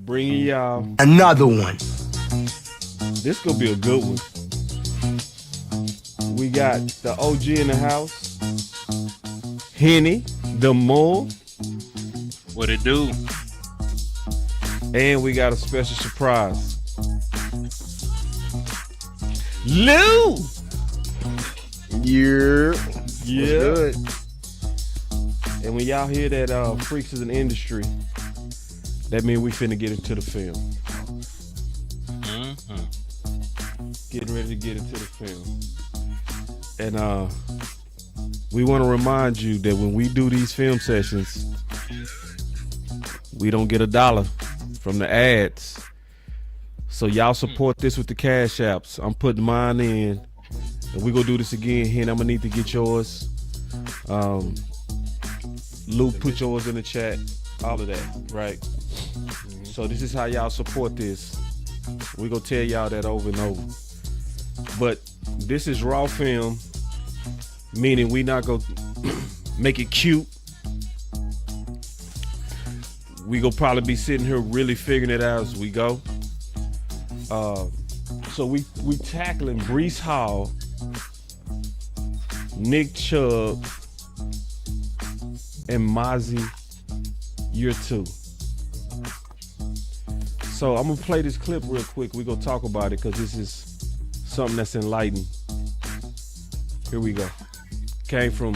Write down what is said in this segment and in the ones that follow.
Bringing y'all another one. This gonna be a good one. We got the OG in the house, Henny The Moor, What it do? and we got a special surprise. Lou! Yeah. Yeah. Good. And when y'all hear that Freaks is an industry, that means we finna get into the film. Getting ready to get into the film. And we want to remind you that when we do these film sessions, we don't get $1 from the ads. So y'all support this with the cash apps. I'm putting mine in. And we gonna do this again. Hen, I'm gonna need to get yours. Lou, put yours in the chat. All of that, right? So this is how y'all support this. We gonna tell y'all that over and over. But this is raw film, meaning we not gonna make it cute. We gonna probably be sitting here really figuring it out as we go. So we tackling Breece Hall, Nick Chubb, and Mazi year 2. So I'm gonna play this clip real quick. We're gonna talk about it because this is something that's enlightening. Here we go. Came from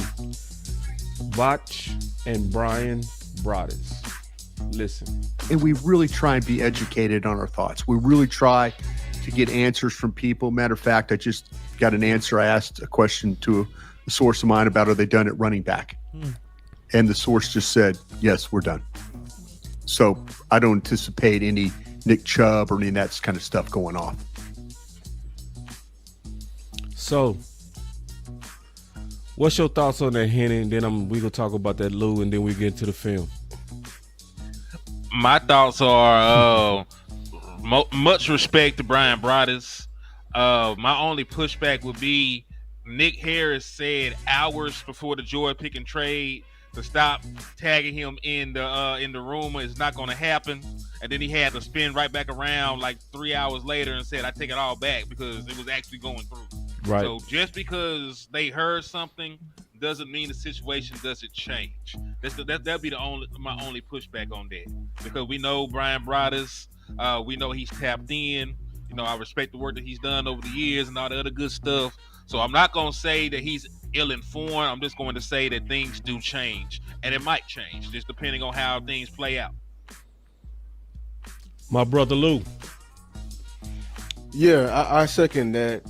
Botch and Brian Broaddus. Listen. And we really try and be educated on our thoughts. We really try to get answers from people. Matter of fact, I just got an answer. I asked a question to a source of mine about, are they done at running back? And the source just said, yes, we're done. So I don't anticipate any Nick Chubb or any of that kind of stuff going off. So what's your thoughts on that, Henny? And then we gonna talk about that, Lou, and then we get into the film. My thoughts are much respect to Brian Broaddus. My only pushback would be Nick Harris said hours before the Joy pick and trade to stop tagging him in the rumor is not going to happen, and then he had to spin right back around like 3 hours later and said, I take it all back because it was actually going through. Right. So just because they heard something doesn't mean the situation doesn't change. That'll be my only pushback on that, because we know Brian Broaddus, we know he's tapped in. You know, I respect the work that he's done over the years and all the other good stuff. So I'm not going to say that he's ill-informed. I'm just going to say that things do change, and it might change just depending on how things play out. My brother Lou. Yeah, I second that.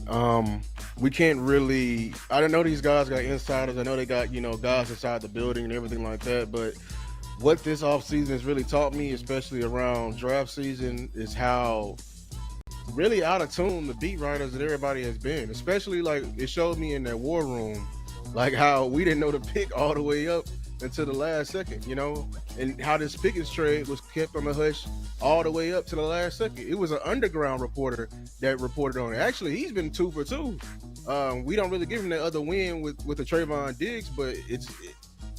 We can't really. I don't know these guys got insiders. I know they got guys inside the building and everything like that. But what this offseason has really taught me, especially around draft season, is how really out of tune the beat writers and everybody has been. Especially like it showed me in that war room, like how we didn't know the pick all the way up until the last second, and how this Pickens trade was kept on the hush all the way up to the last second. It was an underground reporter that reported on it. Actually, he's been 2 for 2. We don't really give him that other win with the Trayvon Diggs, but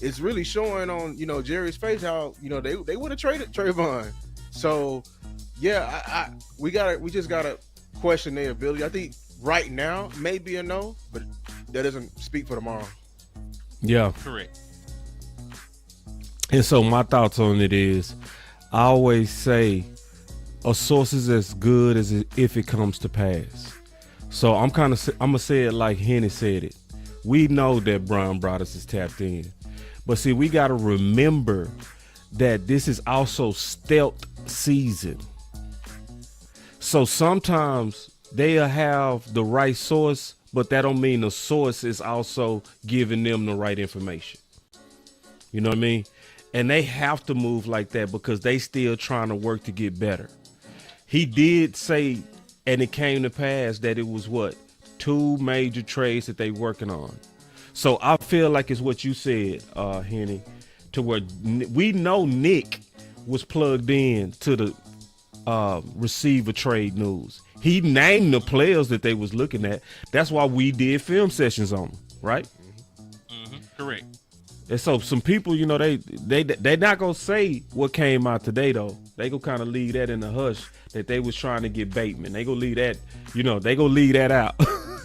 it's really showing on Jerry's face how they would have traded Trayvon. So yeah, we just gotta question their ability. I think right now maybe a no, but that doesn't speak for tomorrow. Yeah. Correct. And so my thoughts on it is, I always say a source is as good as if it comes to pass. So I'm gonna say it like Henny said it. We know that Brian Broaddus is tapped in, but see, we gotta remember that this is also stealth season. So sometimes they'll have the right source, but that don't mean the source is also giving them the right information. You know what I mean? And they have to move like that because they still trying to work to get better. He did say, and it came to pass, that it was 2 major trades that they working on. So I feel like it's what you said, Henny, to where we know Nick was plugged in to the receiver trade news. He named the players that they was looking at. That's why we did film sessions on them, right? Mm-hmm. Correct. And so some people, you know, they not gonna say what came out today though. They gonna kind of leave that in the hush that they was trying to get Bateman. They gonna leave that, you know, they gonna leave that out.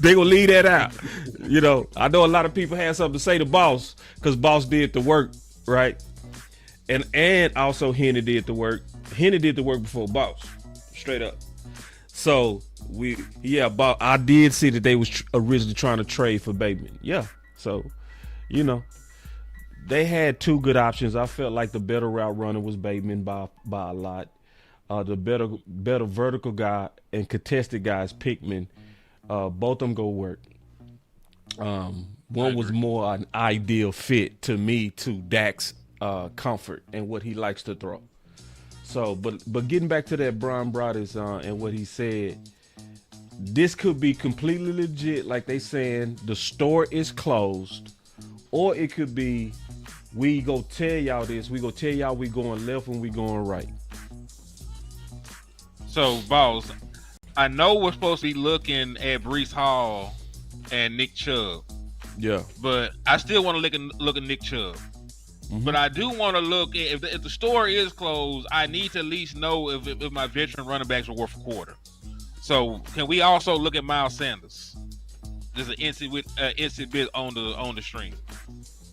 They gonna leave that out. You know, I know a lot of people had something to say to Boss because Boss did the work, right? And also Henny did the work. Henny did the work before Boss, straight up. So I did see that they was originally trying to trade for Bateman. Yeah, so you know. They had two good options. I felt like the better route runner was Bateman by a lot. The better vertical guy and contested guy is Pickman. Both of them go work. One was more an ideal fit to me to Dak's comfort and what he likes to throw. So, but getting back to that Brian Broaddus and what he said, this could be completely legit, like they saying the store is closed, or it could be we go tell y'all this, we go tell y'all we going left and we going right. So, Boss, I know we're supposed to be looking at Breece Hall and Nick Chubb. Yeah. But I still want to look at Nick Chubb. Mm-hmm. But I do want to look at, if the store is closed, I need to at least know if my veteran running backs are worth a quarter. So can we also look at Miles Sanders? There's an instant bit on the string.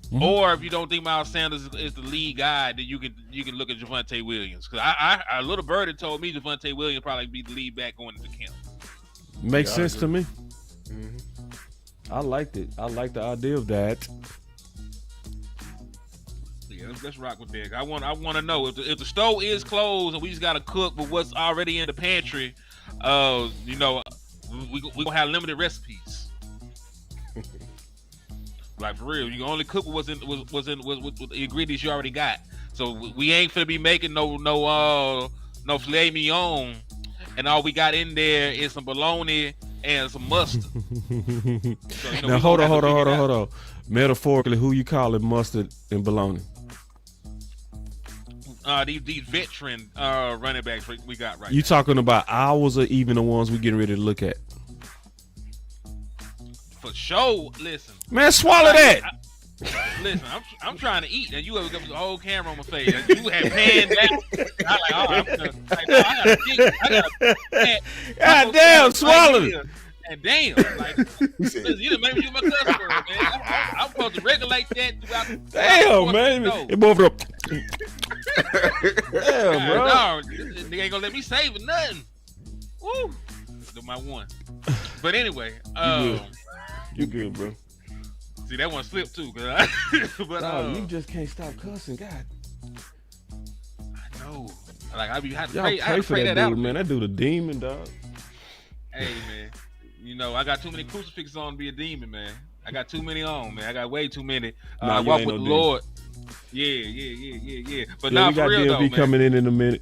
Mm-hmm. Or if you don't think Miles Sanders is the lead guy, then you can look at Javonte Williams. Because a little birdie told me Javonte Williams probably be the lead back going into camp. Makes sense to me. Mm-hmm. I liked it. I like the idea of that. Yeah, let's rock with that. I want to know if the stove is closed and we just got to cook with what's already in the pantry. We gonna have limited recipes. Like for real, you can only cook with with the ingredients you already got. So we ain't finna be making no filet mignon, and all we got in there is some bologna and some mustard. So, now hold on. Metaphorically, who you calling mustard and bologna? These veteran running backs we got right. You talking about ours or even the ones we getting ready to look at? For sure. Listen, man, swallow that. Listen, I'm trying to eat, and you have got the whole camera on my face. And you have panned down. I God damn, swallow it. And damn, like you done made me use my cuss word, man. I'm supposed to regulate that throughout. Damn, man, it both up. Damn, bro. No, they ain't gonna let me save it, nothing. Woo, do my one. But anyway, you good, bro. See, that one slipped too, but you just can't stop cussing, God. I know. Like I had to pray for that that dude, out, man. That dude a demon, dog. Hey, man. You know, I got too many crucifixes on to be a demon, man. I got too many on, man. I got way too many. I walk with the Lord. Yeah. But now for real, though, man. Coming in a minute.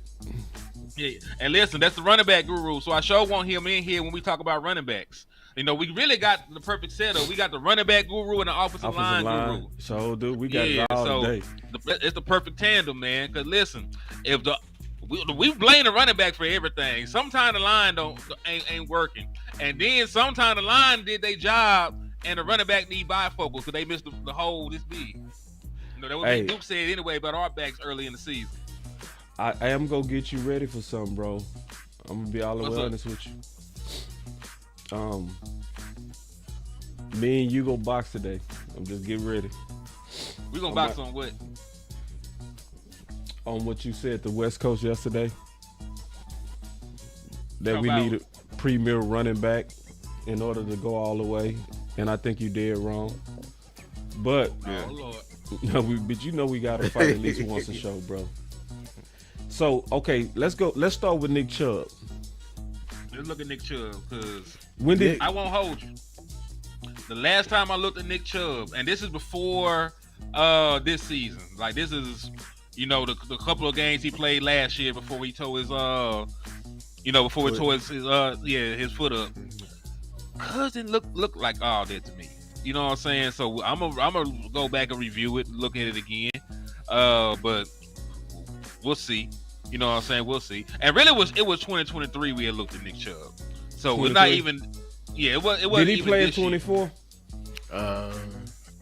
Yeah, and listen, that's the running back guru. So I sure want him in here when we talk about running backs. You know, we really got the perfect setup. We got the running back guru and the offensive line guru. So, dude, we got it all today. It's the perfect tandem, man. Because listen, if we blame the running back for everything. Sometimes the line ain't working, and then sometimes the line did their job, and the running back need bifocals because they missed the hole this big. You know, that was what Duke said anyway about our backs early in the season. I am gonna get you ready for something, bro. I'm gonna be all the way honest with you. Me and you go box today. I'm just getting ready. We gonna box on what? On what you said the West Coast yesterday, that we need a premier running back in order to go all the way, and I think you did wrong. But but you know we gotta fight at least once a show, bro. So okay, let's go. Let's start with Nick Chubb. Let's look at Nick Chubb because I won't hold you. The last time I looked at Nick Chubb, and this is before this season. Like this is. You know, the couple of games he played last year before he tore his his foot up. Cousin look like all that to me. You know what I'm saying? So I'm gonna go back and review it, look at it again. But we'll see. You know what I'm saying? We'll see. And really it was 2023 we had looked at Nick Chubb. So it's not even it was Did he play in 24?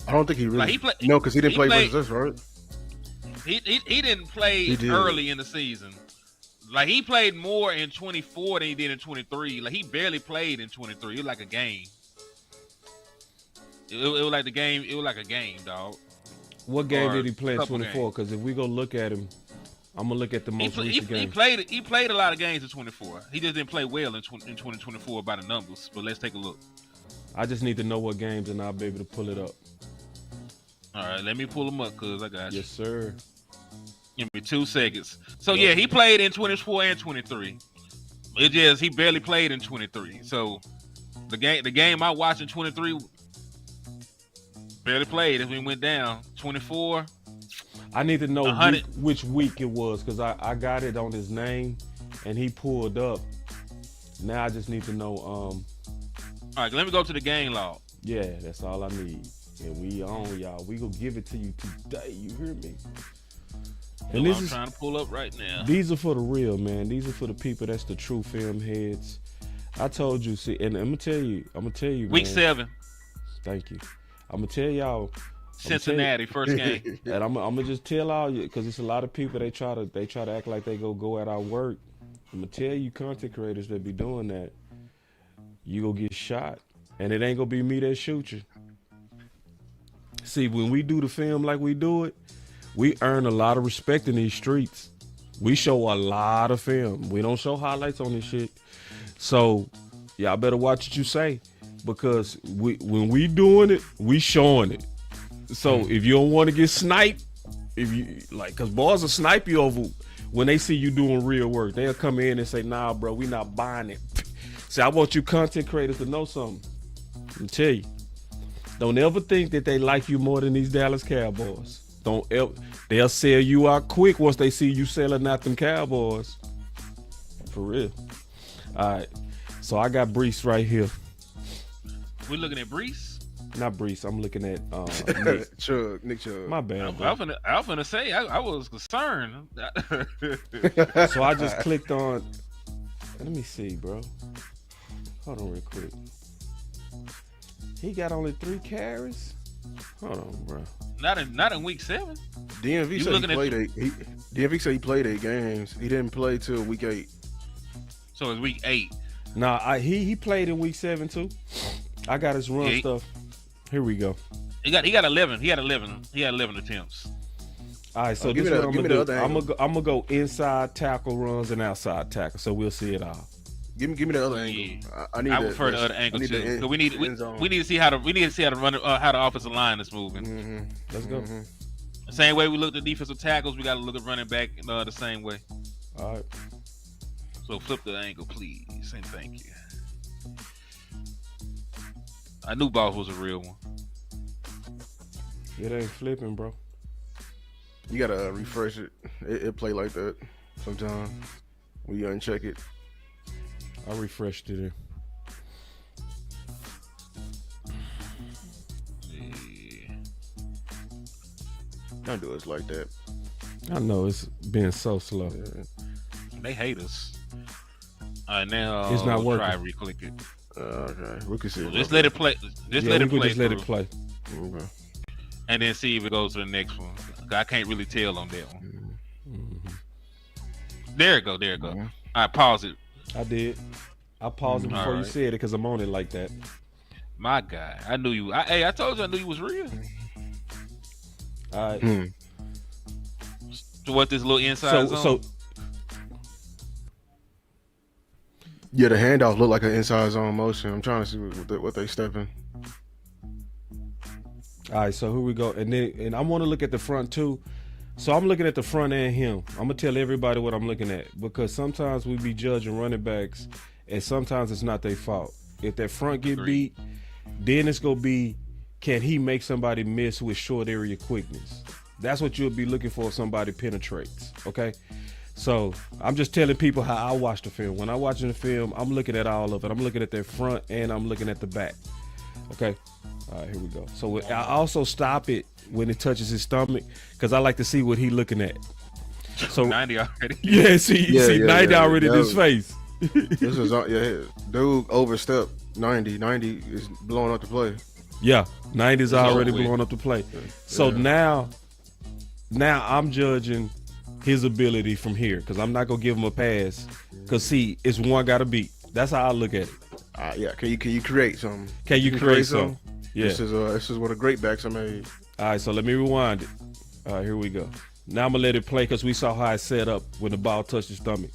I don't think he really. Like he played. No, because he didn't play played, versus us, right? He didn't play early in the season. Like he played more in 24 than he did in 23. Like he barely played in 23. It was like a game. It was like the game. It was like a game, dog. What game did he play in 24? Because if we go look at him, I'm gonna look at the most recent game. He played a lot of games in 24. He just didn't play well in 2024 by the numbers. But let's take a look. I just need to know what games, and I'll be able to pull it up. All right, let me pull them up, cuz I got you. Yes, sir. Give me 2 seconds. So yeah, he played in 24 and 23. It just he barely played in 23. So the game I watched in 23 barely played as we went down. 24. I need to know which week it was because I got it on his name and he pulled up. Now I just need to know. All right, let me go to the game log. Yeah, that's all I need. And we on, y'all. We gonna give it to you today. You hear me? And I'm trying to pull up right now. These are for the real, man. These are for the people that's the true film heads. I told you, see, and I'm gonna tell you, Week man, 7. Thank you. I'm gonna tell y'all. Cincinnati, first game. And I'm gonna just tell all you because it's a lot of people they try to act like they go at our work. I'm gonna tell you, content creators that be doing that, you gonna get shot, and it ain't gonna be me that shoot you. See, when we do the film like we do it, we earn a lot of respect in these streets. We show a lot of film. We don't show highlights on this shit. So y'all better watch what you say because when we doing it, we showing it. So if you don't want to get sniped, if you like, cause boys will snipe you over when they see you doing real work. They'll come in and say, "Nah, bro, we not buying it." See, I want you content creators to know something. Let me tell you. Don't ever think that they like you more than these Dallas Cowboys. Don't ever. They'll sell you out quick once they see you selling out them Cowboys. For real. All right. So I got Breece right here. We looking at Breece? Not Breece. I'm looking at Nick Chubb. My bad. I was gonna say I was concerned. So I just clicked on. Let me see, bro. Hold on real quick. He got only 3 carries. Hold on, bro. Not in week 7. DMV said he played DMV said he played 8 games. He didn't play till week 8. So it's week 8. Nah, he played in week 7 too. I got his run stuff. Here we go. He got 11. He had 11. He had 11 attempts. All right, so this is what I'm gonna do. I'm gonna go inside tackle runs and outside tackle, so we'll see it all. Give me the other angle. Yeah. I prefer the other angle too. We need to see how to run how the offensive line is moving. Mm-hmm. Let's go. The same way we look at defensive tackles, we got to look at running back the same way. All right. So flip the angle, please, and thank you. I knew Boss was a real one. It ain't flipping, bro. You gotta refresh it. It play like that sometimes when you uncheck it. I refreshed it. Don't do us like that. I know it's been so slow. Yeah. They hate us. All right, now it's not working. Try re-click it. Okay, we can see it. Just let it play. Just let it play. Okay. And then see if it goes to the next one. I can't really tell on that one. Mm-hmm. There it go. Mm-hmm. All right, pause it. I did. I paused it before you said it because I'm on it like that. My guy, I knew you. I told you I knew you was real. All right. So what this little inside zone? So yeah, the handoff looked like an inside zone motion. I'm trying to see what they stepping. All right, so here we go. And I want to look at the front too. So I'm looking at the front and him. I'm going to tell everybody what I'm looking at because sometimes we be judging running backs and sometimes it's not their fault. If that front get beat, then it's going to be, can he make somebody miss with short area quickness? That's what you'll be looking for if somebody penetrates, okay? So I'm just telling people how I watch the film. When I'm watching the film, I'm looking at all of it. I'm looking at their front and I'm looking at the back, okay? All right, here we go. So I also stop it when it touches his stomach because I like to see what he looking at. So 90 already. Yeah, see 90 already in his face. This is dude overstepped 90. 90 is blowing up the play. Yeah, 90's already over with. blowing up the play. So now I'm judging his ability from here because I'm not gonna give him a pass. Because see, it's one got to beat. That's how I look at it. Yeah. Can you create something? Can you create something? Yeah. This is what a great backs are made. All right, so let me rewind it. All right, here we go. Now I'm gonna let it play because we saw how it set up when the ball touched his stomach.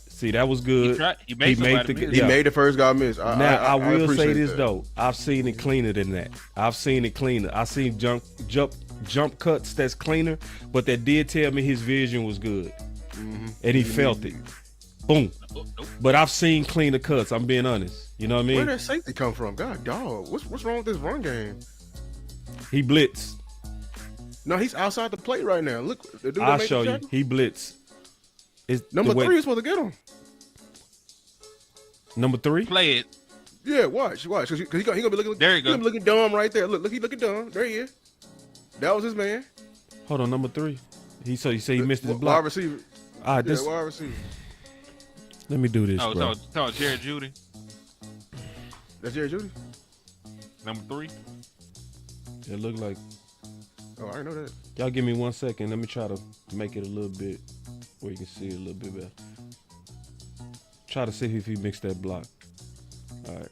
See, that was good. He made the first guy miss. I will say this that. though. I've seen it cleaner than that. I've seen jump cuts that's cleaner, but that did tell me his vision was good, and he felt it. Boom. But I've seen cleaner cuts. I'm being honest. You know what I mean? Where did that safety come from? God, dog. What's wrong with this run game? He blitzed. No, he's outside the plate right now. Look, the dude I'll show you. He blitzed. Number 3 is supposed to get him. Number 3? Play it. Yeah, watch. Because he gonna be looking. There you go. He gonna be looking dumb right there. Look, he looking dumb. There he is. That was his man. Hold on, number 3. You say he missed his Wide block. receiver. All right, wide receiver. Let me do this, bro. So Jared Judy, That's Jerry Judy. number 3. It looked like. Oh, I didn't know that. Y'all give me 1 second. Let me try to make it a little bit where you can see it a little bit better. Try to see if he mixed that block. All right.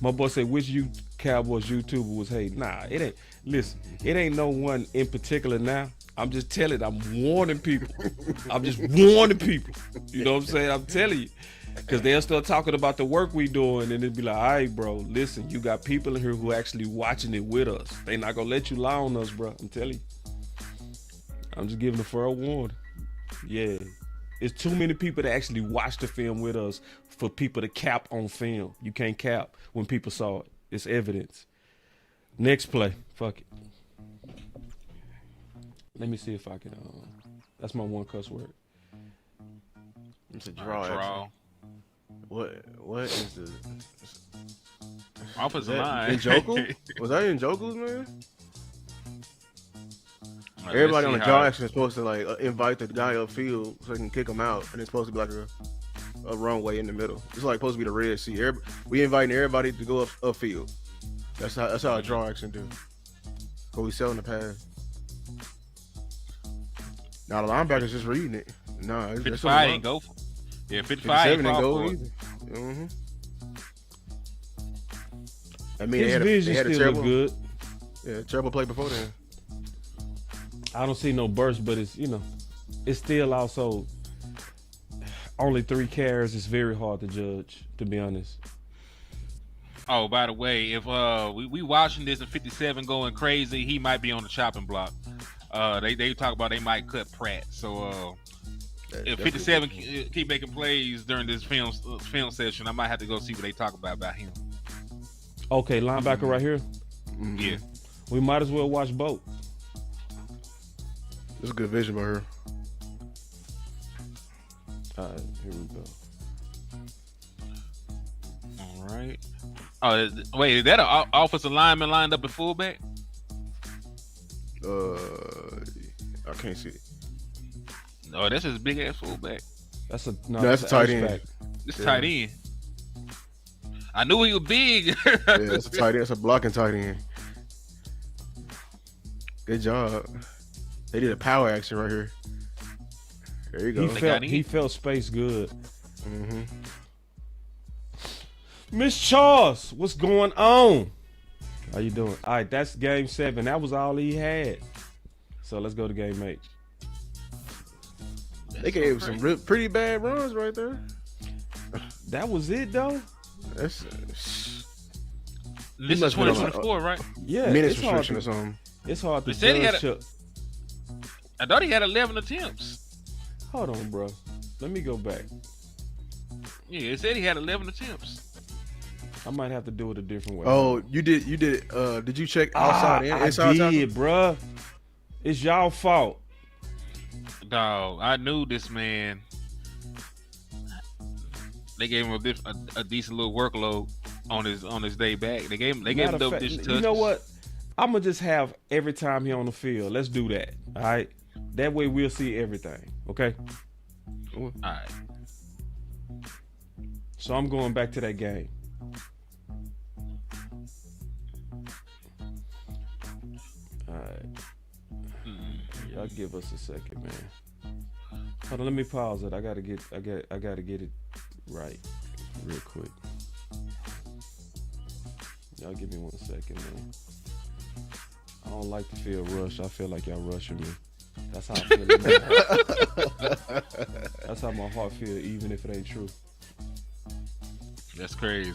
My boy said, which Cowboys YouTuber was hating? Nah, it ain't. Listen, it ain't no one in particular now. I'm just telling. I'm warning people. I'm just warning people. You know what I'm saying? I'm telling you. Because they'll start talking about the work we doing, and it'll be like, all right, bro, listen, you got people in here who actually watching it with us. They not going to let you lie on us, bro. I'm telling you. I'm just giving a fair warning. Yeah. It's too many people that actually watch the film with us for people to cap on film. You can't cap when people saw it. It's evidence. Next play. Fuck it. Let me see if I can. That's my one cuss word. It's a draw. What is the offensive line? Njoku? Was that Njoku's, man? Everybody on the draw action is supposed to like invite the guy upfield so they can kick him out, and it's supposed to be like a runway in the middle. It's like supposed to be the Red Sea. We inviting everybody to go upfield. That's how a draw action do. But we selling the pass. Now the linebacker's just reading it. Nah, 55 ain't go for. Yeah, 55 ain't go either. Mm-hmm. I mean, his vision still look good. Yeah, terrible play before then. I don't see no burst, but it's it's still also only 3 carries. It's very hard to judge, to be honest. Oh, by the way, if we watching this and 57 going crazy, he might be on the chopping block. They talk about they might cut Pratt. So if 57 keep making plays during this film session, I might have to go see what they talk about him. Okay, linebacker right here. Mm-hmm. Yeah, we might as well watch both. There's a good vision by her. All right, here we go. All right. Oh, wait, is that an offensive lineman lined up at fullback? I can't see it. No, that's just big ass fullback. That's that's a tight end. It's tight end. I knew he was big. Yeah, that's a tight end. That's a blocking tight end. Good job. They did a power action right here. There you go. He felt space good. Mm-hmm. Miss Charles, what's going on? How you doing? All right, that's game 7. That was all he had. So let's go to game 8. They gave some pretty bad runs right there. That was it, though? That's this is 2024, right? Yeah. Minutes restriction or something. It's hard to judge. I thought he had 11 attempts. Hold on, bro. Let me go back. Yeah, it said he had 11 attempts. I might have to do it a different way. Oh, you did. Did you check outside and inside? I did, bruh. It's y'all fault. Dog, I knew this man. They gave him a decent little workload on his day back. They gave him double digit touches. You know what? I'm gonna just have every time he on the field. Let's do that. All right. That way we'll see everything. Okay. All right. So I'm going back to that game. All right. Y'all give us a second, man. Hold on, let me pause it. I gotta get it right real quick. Y'all give me 1 second, man. I don't like to feel rushed. I feel like y'all rushing me. That's how I feel. That's how my heart feel, even if it ain't true. That's crazy.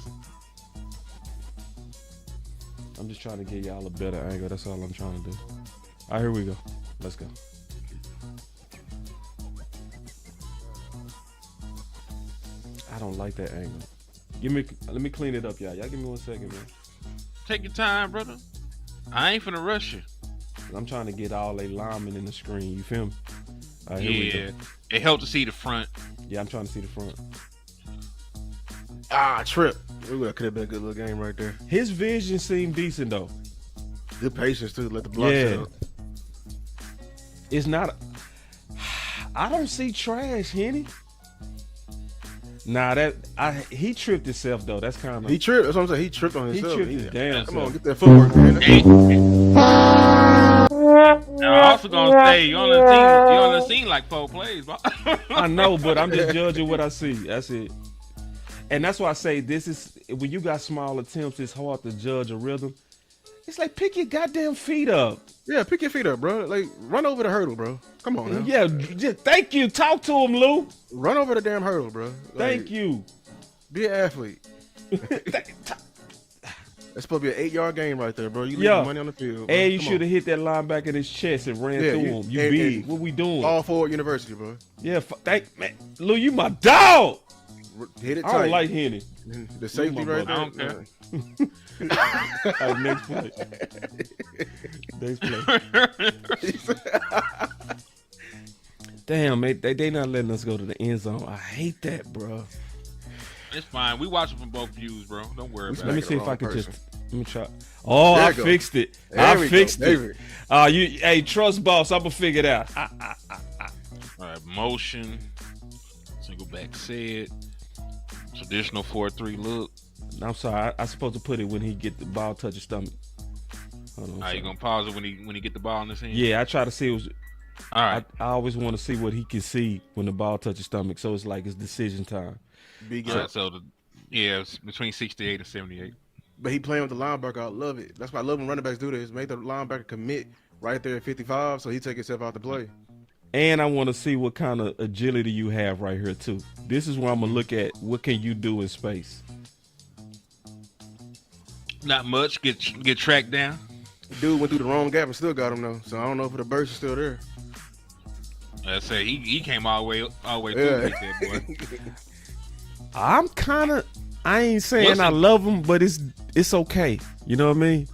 I'm just trying to get y'all a better angle. That's all I'm trying to do. All right, here we go. Let's go. I don't like that angle. Let me clean it up, y'all. Y'all give me 1 second, man. Take your time, brother. I ain't finna rush you. I'm trying to get all they linemen in the screen. You feel me? All right, here we go. It helped to see the front. Yeah, I'm trying to see the front. Trip. Ooh, that could have been a good little game right there. His vision seemed decent though. Good patience too. Let the block out. It's not. I don't see trash, Henny. Nah, he tripped himself though. That's kind of. He tripped. That's what I'm saying. He tripped on He himself. tripped his damn Come on, self. get that footwork, man. Now, I'm also gonna say you only seen like 4 plays, bro. I know, but I'm just judging what I see. That's it. And that's why I say this is when you got small attempts, it's hard to judge a rhythm. It's like pick your goddamn feet up. Yeah, pick your feet up, bro. Like run over the hurdle, bro. Come on, now. Yeah, just thank you. Talk to him, Lou. Run over the damn hurdle, bro. Thank you. Be an athlete. That's supposed to be an 8-yard game right there, bro. You leave money on the field. Bro. And you should have hit that linebacker in his chest and ran through him. You big. What we doing? All forward university, bro. Yeah, man. Lou, you my dog. Hit it tight. I don't like Henny. The safety right there. I don't care. All right, next play. Next play. Damn, man, they not letting us go to the end zone. I hate that, bro. It's fine. We watch it from both views, bro. Don't worry about it. Let me see if I can just. Let me try. Oh, I fixed it. I fixed it. Hey, trust boss. I'm gonna figure it out. All right, motion. Single back set. Traditional 4-3 look. I'm sorry. I supposed to put it when he get the ball touch his stomach. Hold on. All right, you gonna pause it when he get the ball in his hand? Yeah, I try to see. All right. I always want to see what he can see when the ball touches stomach. So it's like it's decision time. Big All right, so it's between 68 and 78. But he playing with the linebacker. I love it. That's why I love when running backs do this. Make the linebacker commit right there at 55, so he take himself out the play. And I want to see what kind of agility you have right here too. This is where I'm gonna look at what can you do in space. Not much. Get tracked down. Dude went through the wrong gap and still got him though. So I don't know if the burst is still there. I say he came all the way through with that boy. I ain't saying I love him, but it's okay. You know what I mean?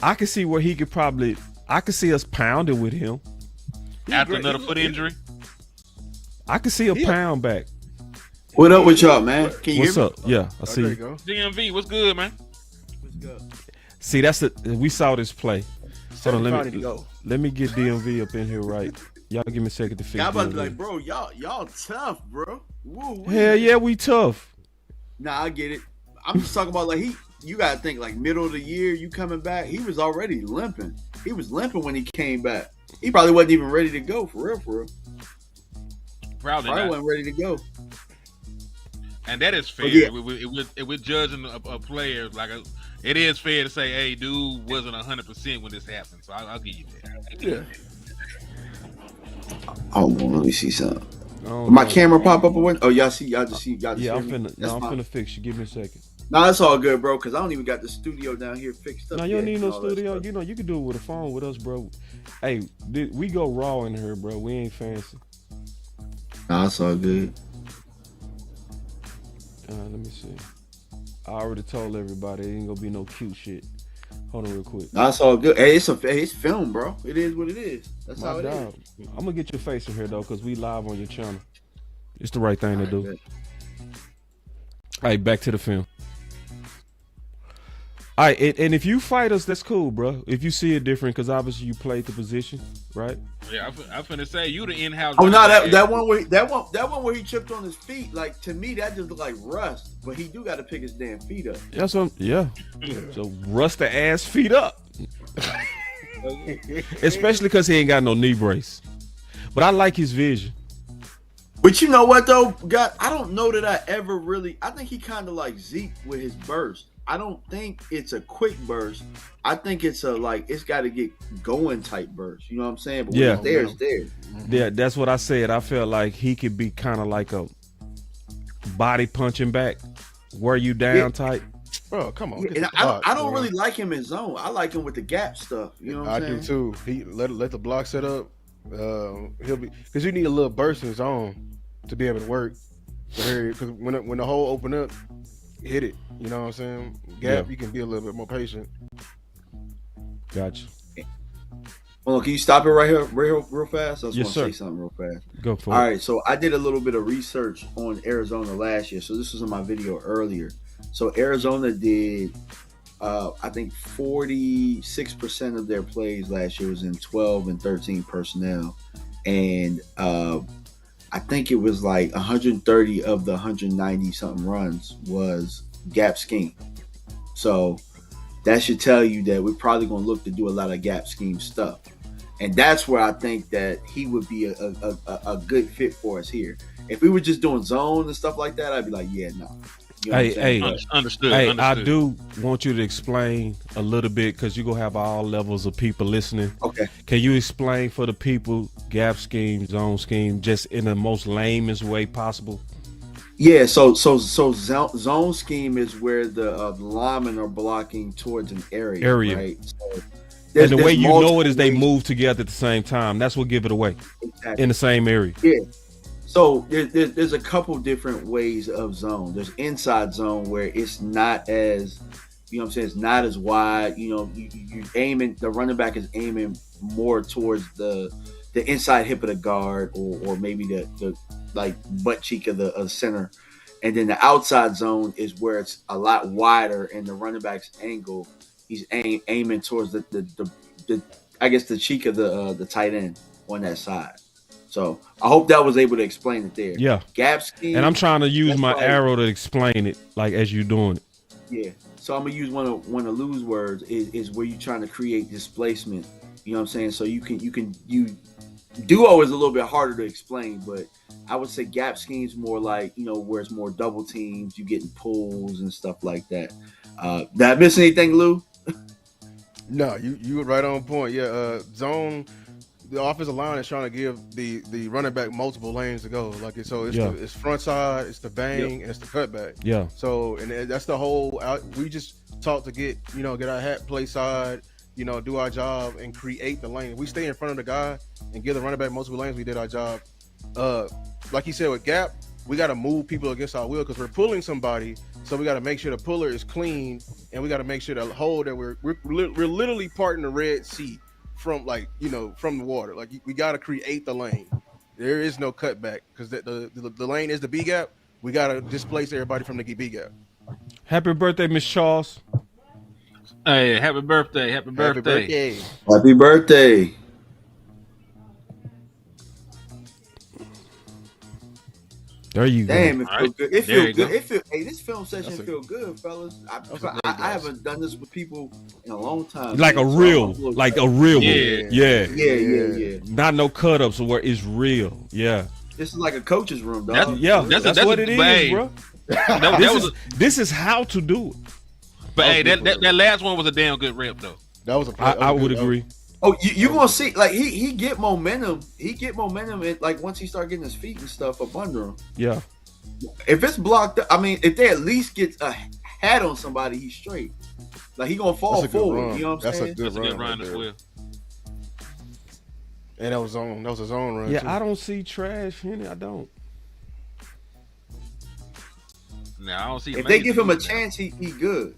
I can see where he could I could see us pounding with him. After another foot injury? I could see a pound back. What up with y'all, man? Can you What's hear me? up? Yeah, I see. There you go. DMV, what's good, man? See, we saw this play. Hold on, Let let me get DMV up in here right. Y'all give me a second to fix Yeah, I'm about to be DMV. like, bro, y'all tough, bro. Woo. Hell yeah, we tough. Nah, I get it. I'm just talking about like you gotta think like middle of the year, you coming back. He was already limping. He was limping when he came back. He probably wasn't even ready to go for real. Probably Probably not. wasn't ready to go. And that is fair. Yeah. We're judging a player like it is fair to say, hey, dude wasn't 100% when this happened. So I'll give you that. Yeah. Hold on, let me see something. My camera pop up or what? Oh, y'all just Yeah, see I'm me? finna fix you. Give me a second. No, it's all good, bro. Because I don't even got the studio down here fixed up. No, you don't yet need and no all that studio. stuff. You know, you can do it with a phone with us, bro. Hey, we go raw in here, bro. We ain't fancy. Nah, it's all good. Let me see. I already told everybody it ain't gonna be no cute shit. Hold on real quick. Nah, it's all good. Hey, it's film, bro. It is what it is. That's My how it is. dog. I'm gonna get your face in here though, cause we live on your channel. It's the right thing to do. bet. All right, back to the film. All right, and if you fight us, that's cool, bro. If you see it different, because obviously you played the position, right? Yeah, I'm finna say you the in-house. Oh no, running back. that one where he tripped on his feet. Like to me, that just looked like rust. But he do got to pick his damn feet up. That's what. Yeah. So rust the ass feet up, especially because he ain't got no knee brace. But I like his vision. But you know what though, God, I don't know that I ever really. I think he kind of like Zeke with his burst. I don't think it's a quick burst. I think it's it's got to get going type burst. You know what I'm saying? But when it's there, it's there. Yeah, that's what I said. I felt like he could be kind of like a body punching back, wear you down type. Bro, come on. And I don't really like him in zone. I like him with the gap stuff. You know what I'm saying? I do too. He let the block set up. He'll be because you need a little burst in zone to be able to work. Because when the hole open up, hit it. You know what I'm saying? Gap, you can be a little bit more patient. Gotcha. Hold on, can you stop it right here real fast? I just Yes, want to say sir. something real fast. Go for it. All right, so I did a little bit of research on Arizona last year. So this was in my video earlier. So Arizona did, I think 46% of their plays last year was in 12 and 13 personnel. And I think it was like 130 of the 190 something runs was gap scheme. So that should tell you that we're probably going to look to do a lot of gap scheme stuff. And that's where I think that he would be a good fit for us here. If we were just doing zone and stuff like that, I'd be like, yeah, no. You know Understood. Hey, understood. I do want you to explain a little bit because you're going to have all levels of people listening. Okay. Can you explain for the people gap scheme, zone scheme, just in the most lamest way possible? Yeah, so zone scheme is where the linemen are blocking towards an area. Right? So and the way you know it is they ways. move together at the same time. That's what give it away. Exactly. In the same area. Yeah. So there's a couple different ways of zone. There's inside zone where it's not as, you know what I'm saying, it's not as wide. You know, you aiming, the running back is aiming more towards the inside hip of the guard or maybe the like butt cheek of the center. And then the outside zone is where it's a lot wider and the running back's angle, he's aiming towards the I guess the cheek of the tight end on that side. So I hope that was able to explain it there. Yeah. Gap scheme. And I'm trying to use my like, arrow to explain it, like as you're doing it. Yeah. So I'm gonna use one of Lou's words is where you're trying to create displacement. You know what I'm saying? So you duo is a little bit harder to explain, but I would say gap schemes more like, you know, where it's more double teams, you getting pulls and stuff like that. Did I miss anything, Lou? No, you were right on point. Yeah, zone. The offensive line is trying to give the running back multiple lanes to go. Like it's front side, it's the bang, and it's the cutback. Yeah. So and that's the whole. We just taught to get our hat play side, do our job and create the lane. If we stay in front of the guy and give the running back multiple lanes, we did our job. Like you said with gap, we got to move people against our will because we're pulling somebody. So we got to make sure the puller is clean, and we got to make sure the hole that we're literally parting the Red Sea from from the water. Like we got to create the lane. There is no cutback because the lane is the B gap. We got to displace everybody from the B gap. Happy birthday, Miss Charles. Hey, happy birthday. Happy birthday. Happy birthday. There you go. Damn, it feels good. It feels good. Go. Hey, this film session feel good, fellas. I haven't done this with people in a long time. Like a real one. Yeah. Not no cut ups where it's real. Yeah. This is like a coach's room, dog. That's what it is, bro. This is how to do it. But hey, that last one was a damn good rep though. That was I would agree. Oh, you gonna see? Like he get momentum. He get momentum. Like once he start getting his feet and stuff up under him. Yeah. If it's blocked, I mean, if they at least get a hat on somebody, he's straight. Like he gonna fall forward. You know what I'm saying? That's a good run as well. And that was a zone run. Yeah, too. I don't see trash in it. I don't. Now I don't see. If they give him a chance, he good.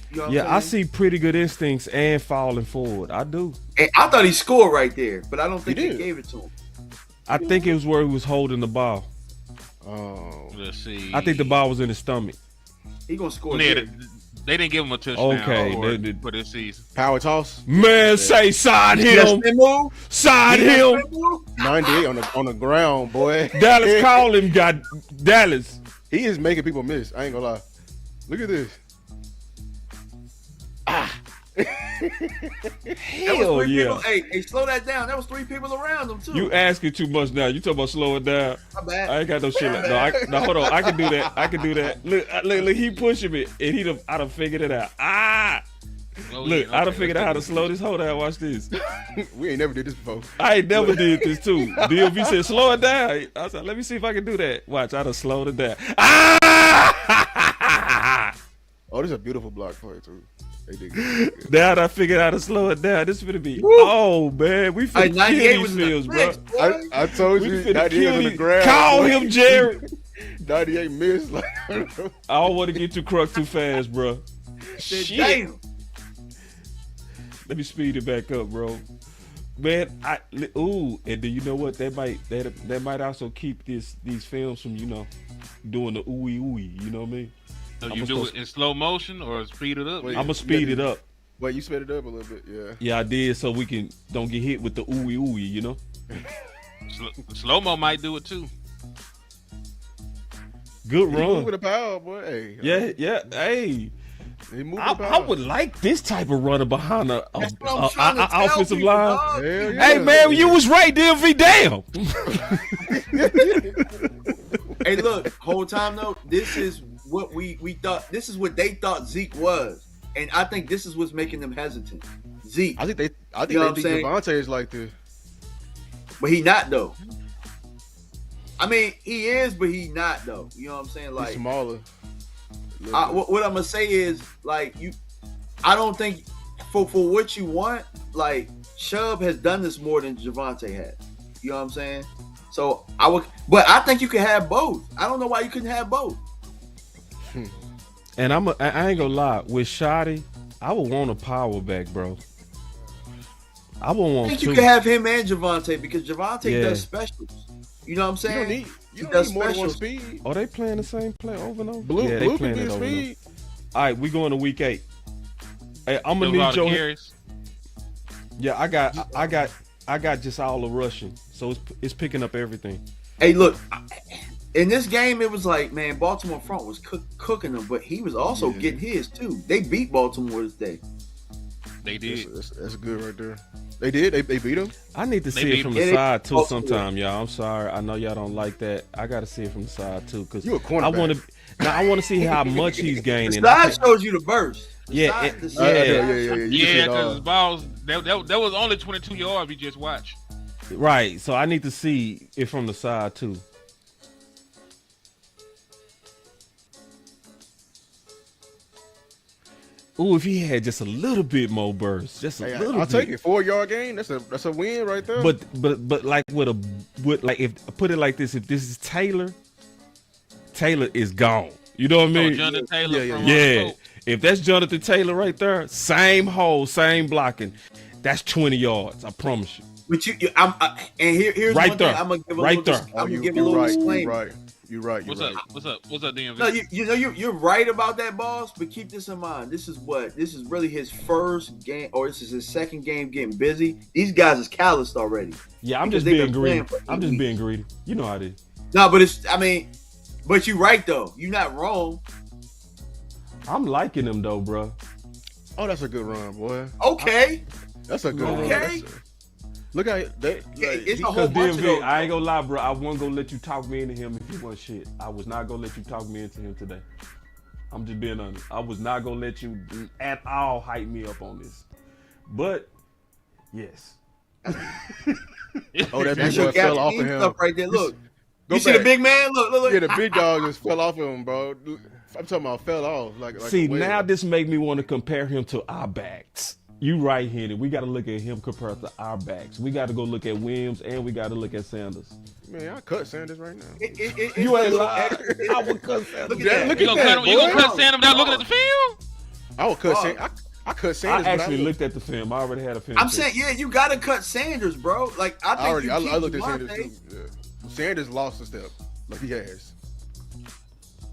You know what I see pretty good instincts and falling forward. I do. And I thought he scored right there, but I don't think they gave it to him. I think it was where he was holding the ball. Let's see. I think the ball was in his stomach. He gonna score. Yeah, They didn't give him a touchdown Okay, for this season. Power toss. Man, say sign him. Sign him. 98 on the ground, boy. Dallas call him. Got Dallas. He is making people miss. I ain't gonna lie. Look at this. Hell yeah. Hey, slow that down. That was 3 people around him too. You asking too much now. You talking about slow it down. My bad. I ain't got no shit like no, hold on. I can do that. Look, he pushing me and I done figured it out. Look, I done figured out how to slow this. Hold on, watch this. We ain't never did this before. I ain't never did this too. DLV said slow it down. I said, let me see if I can do that. Watch, I done slowed it down. Oh, this is a beautiful block play too. They did good. Now that I figured out how to slow it down, this finna be. Oh man, we finna kill these fields, bro. I told We you, finna 98 kill on the these. ground. Call boy. him, Jared. 98 missed. Like, I don't want to get too crunk too fast, bro. Shit. Damn. Let me speed it back up, bro. Man, and do you know what? That might also keep these films from doing the ooey. You know what I mean? So you do it in slow motion or speed it up? Wait. I'm gonna speed it up. Wait, you sped it up a little bit, yeah. Yeah, I did, so we don't get hit with the ooey. You know. Slow mo might do it too. Good He run. moved with the power, boy. Hey, Yeah. Hey, he moved with the I power. would like this type of runner behind a That's what I'm trying to tell offensive people, line. dog. Hell yeah. Hey man, you was right, DMV. Damn. Hey, look, whole time though, this is what we thought. This is what they thought Zeke was, and I think this is what's making them hesitant. Zeke, I think You know they what I'm think saying? Devontae is like this. but he not though. I mean, he is, but he not though. You know what I'm saying? He's Like, smaller. what I'm gonna say is, like, I don't think for what you want, like, Chubb has done this more than Javonte had. You know what I'm saying? So but I think you can have both. I don't know why you couldn't have both. And I ain't gonna lie, with Shotty, I would want a power back, bro. I would I want think two. you can have him and Javonte because Javonte Yeah. does specials. You know what I'm You saying? don't need He more does than one specials. speed. Are they playing the same play over and over? Blue yeah, they can playing be it over and over. speed. All right, we going to week 8. Hey, I'm gonna Do a lot need of your. carries. Yeah, I got just all the rushing, so it's picking up everything. Hey, look, in this game, it was like, man, Baltimore front was cooking them, but he was also getting his too. They beat Baltimore this day. They did. That's good right there. They did. They beat him. I need to see beat it from him. the Yeah, side too they- sometime, y'all. I'm sorry. I know y'all don't like that. I got to see it from the side too, cause You a cornerback. I want to see how much he's The gaining. side shows you the burst. Yeah, The it- side- yeah. You can see Yeah, it all. because his balls that was only 22 yards we just watched. Right. So I need to see it from the side too. Ooh, if he had just a little bit more burst, just a Hey, little I'll bit. take it. 4-yard gain. That's a win right there. But like if put it like this, if this is Taylor is gone. You know what I mean? Jonathan Taylor yeah, from Yeah. Colts. If that's Jonathan Taylor right there, same hole, same blocking. That's 20 yards. I promise you. But and here's Right one there. thing I'm gonna give a Right little. there. I'm gonna give a you're little right. disclaimer. You're right. What's up? What's up, DMV? No, you're right about that, boss. But keep this in mind. This is really his first game, or this is his second game getting busy. These guys is calloused already. Yeah, I'm Because just they've being been greedy. playing for I'm 8 just weeks. being greedy. You know how it is. No, but you're right though. You're not wrong. I'm liking him though, bro. Oh, that's a good run, boy. Okay, That's a good Okay. run. Look at that. it's a whole Because bunch of DMV, those. I ain't gonna lie, bro. I wasn't gonna let you talk me into him if you want shit. I was not gonna let you talk me into him today. I'm just being honest. I was not gonna let you at all hype me up on this. But yes. Oh, that That's big your boy fell off of captain him. stuff right there. Look, Go you see the back. big man? Look. Yeah, the big dog just fell off of him, bro. I'm talking about fell off. Like See, a whale. now this make me want to compare him to our backs. You right, Henny. We got to look at him compared to our backs. We got to go look at Williams and we got to look at Sanders. Man, I cut Sanders right now. You ain't lying. I would cut Sanders. Look at Yeah, that. look You at gonna that, cut him? You gonna boy. cut Sanders without looking at the field? I would cut Oh. Sanders. I cut I Sanders. actually but looked at the film. I already had a film. I'm saying, yeah, you gotta cut Sanders, bro. Like I think I looked at Sanders Devontae. too. Yeah. Sanders lost a step, like he has.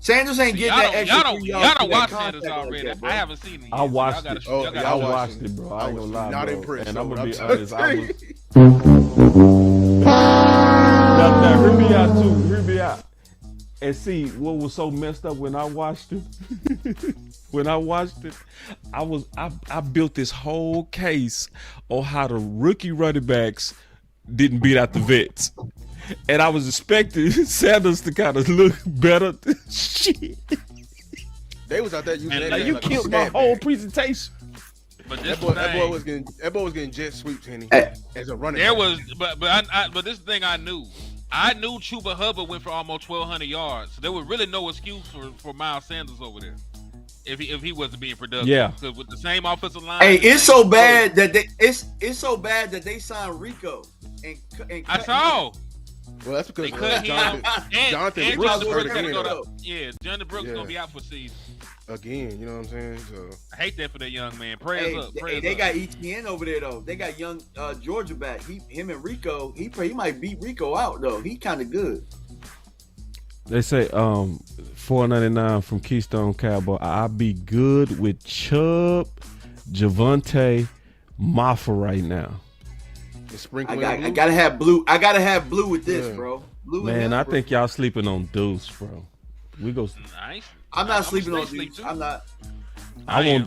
Sanders ain't getting that extra. Y'all don't watch Sanders already. I haven't seen it yet. I watched it. I watched it, bro. I ain't gonna lie, not bro. impressed. And I'm gonna be I'm honest. telling Now, hear me out too. Hear me out. And see what was so messed up when I watched it. When I watched it, I built this whole case on how the rookie running backs didn't beat out the vets. And I was expecting Sanders to kind of look better. Shit. They was out there using that. Like, you killed my whole presentation. But that boy was getting jet sweeps, Henny, as a running there back. was, but this thing I knew Chuba Hubbard went for almost 1,200 yards. So there was really no excuse for Miles Sanders over there if he wasn't being productive. Yeah, because with the same offensive line. Hey, it's so bad that they signed Rico and I saw. Well, that's because they cut Jonathan Brooks hurt again. Jonathan Brooks gonna be out for season. Again, you know what I'm saying? So I hate that for that young man. Prayers up. They got ETN over there though. They got young Georgia back. Him and Rico. He might beat Rico out though. He kind of good. They say $4.99 from Keystone Cowboy. I be good with Chubb, Javonte, Maffa right now. I gotta have blue. I gotta have blue with this, bro. Blue. Man, I think y'all sleeping on Deuce, bro. We go. Nice. I'm not sleeping on Deuce. I'm not. I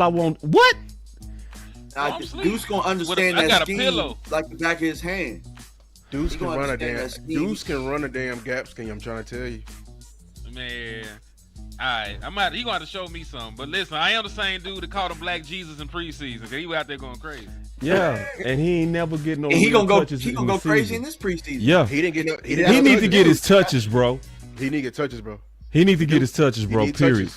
want. What? Deuce gonna understand that scheme like the back of his hand. Deuce can run a damn gap scheme. I'm trying to tell you. Man. All right, he gonna have to show me something. But listen, I am the same dude that called him Black Jesus in preseason. Cause he was out there going crazy. Yeah, and he ain't never getting no. And he gonna go. Touches He gonna go crazy in this preseason. Yeah, he didn't get no. He need to get his touches, bro. He need to get touches, bro. He need to get his touches, bro. Period.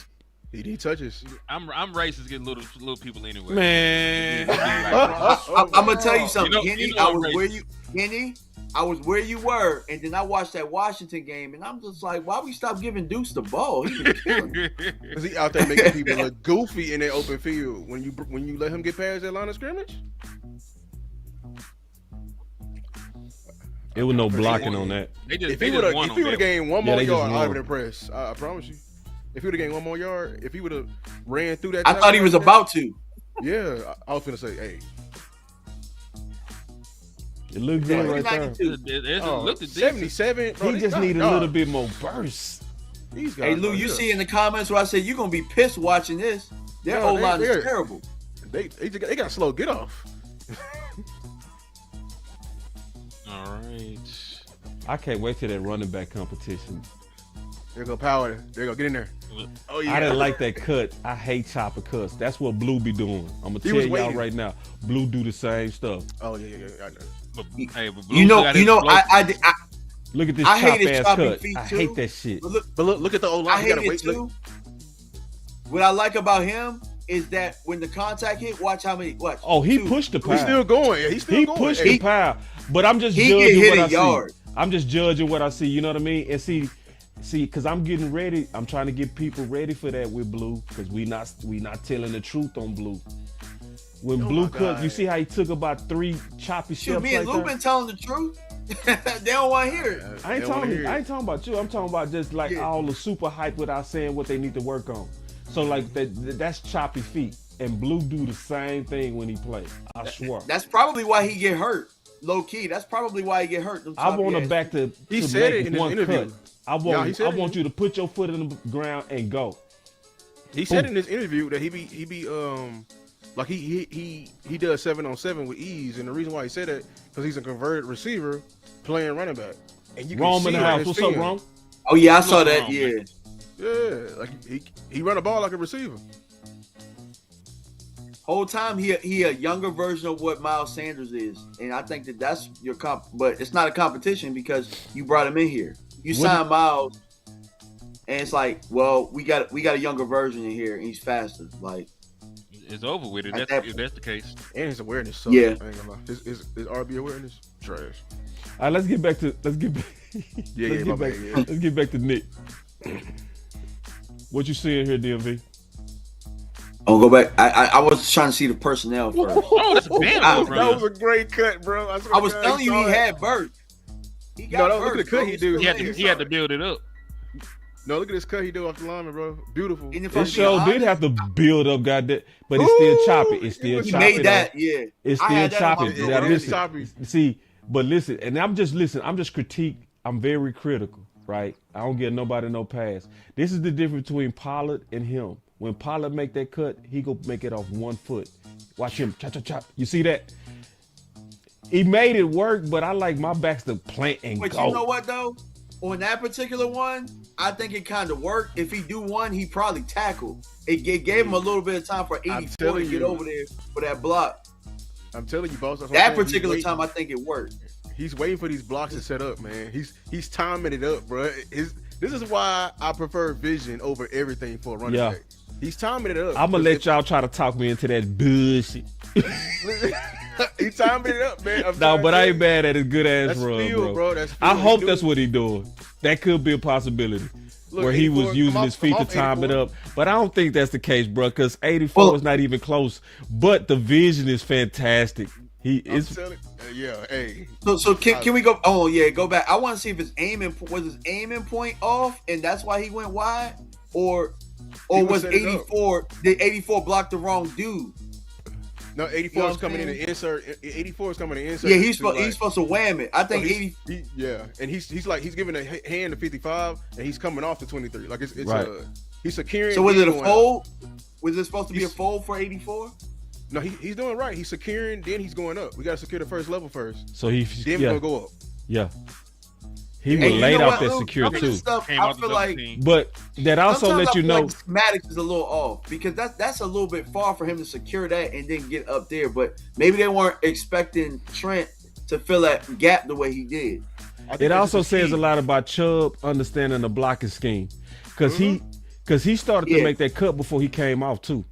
He need touches. I'm racist getting little people anyway. Man, I'm gonna tell you something, Henny. I was where you were, and then I watched that Washington game, and I'm just like, why we stop giving Deuce the ball? He been killing. Cause he out there making people look goofy in their open field when you let him get past that line of scrimmage. It was no blocking on that. If he would have gained one more yard, I'd have been impressed. I promise you. If he would have gained one more yard, if he would have ran through that, I thought he was about to. Yeah, I was gonna say, hey. It looked good right there. 77. Bro, he just need a little bit more burst. Hey, Lou, you see in the comments where I said you're gonna be pissed watching this. Their O line is terrible. They got a slow get off. All right. I can't wait till that running back competition. They're gonna power. They're gonna get in there. Oh yeah. I didn't like that cut. I hate chopper cuts. That's what Blue be doing. I'm gonna tell y'all right now. Blue do the same stuff. Oh yeah. I know. But you know, I look at this chop ass cut. I hate that shit. But look at the O-line. I hate it too. What I like about him is that when the contact hit, watch how many. Watch. Oh, he pushed the pile. He's still going. Yeah, he's still going. He pushed the pile. But I'm just judging what I see. I'm just judging what I see. You know what I mean? And see, because I'm getting ready. I'm trying to get people ready for that with Blue, because we not telling the truth on Blue. When Blue cut, you see how he took about 3 choppy steps. Me and Lou been telling the truth. They don't want to hear it. I ain't talking about you. I'm talking about just like all the super hype without saying what they need to work on. So like that's choppy feet, and Blue do the same thing when he plays. I swear. That's probably why he get hurt. Low key. That's probably why he get hurt. I want him back to. He said it in his interview. Cut. I want you to put your foot in the ground and go. He said in this interview that he be like he does 7-on-7 with ease, and the reason why he said that because he's a converted receiver playing running back. And you can see in the house. What's up, Rome? Oh yeah, I saw that. Yeah, like he run a ball like a receiver. Whole time he a younger version of what Miles Sanders is, and I think that's your but it's not a competition because you brought him in here. You signed Miles, and it's like, well, we got a younger version in here, and he's faster. Like it's over with it. If that's the case. And his awareness sucks. Yeah, I ain't gonna lie. His RB awareness trash. All right, let's get back to let's get back to Nick. What you seeing here, DMV? I'll go back. I was trying to see the personnel first. Oh, that's a damn that was a great cut, bro. I was telling you he had Burt. Look at the cut he do. He had to build it up. No, look at this cut he did off the lineman, bro. Beautiful. And if I'm It sure being did have to build up, goddamn, but it's still choppy. It's still He choppy. made that, though. yeah. It's I still had that on choppy. my Now video. listen, choppy. see, but listen, and I'm just critique. I'm very critical, right? I don't give nobody no pass. This is the difference between Pollard and him. When Pollard make that cut, he go make it off 1 foot. Watch him, chop, chop, chop. You see that? He made it work, but I like my backs to plant and But go. you know what though? On that particular one, I think it kind of worked. If he do one, he probably tackled. It gave him a little bit of time for 84 to get over there for that block. I'm telling you, boss. That particular time, I think it worked. He's waiting for these blocks to set up, man. He's timing it up, bro. This is why I prefer vision over everything for a running back. He's timing it up. I'm gonna let y'all try to talk me into that bullshit. He's timing it up, man. No, but I ain't mad at his good ass That's run, feel, bro. That's I feel. hope that's what he doing. That could be a possibility. Look, where he was 84, using his feet to time it up. But I don't think that's the case, bro, because 84 is not even close. But the vision is fantastic. Yeah, hey. So can we go? Oh yeah, go back. I want to see if his aiming point off, and that's why he went wide, or was 84? Did 84 block the wrong dude? No, 84 is coming in and insert. 84 is coming in and insert. Yeah, he's supposed to wham it. I think 80. And he's giving a hand to 55, and he's coming off to 23. Like it's right. He's securing. So was it a fold? Was it supposed to be a fold for 84? No, he's doing right. He's securing, then he's going up. We got to secure the first level first. So then we're gonna go up. Yeah. He was laid out there secure too. I feel like, but that also let you know like schematics is a little off because that's a little bit far for him to secure that and then get up there. But maybe they weren't expecting Trent to fill that gap the way he did. It also says a lot about Chubb understanding the blocking scheme because he started to make that cut before he came off too.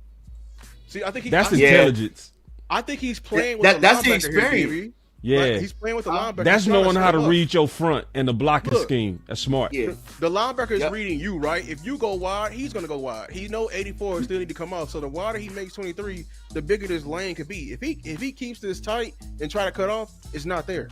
See, I think that's intelligence. I think he's playing with that's the experience. Yeah, like, he's playing with the linebacker. That's knowing how to read your front and the blocking scheme. That's smart. Yeah. The linebacker is reading you, right? If you go wide, he's gonna go wide. He know 84 still need to come off. So the wider he makes 23, the bigger this lane could be. If he keeps this tight and try to cut off, it's not there.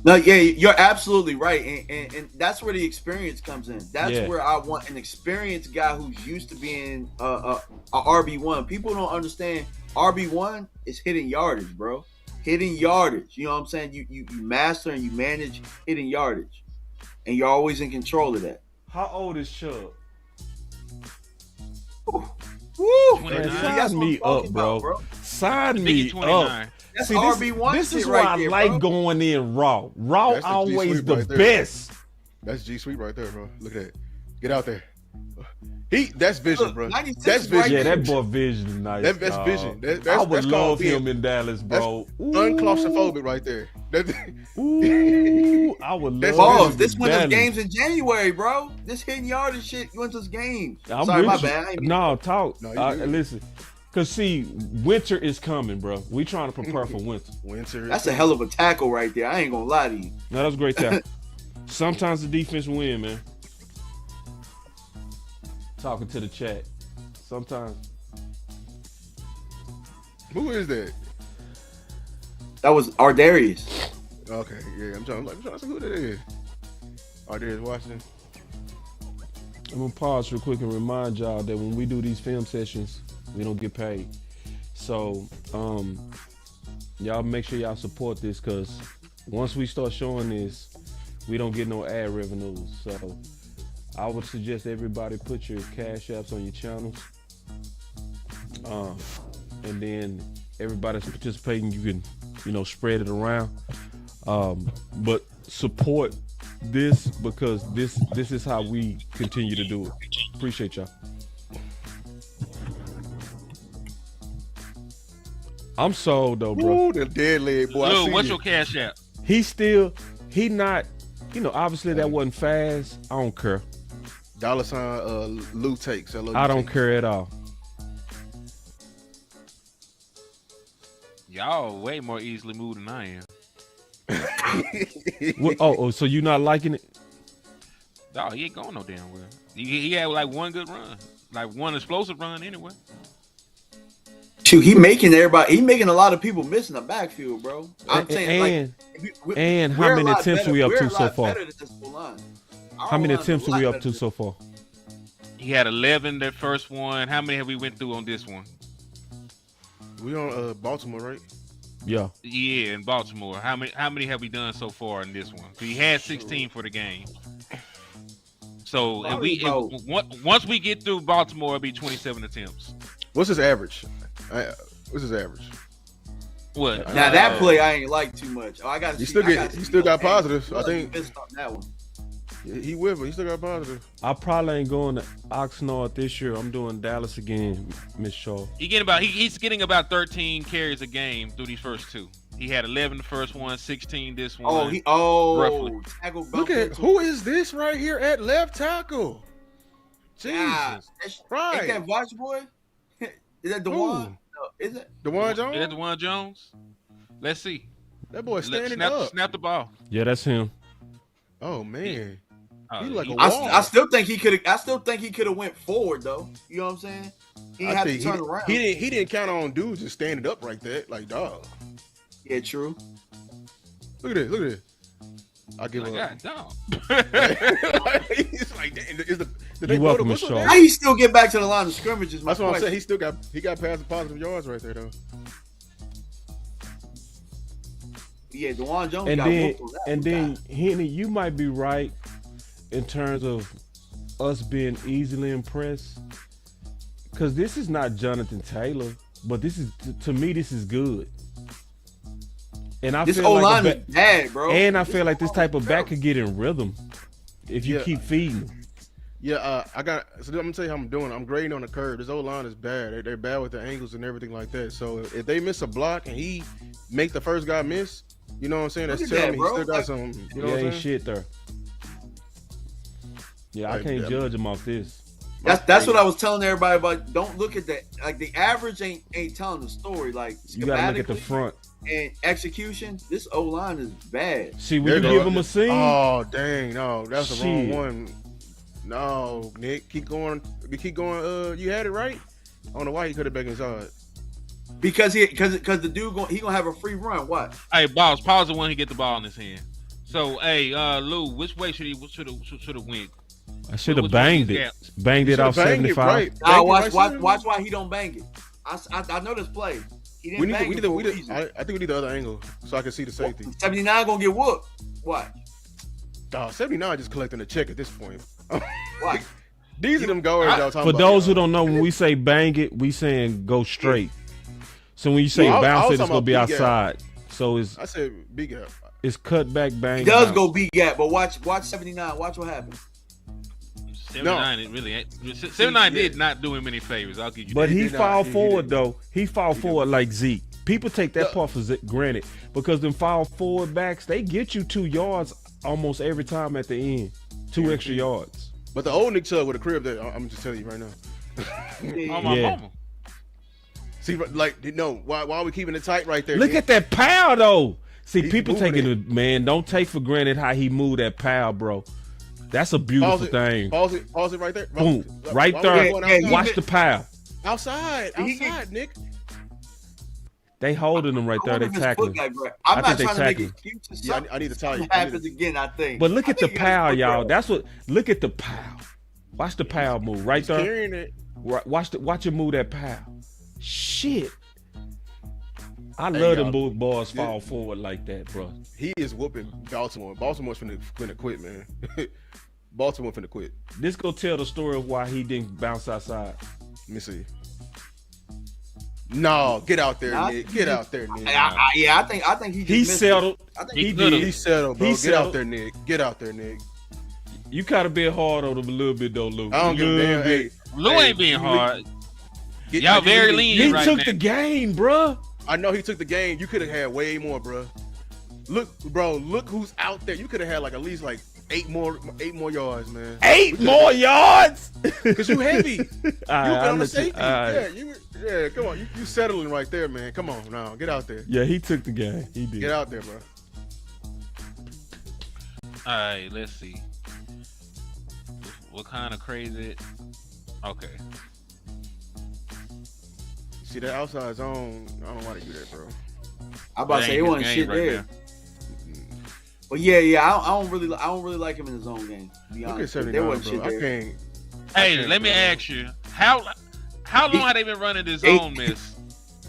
No, yeah, you're absolutely right, and that's where the experience comes in. That's where I want an experienced guy who's used to being a RB1. People don't understand RB1 is hitting yardage, bro. Hitting yardage. You know what I'm saying? You master and you manage hitting yardage, and you're always in control of that. How old is Chubb? Woo! Sign me up, bro. Sign me up. That's RB1. This is why I like going in raw. Raw always the best. That's G Sweet right there, bro. Look at that. Get out there. That's vision, bro. That's vision. Yeah, that boy vision is nice. That's vision. I would love him in Dallas, bro. Unclaustrophobic right there. Ooh, I would love Boss, this went to games in January, bro. This hitting yardage shit went to games. Sorry, my bad. No, talk. Listen. Because, see, winter is coming, bro. We trying to prepare for winter. That's a hell of a tackle right there. I ain't going to lie to you. No, that was a great tackle. Sometimes the defense win, man. Talking to the chat. Sometimes. Who is that? That was Ardarius. Okay, yeah. I'm trying to see who that is. Ardarius Washington. I'm going to pause real quick and remind y'all that when we do these film sessions, we don't get paid. So, y'all make sure y'all support this because once we start showing this, we don't get no ad revenues. So, I would suggest everybody put your cash apps on your channels. And then everybody that's participating, you can, spread it around. But support this because this is how we continue to do it. Appreciate y'all. I'm sold though, bro. Ooh, the dead leg boy. Lou, what's your cash app? He not, obviously that wasn't fast. I don't care. Dallas Lou takes. I don't care at all. Y'all way more easily moved than I am. So you not liking it? Dog, he ain't going no damn well. He had like one good run, like one explosive run anyway. Shoot, he making a lot of people missing the backfield, bro. I'm saying, how many attempts we up to so far? How many attempts are we up to so far? He had 11 that first one. How many have we went through on this one? We on Baltimore, right? Yeah. Yeah, in Baltimore. How many have we done so far in this one? He had 16 for the game. So once we get through Baltimore, it'll be 27 attempts. What's his average? What's his average? What? Now that play I ain't like too much. I got. He still got positive. I think missed on that one. he will, but he still got positive. I probably ain't going to Oxnard this year. I'm doing Dallas again, Miss Shaw. He's getting about 13 carries a game through these first two. He had 11 the first one, 16 this one. Roughly. Tackle Look at who is this right here at left tackle? Jesus, right? Is that Watch Boy? Is that Dewan? No, is it Dewan Jones? Is that Dewan Jones? Let's see. That boy standing up. Snap the ball. Yeah, that's him. Oh man. He's like a wall. I still think he could have went forward though. You know what I'm saying? He had to turn around. He didn't count on dudes just standing up like that, like dog. Yeah, true. Look at this. I give up. God, dog. He's like, You're welcome, Miss Shaw. How you still get back to the line of scrimmage? Is my That's what question. I'm saying. He got past the positive yards right there though. Yeah, Dewan Jones And got whooped on that. then Henny, you might be right in terms of us being easily impressed, because this is not Jonathan Taylor, but this is, to me, this is good. And I This feel O-line like is bad, bro. And I feel like this type of back could get in rhythm if you keep feeding him. Yeah, I'm gonna tell you how I'm doing. I'm grading on the curve. This old line is bad. They're bad with the angles and everything like that. So if they miss a block and he make the first guy miss, you know what I'm saying? That's telling me he still got some. You know what I'm ain't saying? shit there. Yeah, I can't judge him off this. That's what I was telling everybody about. Don't look at that. Like the average ain't telling the story. Like you gotta look at the front and execution. This O line is bad. See, when you give him a scene. Oh dang, no, that's the wrong one. No, Nick, keep going. You had it right. I don't know why he cut it back inside. Because the dude he gonna have a free run. What? Hey, boss, pause the one he get the ball in his hand. So, hey, Lou, which way should have went? I should have banged it. Banged it off 75. Right. Nah, watch why he don't bang it. I know this play. He didn't bang it. I think we need the other angle so I can see the safety. 79 gonna get whooped. What? Dog, 79 just collecting a check at this point. What? These are them guards y'all talking For about. those who don't know, when we say bang it, we saying go straight. So when you say bounce it, it's gonna be outside. So I said big gap. It's cut back bang. He does bounce. go big gap, but watch 79. Watch what happens. 79, it really ain't. 79 did not do him any favors. I'll give you But that. he fall forward though. He fall forward like Zeke. People take that part for granted because them fall forward backs, they get you 2 yards almost every time at the end. 2 extra yards. But the old Nick Chubb with a crib that I'm just telling you right now. On my mama. See, like, no, why are we keeping it tight right there? Look at that power though. See, He's people moving taking it, man. Don't take for granted how he moved that power, bro. That's a beautiful thing. Pause it right there. Boom. Right there. Watch the power. Outside, Nick. They holding him right there. They tackling. I'm not trying to make excuses. Yeah, I need to tell you. Happens again, I think. But look at the power, y'all. That's what. Look at the power. Watch the power move right there. Carrying it. Watch him move that power. Shit. I love them boys fall forward like that, bro. He is whooping Baltimore. Baltimore's finna quit, man. Baltimore finna quit. This go tell the story of why he didn't bounce outside. Let me see. No, get out there, Nick. Get out there, Nick. I think he settled. He did. He settled, bro. Get out there, Nick. Get out there, Nick. You kind of being hard on him a little bit, though, Lou. I don't give a damn. Hey, Lou ain't being hard. Y'all very lean right now. He took the game, bro. I know he took the game. You could have had way more, bro. Look, bro. Look who's out there. You could have had like at least like 8 more yards, man. 8 more yards? Cause you heavy. You got on the safety. Right. Yeah. Come on. You settling right there, man. Come on now. Get out there. Yeah, he took the game. He did. Get out there, bro. All right, let's see. What kind of crazy? Okay. See that outside zone? I don't want to do that, bro. I'm about to say it wasn't shit there. But yeah, I don't really like him in the zone game. To be honest, Look at 79, bro. Hey, let me ask you, how long have they been running this zone miss?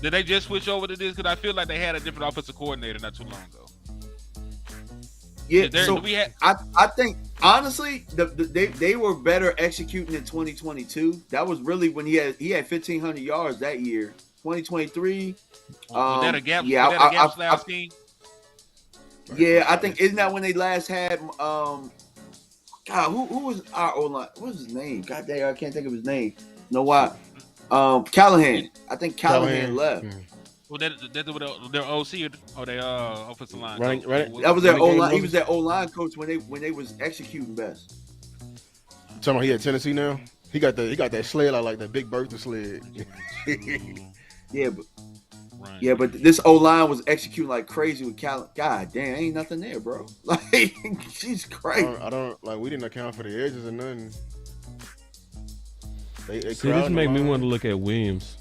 Did they just switch over to this? Because I feel like they had a different offensive coordinator not too long ago. Yeah, I think honestly, they were better executing in 2022. That was really when he had 1,500 yards that year. 2023. Was that a gap? Yeah, was that a gap style scheme? Yeah, I think isn't that when they last had God, who was our O-line? What was his name? God damn, I can't think of his name. You know why? Callahan. I think Callahan left. Well, that their OC or their offensive line. Right. That was their O-line. He was their O-line coach when they was executing best. Talking about he at Tennessee now. He got that sled out like that Big Bertha sled. Yeah, but this O-line was executing like crazy with Callahan. God damn, ain't nothing there, bro. Like she's crazy. I don't like. We didn't account for the edges or nothing. They See, this make me want to look at Williams.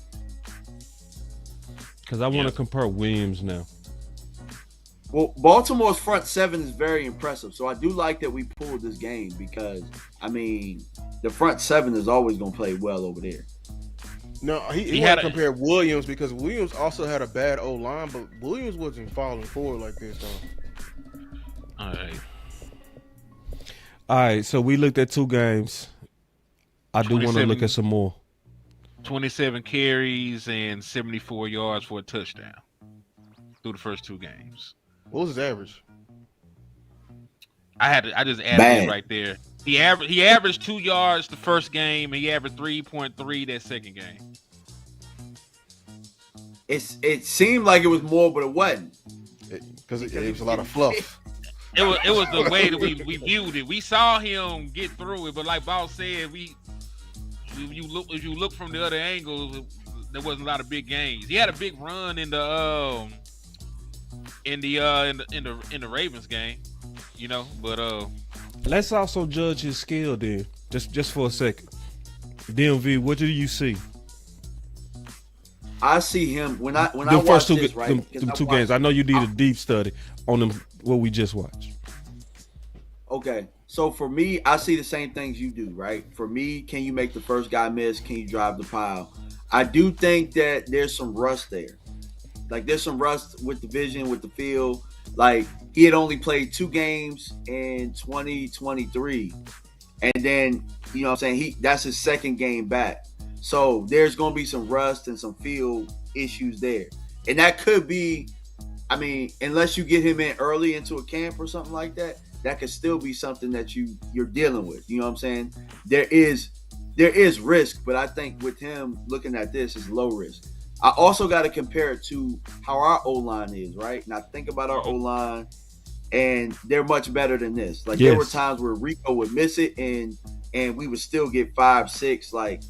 Because I want to compare Williams now. Well, Baltimore's front seven is very impressive. So I do like that we pulled this game because, I mean, the front seven is always going to play well over there. No, he had to compare Williams because Williams also had a bad O-line, but Williams wasn't falling forward like this, though. All right, so we looked at 2 games. I do want to look at some more. 27 carries and 74 yards for a touchdown through the first 2 games. What was his average? I just added it right there. He averaged 2 yards the first game, and he averaged 3.3 that second game. It seemed like it was more, but it wasn't. Because it was a lot of fluff. It was the way that we viewed it. We saw him get through it, but like Boss said, if you look from the other angle, there wasn't a lot of big gains. He had a big run in the Ravens game, you know. But let's also judge his skill then, just for a second. DMV, what do you see? I see him when I watch this, right? Them 2 games. I know you did a deep study on them. What we just watched. Okay. So for me, I see the same things you do, right? For me, can you make the first guy miss? Can you drive the pile? I do think that there's some rust there. Like there's some rust with the vision, with the feel. Like he had only played 2 games in 2023. And then, you know what I'm saying? That's his second game back. So there's going to be some rust and some feel issues there. And that could be, I mean, unless you get him in early into a camp or something like that, that could still be something that you're dealing with. You know what I'm saying? There is risk, but I think with him looking at this is low risk. I also got to compare it to how our O-line is, right? Now think about our O-line, and they're much better than this. Like there were times where Rico would miss it, and we would still get 5, 6. Like,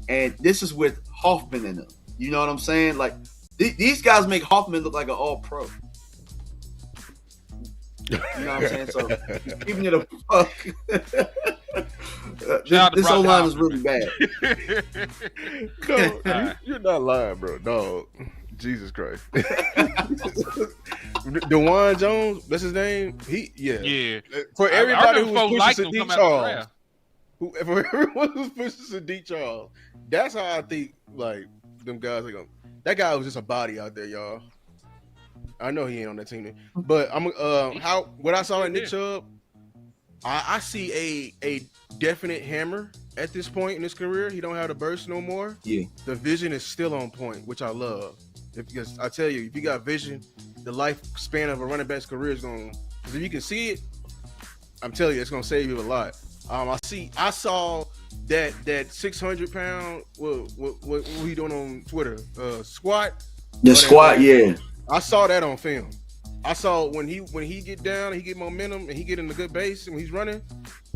and this is with Hoffman in them. You know what I'm saying? Like these guys make Hoffman look like an All-Pro. You know what I'm saying? So giving it a fuck. This whole line is really bad. No, you're not lying, bro. Dog. Jesus Christ. DeJuan Jones, that's his name. Yeah. For everybody who was pushing Sadiq Charles. For everyone who's pushing Sadiq Charles, that's how I think like them guys are going. That guy was just a body out there, y'all. I know he ain't on that team, but what I saw in Nick Chubb, I see a definite hammer at this point in his career. He don't have the burst no more. Yeah, the vision is still on point, which I love. Because I tell you, if you got vision, the lifespan of a running back's career is going. Because if you can see it, I'm telling you, it's going to save you a lot. I saw that 600-pound. What he doing on Twitter? Squat. The squat, yeah. I saw that on film. I saw when he get down, he get momentum, and he get in a good base, and when he's running,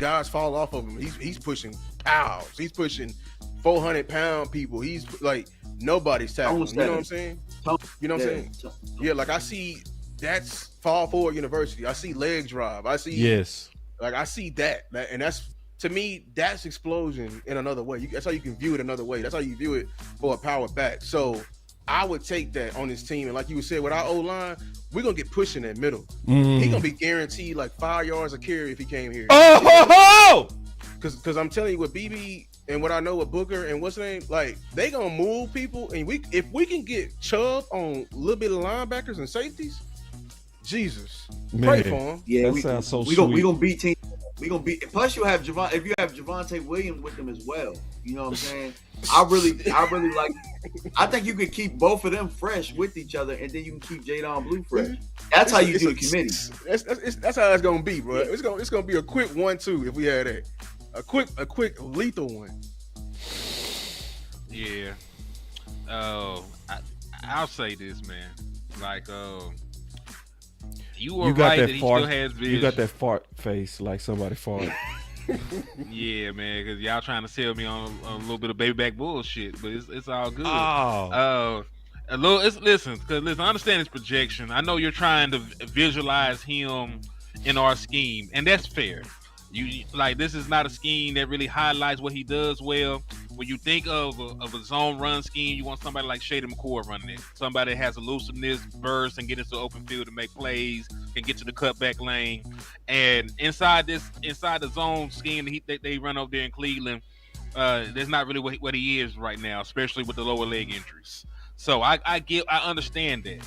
guys fall off of him. He's pushing pals. He's pushing 400-pound people. He's like nobody's tackling. You know what I'm saying? You know what I'm saying? Yeah, like I see that's fall forward university. I see leg drive. I see I see that, and that's to me that's explosion in another way. That's how you can view it another way. That's how you view it for a power back. So I would take that on this team, and like you said, with our O-line, we're gonna get pushed in that middle. He's gonna be guaranteed like 5 yards a carry if he came here. Oh, because I'm telling you, with BB, and what I know with Booker and what's the name, like they gonna move people, and if we can get Chubb on a little bit of linebackers and safeties, Jesus, pray for him. Yeah, that sounds so we sweet. gonna beat teams. We gonna beat. Plus, you have Javon. If you have Javonte Williams with them as well, you know what I'm saying. I really like. I think you could keep both of them fresh with each other, and then you can keep Jadon Blue fresh. That's how you do the committee. That's how it's gonna be, bro. It's gonna be a quick 1-2 if we had that. A quick lethal one. Yeah. I'll say this, man. Like, you were You got right that that he fart. still has vision. You got that fart face like somebody farted. Yeah, man, because y'all trying to sell me on a little bit of baby back bullshit, but it's all good. Oh. Listen, I understand his projection. I know you're trying to visualize him in our scheme, and that's fair. You like, this is not a scheme that really highlights what he does well. When you think of a zone run scheme, you want somebody like Shady McCoy running it. Somebody that has elusiveness, burst, and get into the open field to make plays, can get to the cutback lane. And inside the zone scheme that they run over there in Cleveland, there's not really what he is right now, especially with the lower leg injuries. So I understand that.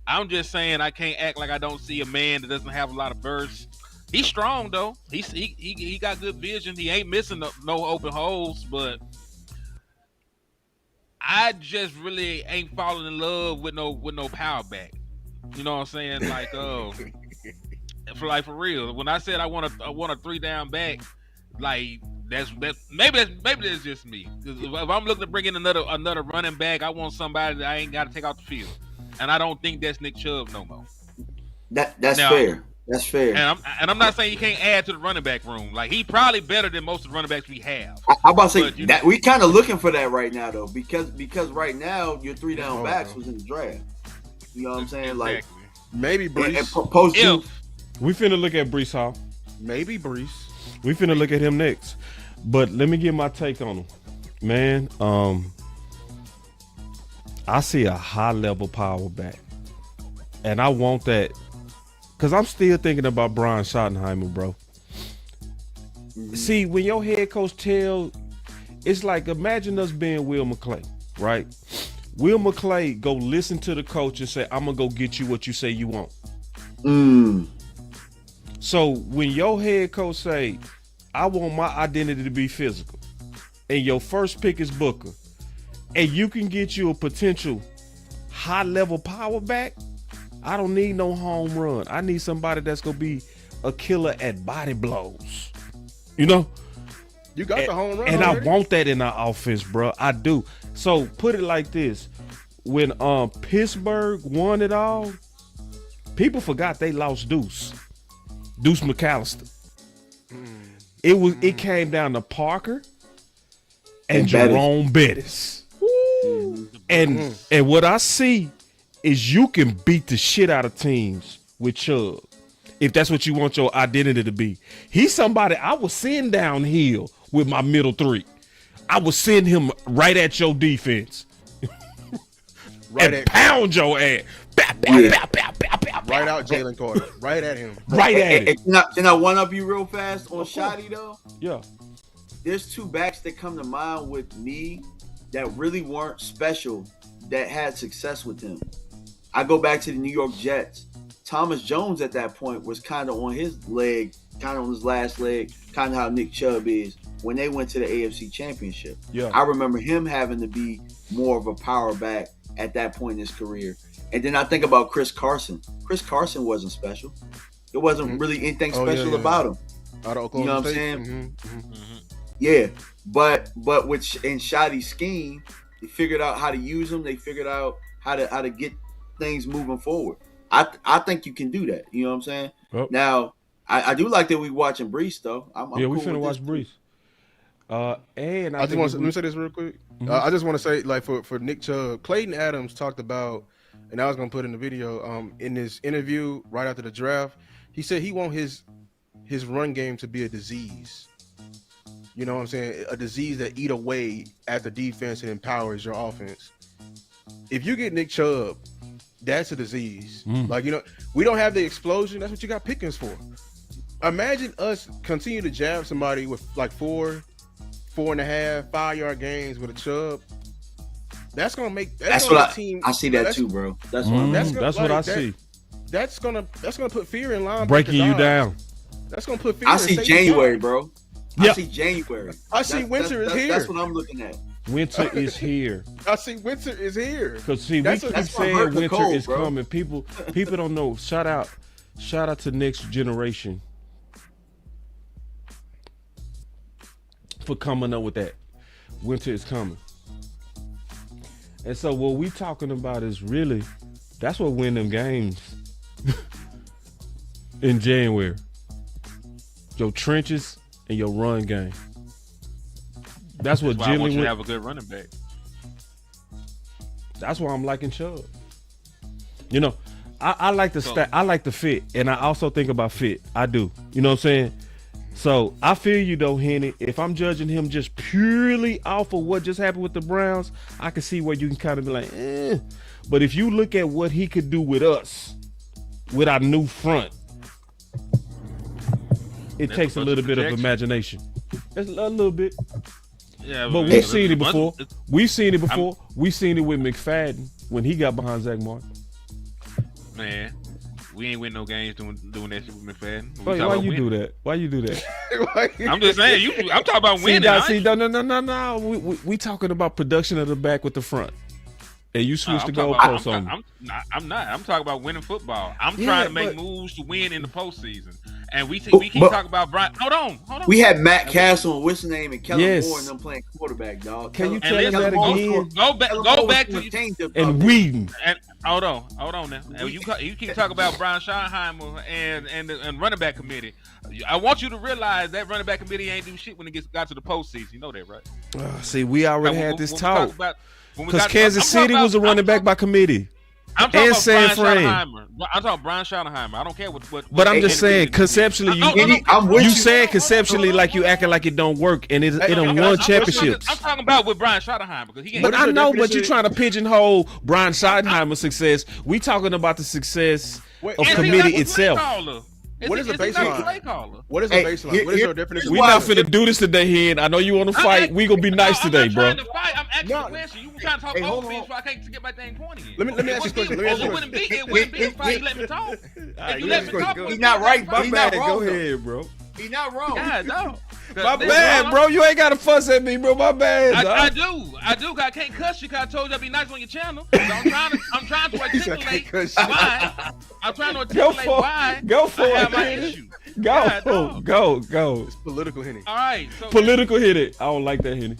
I'm just saying I can't act like I don't see a man that doesn't have a lot of burst. He's strong though. He got good vision. He ain't missing no open holes, but I just really ain't falling in love with no power back. You know what I'm saying? Like, for real. When I said I want a 3 down back, like that's maybe that's just me. If I'm looking to bring in another running back, I want somebody that I ain't got to take off the field, and I don't think that's Nick Chubb no more. That's fair. That's fair. And I'm not saying you can't add to the running back room. Like, he probably better than most of the running backs we have. I'm about to say But, that we kind of looking for that right now though, because right now your 3 down backs was in the draft. You know what I'm saying? Like maybe Breece. and post We finna look at Breece Hall. Maybe Breece. We finna look at him next. But let me get my take on him. Man, I see a high level power back. And I want that. Cause I'm still thinking about Brian Schottenheimer, bro. See, when your head coach it's like, imagine us being Will McClay, right? Will McClay go listen to the coach and say, I'm gonna go get you what you say you want. So when your head coach say, I want my identity to be physical, and your first pick is Booker, and you can get you a potential high level power back, I don't need no home run. I need somebody that's gonna be a killer at body blows. You know? You got the home run. And already. I want that in our offense, bro. I do. So put it like this. When Pittsburgh won it all, people forgot they lost Deuce McAllister. It came down to Parker and Jerome Bettis. And what I see is you can beat the shit out of teams with Chubb, if that's what you want your identity to be. He's somebody I would send downhill with my middle 3. I would send him right at your defense. Pound your ass. Right out Jalen Carter. Right at him. Right at it. Can I one up you real fast on Shotty though? Yeah. There's 2 backs that come to mind with me that really weren't special that had success with him. I go back to the New York Jets. Thomas Jones at that point was kind of on his leg, kind of on his last leg, kind of how Nick Chubb is when they went to the AFC Championship. Yeah. I remember him having to be more of a power back at that point in his career. And then I think about Chris Carson. Chris Carson wasn't special. There wasn't really anything special about him. Out of Oklahoma you know what State. I'm saying? Yeah. But with in Shotty's scheme, they figured out how to use them. They figured out how to get things moving forward. I think you can do that. You know what I'm saying? Yep. Now, I do like that we watching Breece though. I'm we cool finna watch Breece. And I just want to let me say this real quick. I just want to say, like, for Nick Chubb, Clayton Adams talked about, and I was gonna put in the video, in this interview right after the draft, he said he want his run game to be a disease. You know what I'm saying? A disease that eat away at the defense and empowers your offense. If you get Nick Chubb, that's a disease. Like, you know, we don't have the explosion. That's what you got Pickens for. Imagine us continue to jab somebody with like 4 4.5, 5-yard gains with a Chubb, that's gonna make That's gonna what make team. I see that too, bro. That's what That's what I see. That's gonna put fear in linebackers. Breaking you down. That's gonna put fear. I see January, bro. I Yep. see January. I see winter is here. That's what I'm looking at. Winter is here. I see winter is here. Because see, That's we what- keep that's why saying Hurt the winter cold, is bro. coming. People don't know. Shout out to next generation for coming up with that. Winter is coming. And so what we talking about is really, that's what win them games in January. Your trenches and your run game. That's what That's why I want Jimmy you to went. have a good running back. That's why I'm liking Chubb. You know, I like the I like the fit, and I also think about fit. I do. You know what I'm saying? So I feel you though, Henny. If I'm judging him just purely off of what just happened with the Browns, I can see where you can kind of be like, eh. But if you look at what he could do with us, with our new front, it That's takes a bunch little of bit of projection. imagination. It's a little bit. Yeah, But man, we've seen it it's- before. it's- We've seen it before. We've seen it with McFadden when he got behind Zach Martin. Man, we ain't win no games doing that shit with McFadden. Why you do that? Why you do that? I'm just saying. I'm talking about winning. I ain't- No. We talking about production of the back with the front, and you switched the I'm talking goalposts about- on me. I'm not. I'm talking about winning football. I'm Yeah, trying to make but- moves to win in the postseason. And we keep But- talking about Brian. Hold on. We had Matt Castle and what's his name and Kellen Yes. Moore and them playing quarterback, dog. Can you And tell him listen, that again? go back to And Whedon. and hold on now. And you keep talking about Brian Schottenheimer and running back committee. I want you to realize that running back committee ain't do shit when it got to the postseason. You know that, right? See, we already When- had this when we talk talk about- when we because got- Kansas I'm talking City was a about- running back by committee. I'm talking and about San Brian Fran. Schottenheimer. I'm talking Brian Schottenheimer. I don't care what. But I'm what just saying, committee- conceptually, No, no, no, I'm with you you. saying conceptually like you acting like it don't work, and it I'm won talking- championships. I'm talking about with Brian Schottenheimer because he ain't. But What is I your know, but definition- you're trying to pigeonhole Brian Schottenheimer's success. We talking about the success Wait, of and And he committee not the itself. play caller. What is the he not baseline? play caller? What is the Hey, baseline? What is here- your definition? We not finna do this today, Hen. I know you want to fight. We gonna be nice I'm today, not bro. trying to fight. I'm asking No. a question. You were trying to talk Hey, hold offense, on. so I can't get my dang point in. Let me ask you a question. Let me ask you a It wouldn't be a fight. You let me talk. If you let me talk, He's not right, bro. He's not wrong. Go though. ahead, bro. He's not wrong. God, no. My bad, bro. You ain't gotta fuss at me, bro. My bad. I dog. do. 'Cause I can't cuss you. 'Cause I told you I'd be nice on your channel. So I'm trying to He said, "I articulate can't cuss you." why. I'm trying to Go articulate for why it. Go for I it. have my Hen. issue. God, dog. Go. It's political, Henny. All right. So Political hit it. I don't like that, Henny.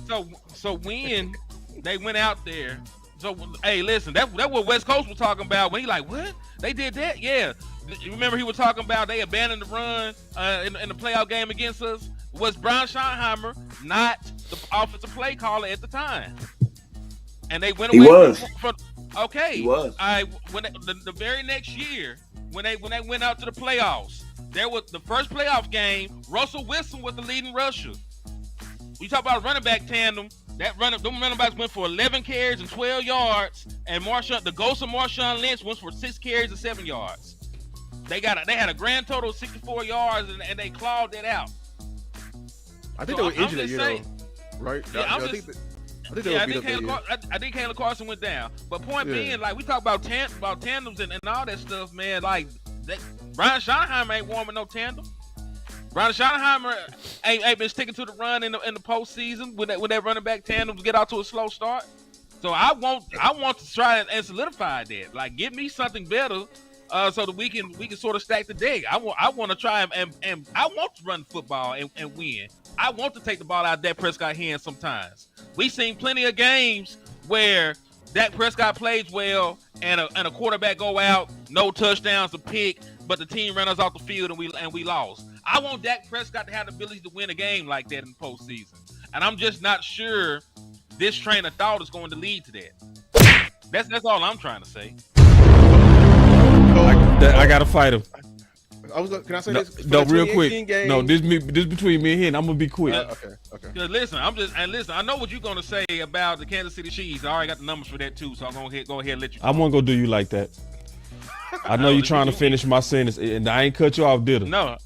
So when they went out there, so hey, listen, that what West Coast was talking about when he like, what? They did that? Yeah. You remember he was talking about they abandoned the run in the playoff game against us? Was Brian Schottenheimer not the offensive play caller at the time? And they went He away was. from okay. He was. When the very next year when they went out to the playoffs, there was the first playoff game. Russell Wilson was the leading rusher. We talk about running back tandem. Them running backs went for 11 carries and 12 yards, and the ghost of Marshawn Lynch went for 6 carries and 7 yards. They had a grand total of 64 yards, and they clawed that out. I think So they were injured that just year, saying- though. Right? Yeah, I I'm think just- they Yeah, were beat up that year. I think Caleb Carson went down. But point Yeah. being, like we talk about tandems and all that stuff, man. Like Brian Schottenheimer ain't warming no tandem. Brian Schottenheimer ain't been sticking to the run in the postseason when that running back tandems get out to a slow start. So I want to try and solidify that. Like, give me something better, so that we can sort of stack the deck. I want to try and I want to run football and win. I want to take the ball out of Dak Prescott's hands sometimes. We've seen plenty of games where Dak Prescott plays well and a quarterback go out, no touchdowns, a pick, but the team ran us off the field and we lost. I want Dak Prescott to have the ability to win a game like that in the postseason. And I'm just not sure this train of thought is going to lead to that. That's all I'm trying to say. I gotta fight him. Can I say No, this? For no, the real 2018 quick. game- No, this between me and him. I'm gonna be quick. Okay. Cause listen, I know what you're gonna say about the Kansas City Chiefs. I already got the numbers for that too, so I'm gonna go ahead and let you. I won't go do you like that. I know you're trying to finish my sentence, and I ain't cut you off, did I? No,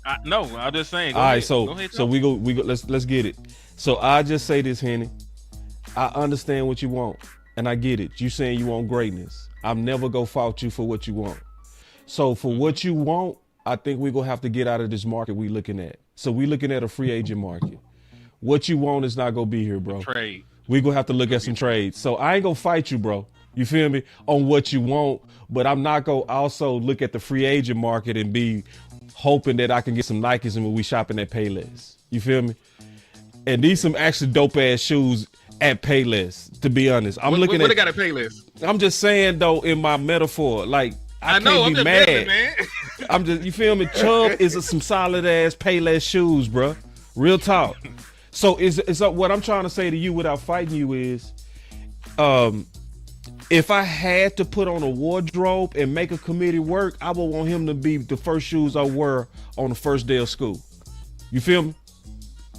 I'm just saying. Go All right, ahead. so Go ahead, so we go. Let's get it. So I just say this, Henny. I understand what you want, and I get it. You saying you want greatness. I'm never gonna fault you for what you want. So for what you want, I think we're gonna have to get out of this market we looking at. So we looking at a free agent market. What you want is not gonna be here, bro. Trade. We gonna have to look at some trades. So I ain't gonna fight you, bro. You feel me? On what you want, but I'm not gonna also look at the free agent market and be hoping that I can get some Nikes and when we shopping at Payless. You feel me? And these some actually dope ass shoes at Payless, to be honest. I'm looking what at they got at Payless? I'm just saying though, in my metaphor, like I know, can't I'm be just mad. messing, man. I'm just, you feel me? Chubb is some solid ass Payless shoes, bro. Real talk. So it's what I'm trying to say to you without fighting you is, if I had to put on a wardrobe and make a committee work, I would want him to be the first shoes I wear on the first day of school. You feel me?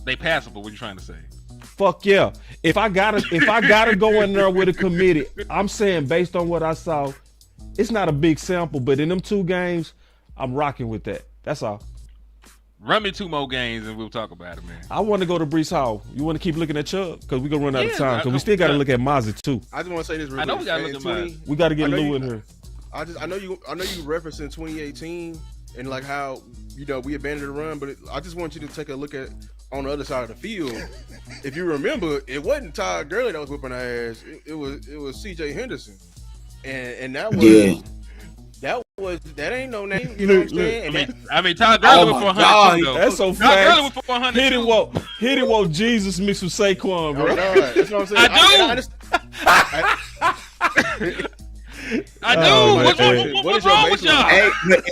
They passable. What you trying to say? Fuck yeah. If I gotta go in there with a committee, I'm saying based on what I saw, it's not a big sample, but in them 2 games, I'm rocking with that. That's all. Run me 2 more games and we'll talk about it, man. I want to go to Breece Hall. You want to keep looking at Chubb? Because we're going to run out of Yeah, time. Because we still got to look at Mazi, too. I just want to say this real I know quick. we gotta look In at 20 mine. We got to get I know Lou you- in here. I know you referencing 2018 and like how we abandoned the run, but I just want you to take a look at on the other side of the field. If you remember, it wasn't Todd Gurley that was whipping our ass. It was C.J. Henderson, and that was that ain't no name. You know what I'm saying? I mean, Todd Gurley was my for 100 God, too, though. That's so Todd Gurley was fast. for 100 Hit it woke Jesus mixed with Saquon, Oh, bro. God, that's what I'm saying. I do. Oh, What's man. what's wrong with y'all? Hey, but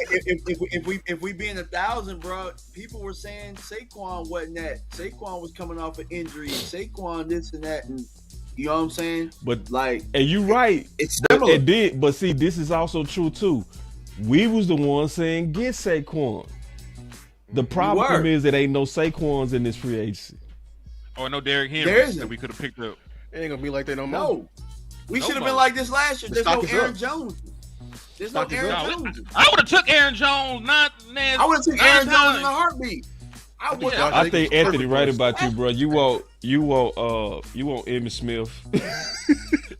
if we being 1,000, bro, people were saying Saquon wasn't that. Saquon was coming off an injury. Saquon this and that, and you know what I'm saying? But Like, and you right. it's But similar. it did. But see, this is also true too. We was the ones saying get Saquon. The problem were. is that ain't no Saquons in this free agency. Or no Derrick There Henry isn't. that we could have picked up. It ain't gonna be like that no more. No, we No should have more. been like this last year. The There's no stock is Aaron up. Jones. There's no Stock is Aaron up. Jones. I would have took Aaron Jones, not Nance. I would have took Aaron Jones in a heartbeat. I would. Yeah. I think Perfect Anthony for right us. about you, bro. You want Emmitt Smith.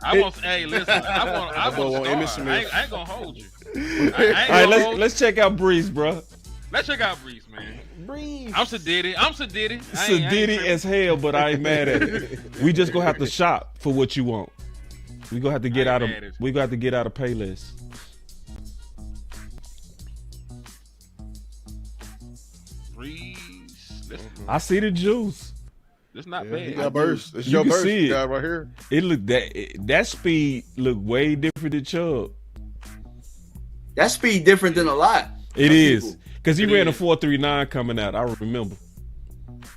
I want. Hey, listen. I boy want want Emmitt Star. Smith. I ain't gonna hold you. I ain't All right, gonna hold you. let's check out Breece, bro. Let's check out Breece, man. Breece. I'm Sadiddy. Sadiddy as hell, but I ain't mad at it. We just gonna have to shop for what you want. We gonna have to get I out ain't of mad at you. we got to get out of Payless. Breeze. I see the juice. That's not Yeah, he bad. got burst. It's You your can burst see it. guy right here. It look that speed look way different than Chubb. That speed different than a lot. It of is people. because he It ran a is. 4.39 coming out. I remember.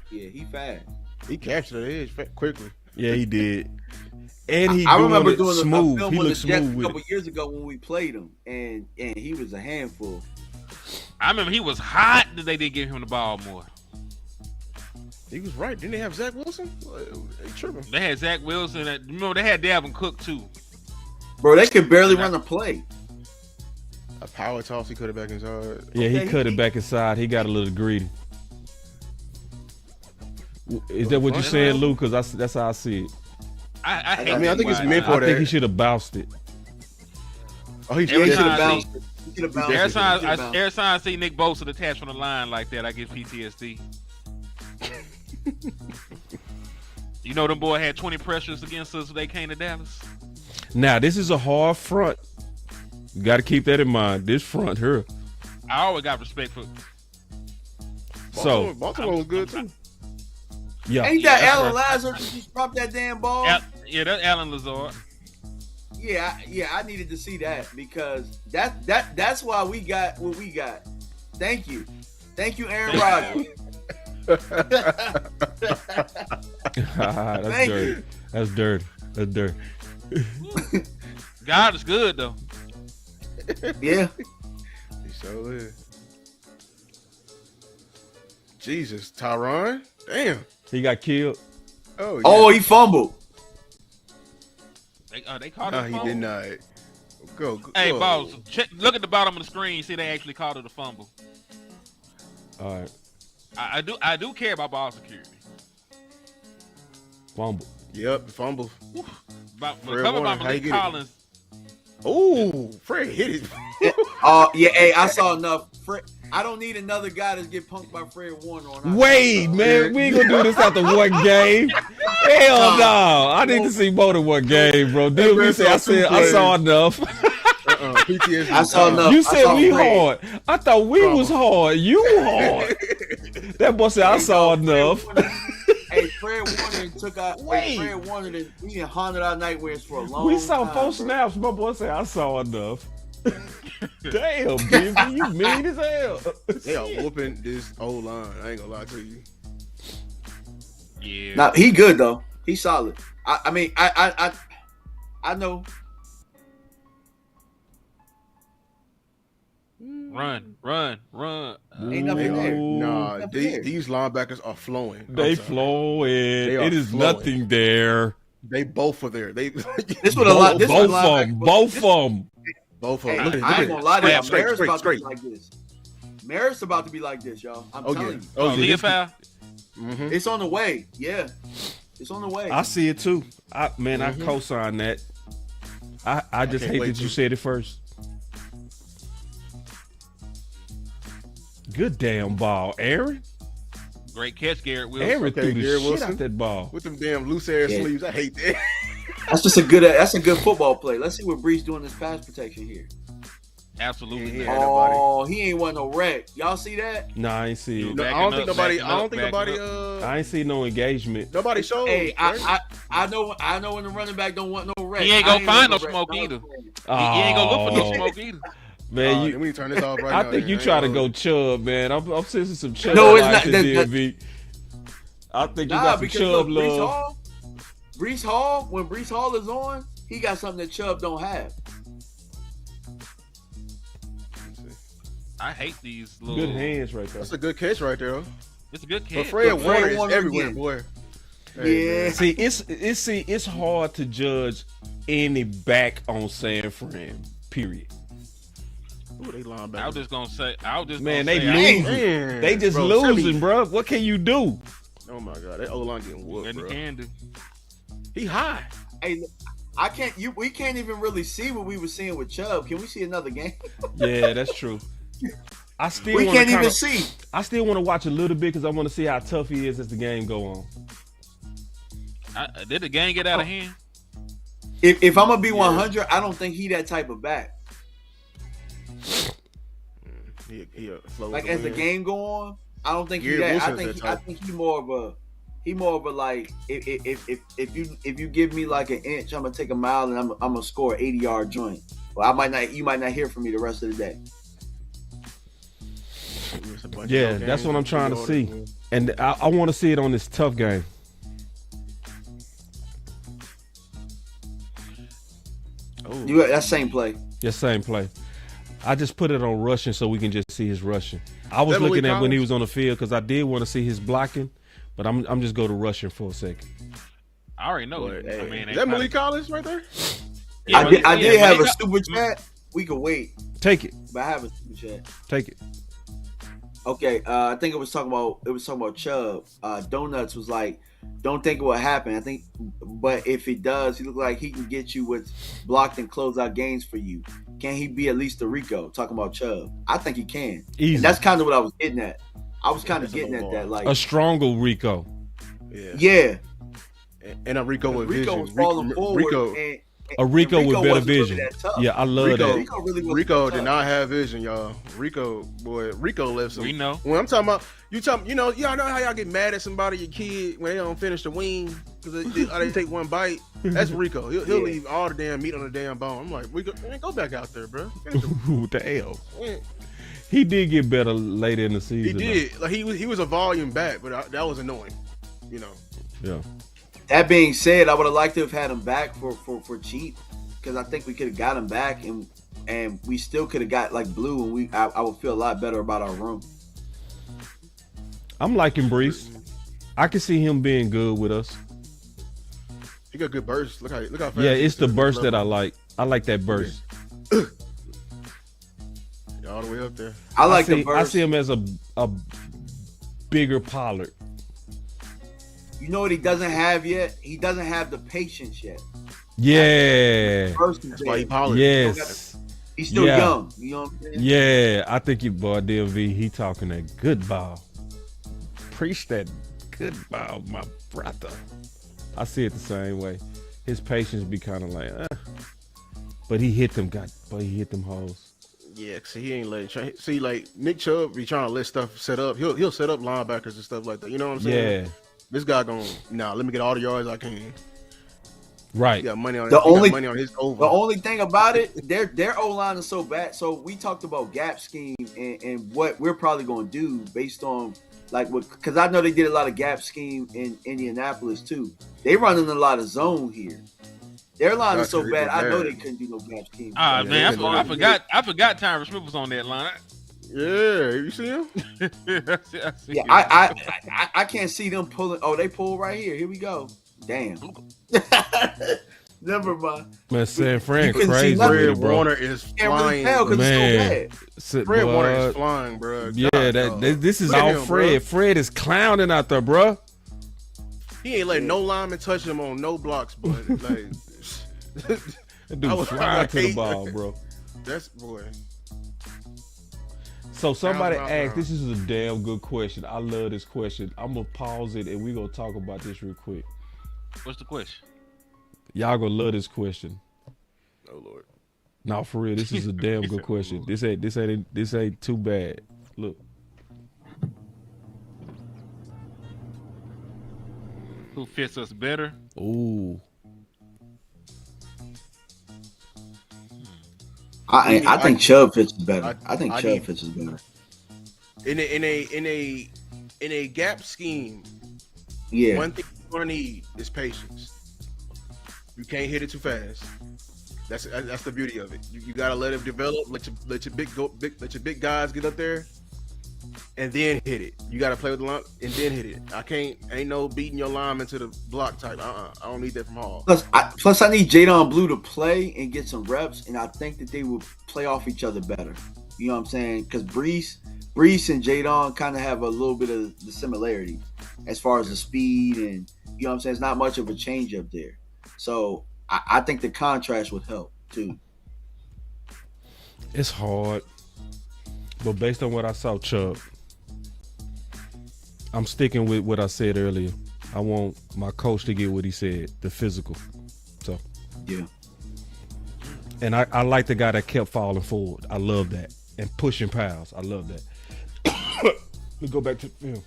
Yeah, he fast. He captured the edge quickly. Yeah, he did. And he I remember doing smooth. a film He with looked the Jets smooth a with couple it. years ago when we played him, and he was a handful. I remember he was hot that they didn't give him the ball more. He was right. Didn't they have Zach Wilson? They tripping. They had Zach Wilson. Remember, they had Dalvin Cook too. Bro, they could barely run a play. A power toss he cut it back inside. Yeah, he Okay, cut he- it back inside. He got a little greedy. Is that what you're Front saying, end? Lou? Because that's how I see it. I hate I mean, I think it's wide meant guys. for I think that. he should have bounced it. Oh, he's Every He should time have I bounced it. He should have bounced Every it. time, He should've bounced every time I see Nick Bosa detached from the line like that, I get PTSD. You know, them boy had 20 pressures against us when they came to Dallas. Now, this is a hard front. You got to keep that in mind. This front here. I always got respect for. So, Baltimore was good too. yeah. Ain't that that's Alan right. Lazard that just dropped that damn ball? Yeah, that's Alan Lazard. Yeah, I needed to see that because that's why we got what we got. Thank you, Aaron Rodgers. That's Thank dirty. you. That's dirty. That's dirty. God is good though. Yeah, He so is. Jesus, Tyron. Damn. He got killed. Oh, yeah. Oh, he fumbled. They called No, it a he fumble. did not. Go. Hey, whoa. boss, look at the bottom of the screen. See, they actually called it a fumble. All right. I do care about ball security. fumble. Yep, fumble. But Fred cover by Warner, how you Malik get it? Collins. Ooh, Fred hit it. Yeah, hey, I saw enough. I don't need another guy to get punked by Fred Warner on. Wait, man, we ain't gonna do this after one game. Hell no! I need to see more than one game, bro. Dude, we say I saw enough. PTSD. I saw enough. You said we Fred. hard. I thought we was hard. You hard. That boy said I saw enough. Hey, Fred Warner took out. Wait. Fred Warner he done haunted our nightmares for a long We saw time. 4 bro. snaps. My boy said I saw enough. Damn, baby, you mean as hell. They are whooping this old line. I ain't gonna lie to you. Yeah. Nah, he good though. He's solid. I mean, I know. Run. Ain't nothing there. Nah, Nothing there. these linebackers are flowing. I'm They sorry. flowing. They are It is flowing. nothing there. They both are there. They This what a lot. This Both what of them. Both of them. both of Hey, them. Look at I ain't gonna lie to y'all. Straight, Maris straight, about straight. to be like this. Maris about to be like this, y'all. I'm Oh telling yeah. you. Oh yeah. Leah foul. Mhm. It's on the way. Yeah. It's on the way. I see it too. I Mhm. co-sign that. I just can't hate wait that you to. said it first. Good damn ball, Aaron. Great catch, Garrett Wilson. Aaron Okay, threw the Garrett shit Wilson. out that ball. With them damn loose air Yeah. sleeves. I hate that. That's just a good. That's a good football play. Let's see what Breece doing this pass protection here. Absolutely. Yeah. not. nobody. Oh, he ain't want no wreck. Y'all see that? Nah, I ain't see it. No, Backing I don't up, think nobody. backing I don't up, think backing nobody. I ain't see no engagement. Nobody showed. Hey, right? I know when the running back don't want no wreck. He ain't I gonna find want no wreck. smoke No either. wreck. He ain't gonna look for no Oh, smoke either. man, Then we need to turn this off right now. I think you man. try to ain't go gonna- Chubb, man. I'm sensing some Chubb. No, it's vibes not- in that- DMV. I think you Nah, got some because Chubb look, love. Breece Hall, when Breece Hall is on, he got something that Chubb don't have. I hate these little. Good hands right there. That's a good catch right there. It's a good But catch. Fred Look, Warner Fred is Warner everywhere, again. boy. Hey, Yeah. man. See, it's hard to judge any back on San Fran. Period. Ooh, they I was linebacker. just gonna say. I was just. Man, gonna they say, losing. Man, They just bro, losing, Philly- bro. What can you do? Oh my god, that O line getting whooped, And you bro. can do. He high. Hey, look, I can't. We can't even really see what we were seeing with Chubb. Can we see another game? Yeah, that's true. I still We wanna can't even kinda- see. I still want to watch a little bit because I want to see how tough he is as the game go on. Did the game get out of hand? If I'm gonna be 100, I don't think he that type of back. He a flow Like with as the wind. game go on, I don't think he Garrett that. I Wilson's think that I type. think he more of a like if you give me like an inch, I'm gonna take a mile and I'm gonna score an 80-yard joint. Well, you might not hear from me the rest of the day. It's a bunch of Yeah, no that's games, what I'm trying to all see. that. And I want to see it on this tough game. Oh, That same play. Yes, same play. I just put it on rushing so we can just see his rushing. I was That Malik looking at when he Collins? was on the field because I did want to see his blocking, but I'm just go to rushing for a second. I already know. But, I hey, mean, is that Malik Collins right there? Yeah, I did have a Malik- super chat. We could wait, Take it, but I have a super chat. take it. Okay, I think it was talking about Chubb. Donuts was like, don't think it will happen. I think, but if it does, he look like he can get you with blocked and close out games for you. Can he be at least a Rico? Talking about Chubb, I think he can. Easy. And that's kind of what I was getting at. I was kind of That's a getting low at that, bar. like, A stronger Rico. Yeah. yeah, And a Rico with Rico vision. was falling forward. Rico, and A Rico with better wasn't really vision. that tough. Yeah, I love Rico- that. Rico really wasn't Rico that did tough. not have vision, y'all. Rico left some. We know. When I'm talking about, y'all know how y'all get mad at somebody, your kid, when they don't finish the wing because they take one bite. That's Rico. He'll Yeah. leave all the damn meat on the damn bone. I'm like, Rico, man, go back out there, bro. Finish the- Ooh, the hell. man. He did get better later in the He season. did. Like he was a volume back, but that was annoying. Though. Yeah. That being said, I would have liked to have had him back for cheap because I think we could have got him back and we still could have got like Blue and I would feel a lot better about our room. I'm liking Breece. I can see him being good with us. He got good burst. Look how fast. Yeah, he it's the took burst that level. I like. I like that burst. All the way up there. I like see, the burst. I see him as a bigger Pollard. You know what he doesn't have yet? He doesn't have the patience yet. Yeah. That's why he polished. Yes. He's still young. You know what I'm saying? Yeah. I think your boy DLV, he talking that good ball. Preach that good ball, my brother. I see it the same way. His patience be kind of like, but he hit them hoes. Yeah, cause he ain't letting. See, like Nick Chubb be trying to let stuff set up. He'll set up linebackers and stuff like that. You know what I'm saying? Yeah. This guy going, let me get all the yards I can. Right. He got money on money on his over. The only thing about it, their O-line is so bad. So we talked about gap scheme and what we're probably going to do based on because I know they did a lot of gap scheme in Indianapolis too. They running a lot of zone here. Their line is so bad. I know they couldn't do no gap scheme. Man, I forgot Tyron Smith was on that line. Yeah, you see him? I see him. I can't see them pulling. Oh, they pull right here. Here we go. Damn. Never mind. Man, San Fran You can crazy, see nothing. with it, Fred bro. Warner is Can't really flying. tell because Man. it's so bad. Fred Warner is flying, bro. Yeah, this is Look at all him, Fred. bro. Fred is clowning out there, bro. He ain't letting no lineman touch him on no blocks, but like That dude I flying to the hate- ball, bro. that's boy. So somebody Sounds asked, about this is a damn good question. I love this question. I'm going to pause it and we're going to talk about this real quick. What's the question? Y'all going to love this question. Oh Lord. No, for real, this is a damn good question. This ain't too bad. Look. Who fits us better? Ooh. I think Chubb fits better. I think I Chubb need- fits better. In a gap scheme, Yeah. one thing you're gonna need is patience. You can't hit it too fast. That's the beauty of it. You gotta let it develop. Let your big guys get up there, and then hit it. You gotta play with the line and then hit it. Ain't no beating your lineman to the block type. I don't need that from Hall. Plus, I need Jadon Blue to play and get some reps, and I think that they will play off each other better. You know what I'm saying? Because Breece and Jadon kind of have a little bit of the similarity as far as the speed, and you know what I'm saying. It's not much of a change up there, so I think the contrast would help too. It's hard. But based on what I saw, Chubb, I'm sticking with what I said earlier. I want my coach to get what he said, the physical. So, Yeah. and I like the guy that kept falling forward. I love that. And pushing piles. I love that. Let me go back to film.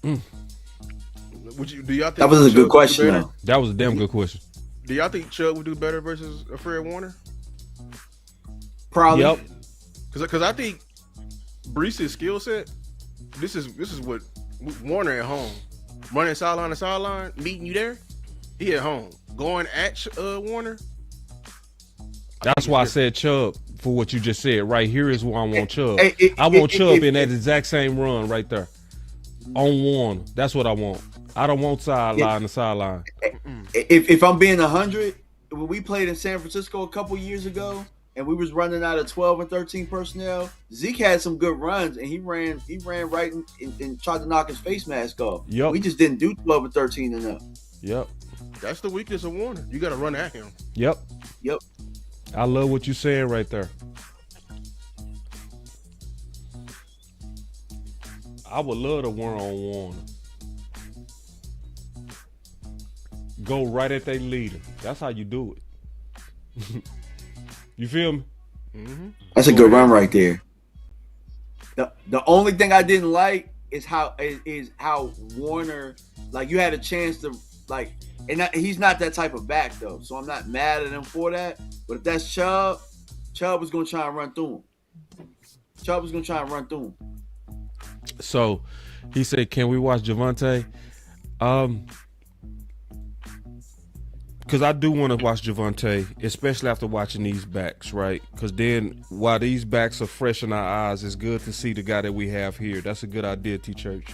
Do y'all think That was a Chubb good would question, do better? though. That was a damn good question. Do y'all think Chubb would do better versus a Fred Warner? Probably. Yep. Because I think Breece's skill set. This is what Warner at home, running sideline to sideline, meeting you there. He at home going at Warner. That's why I said Chubb for what you just said. Right here is where I want Chubb. I Hey, want Chubb in that exact same run right there. On Warner. That's what I want. I don't want sideline to sideline. If I'm being 100, when we played in San Francisco a couple years ago, and we was running out of 12 and 13 personnel, Zeke had some good runs, and he ran right and tried to knock his face mask off. Yep. We just didn't do 12 and 13 enough. Yep. That's the weakness of Warner. You got to run at him. Yep. Yep. I love what you're saying right there. I would love to one-on-one. Go right at their leader. That's how you do it. You feel me? Mm-hmm. That's a good run right there. The only thing I didn't like is how Warner, like, you had a chance to, like, and he's not that type of back though, so I'm not mad at him for that. But if that's Chubb was gonna try and run through him. So he said, "Can we watch Javonte?" Because I do want to watch Javonte, especially after watching these backs, right? Because then while these backs are fresh in our eyes, it's good to see the guy that we have here. That's a good idea, T-Church.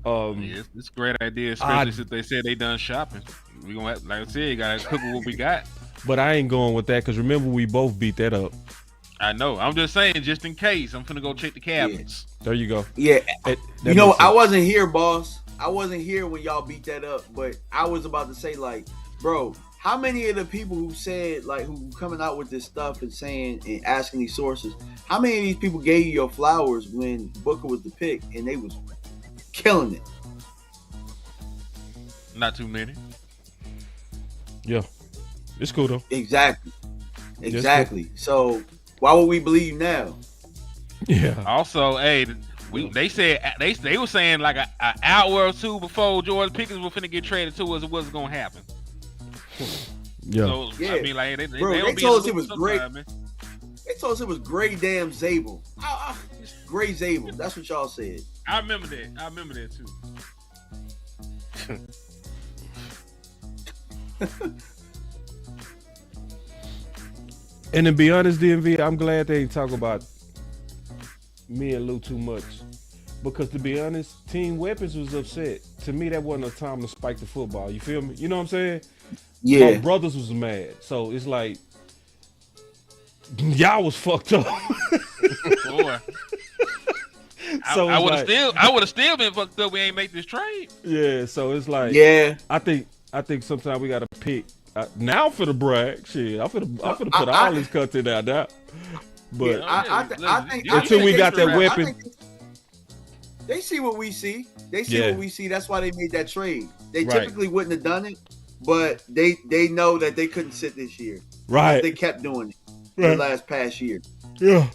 Yeah, it's a great idea, especially since they said they done shopping. We gonna have, like I said, you gotta cook with what we got. But I ain't going with that because remember we both beat that up. I know. I'm just saying, just in case. I'm finna go check the cabinets. There you go. Yeah. That You know, makes I sense. wasn't here, boss. I wasn't here when y'all beat that up, but I was about to say, like, bro, how many of the people who said, like, who coming out with this stuff and saying and asking these sources, how many of these people gave you your flowers when Booker was the pick and they was killing it? Not too many. Yeah, it's cool though. Exactly. So why would we believe you now? Yeah. Also, hey, they said they were saying like an hour or two before George Pickens was finna get traded to us, it wasn't gonna happen. Yeah. So Yeah. I mean, like they Bro, they told us it was great. They told us it was Gray damn Zabel. Gray Zabel. That's what y'all said. I remember that too. And to be honest, DMV, I'm glad they ain't talk about me and Lou too much. Because to be honest, Team Weapons was upset. To me, that wasn't a time to spike the football. You feel me? You know what I'm saying? Yeah. My brothers was mad. So it's like, y'all was fucked up. Boy. So I it's would like- have still been fucked up. We ain't make this trade. Yeah, so it's like, Yeah. I think sometimes we gotta pick. Now for the brag, shit. I'm finna put all this content out there. But I think until we got that I weapon, think they see what we see. They see what we see. That's why they made that trade. They Right. typically wouldn't have done it, but they know that they couldn't sit this year. right? They kept doing it Right. the past year. Yeah.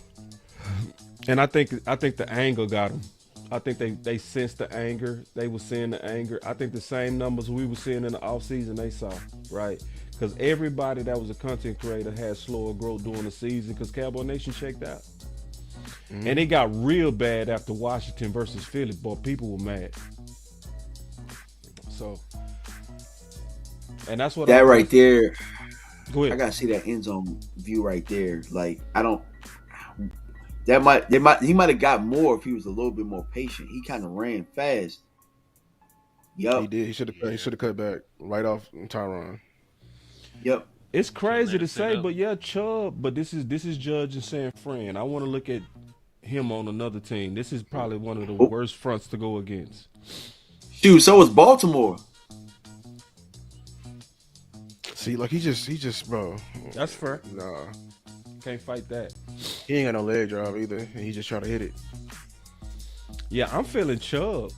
And I think the anger got them. I think they sensed the anger. They were seeing the anger. I think the same numbers we were seeing in the offseason they saw, right? Because everybody that was a content creator had slower growth during the season because Cowboy Nation checked out. Mm-hmm. And it got real bad after Washington versus Philly, boy. People were mad. So, and that's what That right there, Go ahead. I gotta see that end zone view right there. Like I don't. He might have got more if he was a little bit more patient. He kind of ran fast. Yep. He did. He should have cut back right off Tyron. Yep. It's crazy ran to it say, up. but yeah, Chubb. But this is Judge and San Fran. I want to look at him on another team. This is probably one of the worst fronts to go against. Shoot, so was Baltimore. See, like he just bro. That's fair. Nah, Can't fight that. he ain't got no leg drive either. And he just trying to hit it. Yeah, I'm feeling Chubb.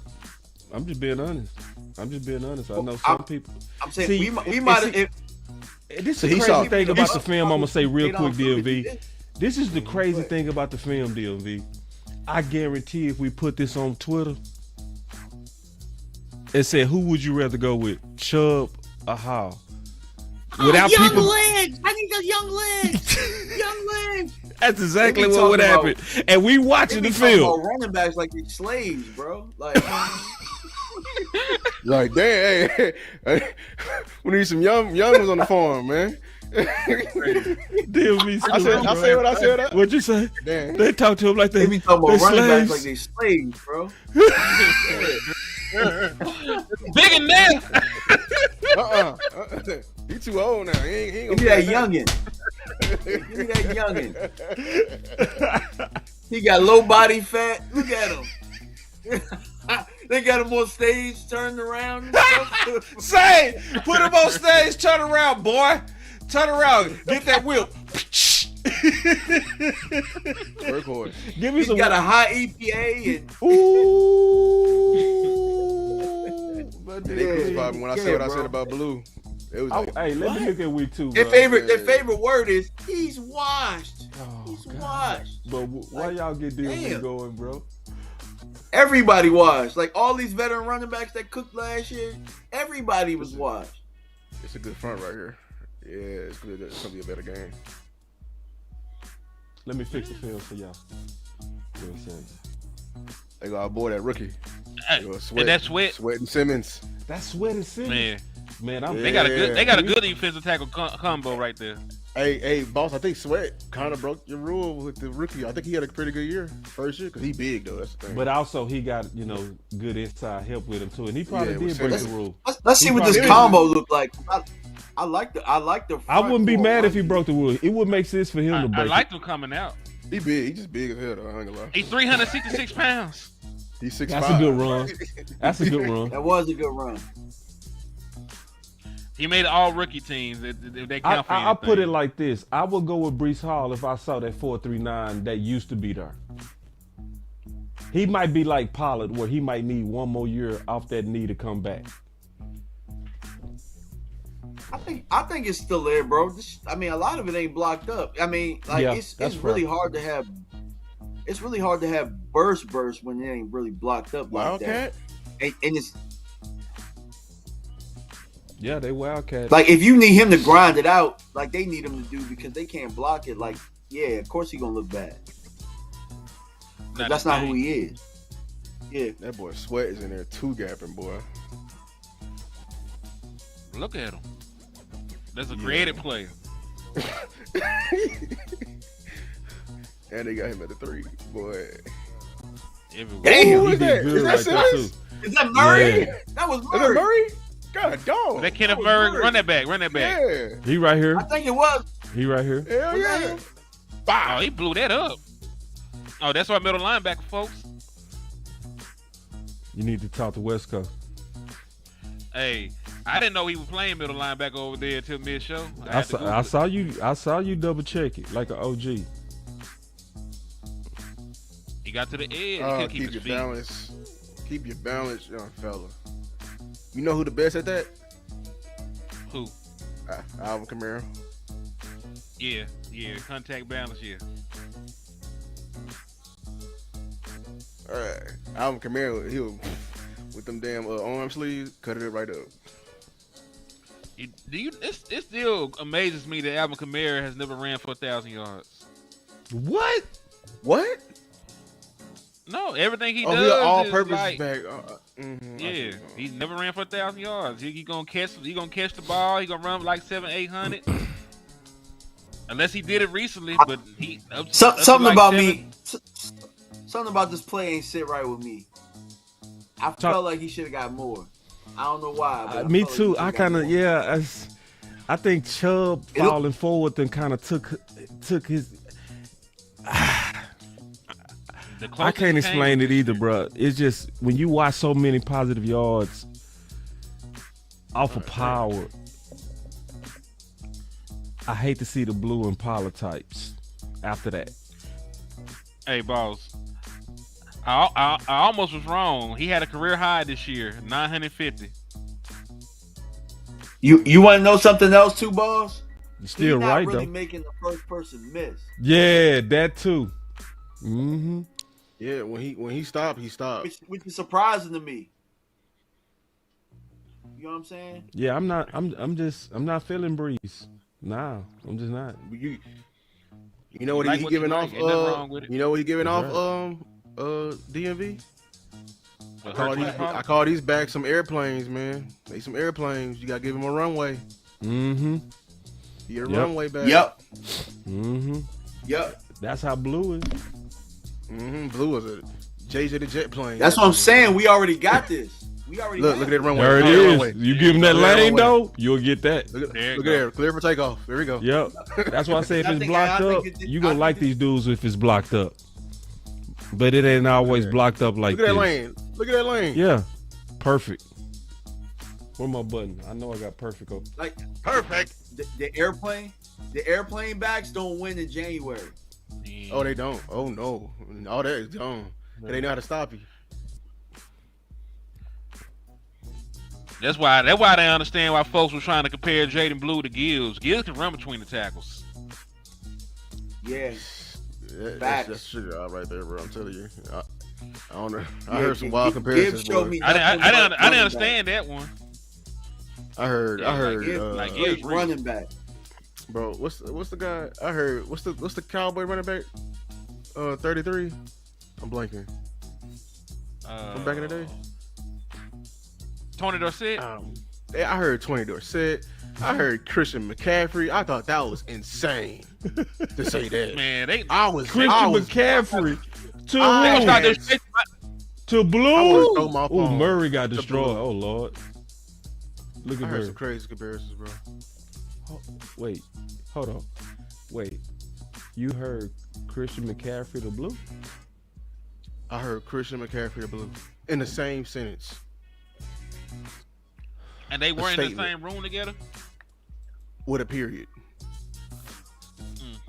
I'm just being honest. I know some people. I'm saying See, we might have. This So is he the saw- crazy thing about the film. I'm gonna say real quick, DLV. DLV. This is the crazy thing about the film, DLV. I guarantee if we put this on Twitter and said, who would you rather go with, Chubb or Howe? Without young people, legs. I need those young legs. Young legs. that's exactly They be what would talking happen. And we watching the They be talking film. about running backs like they're slaves, bro. Like Like, damn, hey, we need some young ones on the farm, man. DLV I said what I said. What'd you say? Damn. They talk to him like they they be talking about running slaves. backs like they slaves, bro. Big and that. He too old now. He ain't Give gonna me be that like youngin. Give me that youngin. He got low body fat. Look at him. They got him on stage, turned around. And stuff. Say, put him on stage, turn around, boy. Turn around, get that whip. Workhorse. Give me He's some. got a high EPA and Ooh. But They crucified me when I said what I bro. said about Blue. It was like, Hey, let me look at week 2. their bro. favorite word is he's washed. Oh, He's God. washed. But why y'all get DLV damn. going, bro? Everybody washed. Like all these veteran running backs that cooked last year, everybody was washed. it's a good front right here. Yeah, it's good. It's gonna be a better game. Let me fix the film for y'all. Real second. They got boy that rookie. Hey, They go and that Sweat, Sweat and Simmons. That's sweating Simmons. man, Man, they got a good defensive tackle combo right there. Hey, boss. I think Sweat kind of broke your rule with the rookie. I think he had a pretty good year first year because he big though. That's the thing. But also he got, good inside help with him too. And he probably Yeah, did with break the Simmons. rule. Let's see what this probably- combo look like. I like the. I wouldn't be front mad if he line. broke the rule. It would make sense for him to I break liked him coming out. He big. He just big as hell, though. I ain't gonna lie. He's 366 pounds. He's 6'5". That's a good run. That's a good run. That was a good run. He made all rookie teams. They count for I'll put it anything. like this. I would go with Breece Hall if I saw that 4.39 that used to be there. He might be like Pollard, where he might need one more year off that knee to come back. I think it's still there, bro. I mean, a lot of it ain't blocked up. I mean, like Yeah, it's that's really fair. hard to have. It's really hard to have burst when it ain't really blocked up like Wildcat. that. And it's Yeah, they Wildcats. like if you need him to grind it out, like they need him to do because they can't block it. Like, yeah, of course he gonna look bad. 'Cause that's not who he is. Yeah, That boy Sweat is in there two gapping, boy. Look at him. That's a creative player. And they got him at the 3, boy. Everywhere. Damn. Who he is did that? good Is that right there, Simmons? too. is that Murray? Yeah. That was Is Murray. that Murray? God, dog. That Kenneth was Murray. Murray. Run that back. Run that back. Yeah. He right here. I think it was. He right here. Hell Was that yeah. him? Oh, he blew that up. Oh, that's our middle linebacker, folks. You need to talk to West Coast. Hey, I didn't know he was playing middle linebacker over there until mid-show. I saw you double check it like an OG. He got to the edge. He couldn't keep Keep his your feet. balance. Keep your balance, young fella. You know who the best at that? Who? Alvin Kamara. Yeah. Contact balance, yeah. All right. Alvin Kamara, he'll with them damn arm sleeves, cut it right up. It still amazes me that Alvin Kamara has never ran for 1,000 yards. What? What? No, everything he Oh, does he an all is purpose like, back. yeah, he never ran for 1,000 yards. He gonna catch the ball. He gonna run like 700-800. Unless he did it recently, but he up to Something like about 7. me. Something about this play ain't sit right with me. I felt like he should have got more. I don't know why. But I Me felt like too. he I should've kind got of more. I think Chubb falling forward and kind of took his. I can't explain it either, bro. It's just when you watch so many positive yards off of power, I hate to see the blue and Pollard types after that. Hey, boss. I almost was wrong. He had a career high this year, 950. You want to know something else too, boss? You're still He's not right really though. making the first person miss. Yeah, that too. Mm-hmm. Yeah, when he stopped, he stopped. Which is surprising to me. You know what I'm saying? Yeah, I'm not feeling Breece. Nah, I'm just not. You know what Like he what you giving like, off? ain't nothing wrong with it. You know what he giving That's off? DMV. But I call these back some airplanes, man. They some airplanes. You gotta give him a runway. Mm-hmm. Get a Yep. runway back. Yep. Mm-hmm. Yep. That's how blue is. Blue is a JJ the jet plane. That's what I'm saying. We already got this. We already Look got at that runway. There it Look at that is. runway. You give him that Look at that lane runway. though, you'll get that. Look There you at go. there. Clear for takeoff. There we go. Yep. That's why I say if I it's think- blocked I up, think it- you I gonna think like it- these dudes if it's blocked up. But it ain't always there. blocked up like Look at that this. lane. Look at that lane. Yeah. Perfect. Where my button? I know I got perfect. like perfect. the airplane backs don't win in January. Oh, they don't. Oh no. All that is gone. They know how to stop you. That's why they understand why folks were trying to compare Jaden Blue to Gills. Gills can run between the tackles. Yeah. That's Facts. sugar right there, bro. I'm telling you. I don't know. I Yeah, heard some wild Gibbs comparisons. showed boy. me I nothing didn't but running understand that one. I heard. like Gibbs running back. Bro, what's the guy? I heard. What's the Cowboy running back? 33. I'm blanking. From back in the day. Tony Dorsett. Yeah, I heard 20 Dorsett. I heard Christian McCaffrey. I thought that was insane to say that. Man, they Christian McCaffrey to I who? tried had- to To I blue. would've thrown my Oh, phone Murray got to destroyed. blue. Oh Lord. Look I at heard Murray. some crazy comparisons, bro. Wait, hold on. Wait, you heard Christian McCaffrey the blue? I heard Christian McCaffrey the blue in the same sentence. And they were in the statement. same room together? With a period.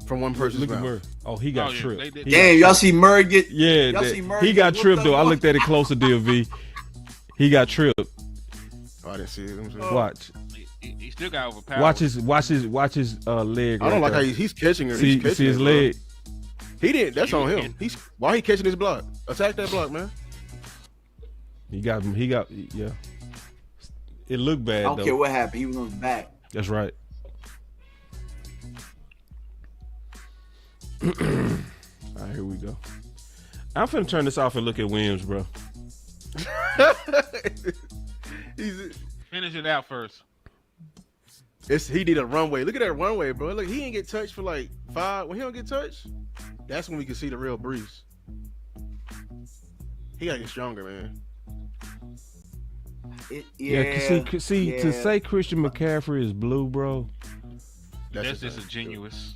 From one person's Look at mouth. Murray. Oh, he got Oh, yeah, tripped. they did. He Damn, y'all see Murray get? Yeah, Y'all see Murray he get got whooped tripped up though. I on? looked at it closer, DV. He got tripped. Oh, I didn't see it. I'm sorry. Oh. Watch. He still got overpowered. Watch his leg. I don't right like there. how he's catching her. See, He's catching see his it, leg. bro. He didn't. That's on him. Why he catching his block? Attack that block, man. He got him. Yeah. It looked bad I don't though. care what happened. He was on his back. That's right. All right, here we go. I'm finna turn this off and look at Williams, bro. Finish it out first. He did a runway. Look at that runway, bro. Look, he didn't get touched for like 5. When he don't get touched, that's when we can see the real Breece. He gotta get stronger, man. To say Christian McCaffrey is blue, bro. That's disingenuous.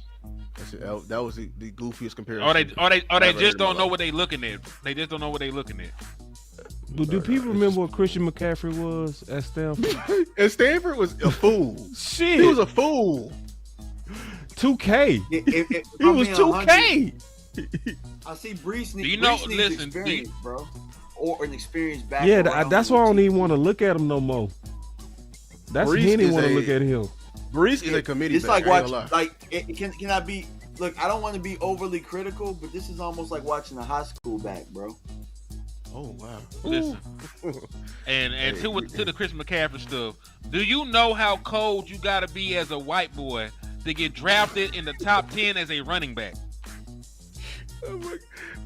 That was the goofiest comparison. Or they Never just heard don't in my know life. what they looking at. They just don't know what they looking at. But do people remember what Christian McCaffrey was at Stanford? And Stanford was a fool. Shit, He was a fool. 2K. If He was 2K. I see Breece Do you know? Breece needs Listen, experience, bro, or an experienced back. Yeah, around that's him. why I don't even want to look at him no more. That's Breece he didn't is want to a- look at him. Breece is a committee. It's back, like I ain't watching. gonna lie. Can I be? Look, I don't want to be overly critical, but this is almost like watching a high school back, bro. Oh wow. Listen. And to the Chris McCaffrey stuff. Do you know how cold you gotta be as a white boy to get drafted in the top 10 as a running back?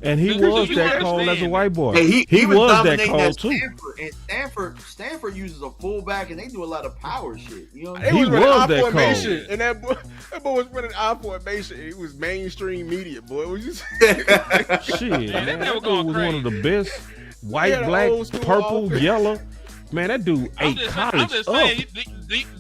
And he Do was you that cold as a understand? white boy. Hey, he was that dominating cold at too. Stanford, and Stanford uses a fullback, and they do a lot of power shit. You know what He I mean? He was running was I that formation, cold. and that boy was running I formation. He was mainstream media, boy. It was just Shit, Man, that man, never that going dude was one of the best. He White, had an black, old school purple, offense. yellow. Man, that dude I'm ate just college up. saying.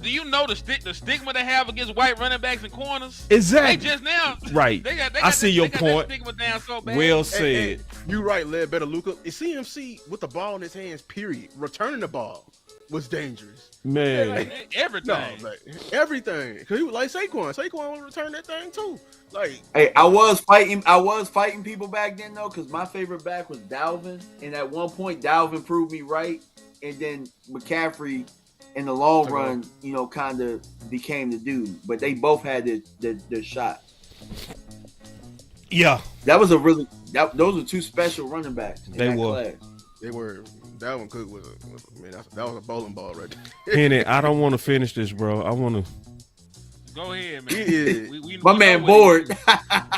Do you know the stigma they have against white running backs and corners? Exactly. They just now. Right. They got I see your they got that point. stigma down so bad. Well Hey, said. hey, you right, Led Better Luca. CMC with the ball in his hands, period. Returning the ball was dangerous. Man, Like, Everything. no, like everything. Cause he was like Saquon. Saquon would return that thing too. Like Hey, I was fighting people back then though, because my favorite back was Dalvin, and at one point Dalvin proved me right, and then McCaffrey, in the long run, kind of became the dude. But they both had their shot. yeah, That was those were two special running backs. In They that were. class. they were. Dalvin Cook was that was a bowling ball right there. Henny, I don't want to finish this, bro. I want to. Go ahead, man. Yeah. My we man know what bored.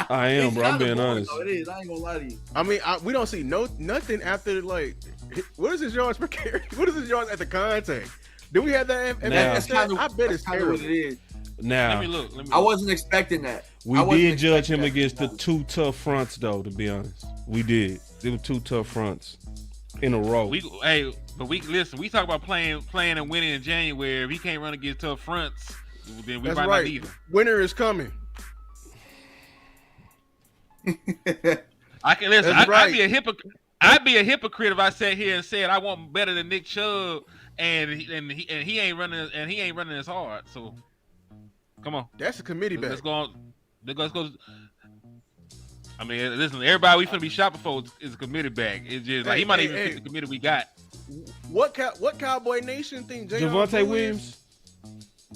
I am, bro. I'm being honest. It is. I ain't gonna lie to you. I mean, we don't see nothing after like. What is his yards per carry? What is his yards at the contact? Do we have that? Now- That's kind of. I bet it's what terrible. it is. Now, Let me look. I wasn't expecting that. we I wasn't did judge him expecting against the that. two tough fronts, though. To be honest, we did. There were two tough fronts in a row. But we listen. We talk about playing and winning in January. If he can't run against tough fronts, then we That's might right. not need him. Winter is coming. I can listen. That's right. I'd be a hypocrite. I'd be a hypocrite if I sat here and said I want better than Nick Chubb, and he ain't running as hard. So, come on, That's a committee back. let's go on. Let's go. I mean, listen. Everybody we finna be shopping for is a committee back. It's just like he might even fit the committee we got. What Cowboy Nation think? Javonte Williams,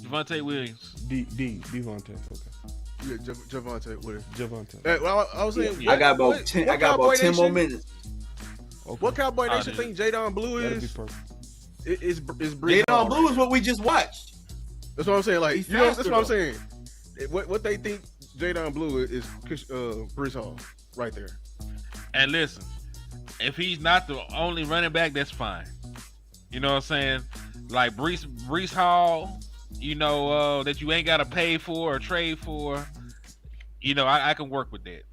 Javonte Williams. Devontae. Okay, Yeah, Javonte Williams. Javonte. Hey, well, I was saying, I got about 10. I got about 10 more minutes. Okay. What Cowboy Oh, Nation dude. think Jadon Blue That'd be is? perfect. Is Breece Jadon Hall Blue right is what we just watched. That's what I'm saying. Like, He's you know, that's faster, what I'm though. saying. What they think Jadon Blue is Breece Hall right there. And listen, if he's not the only running back, that's fine. You know what I'm saying? Like Breece Hall, that you ain't got to pay for or trade for. I can work with that.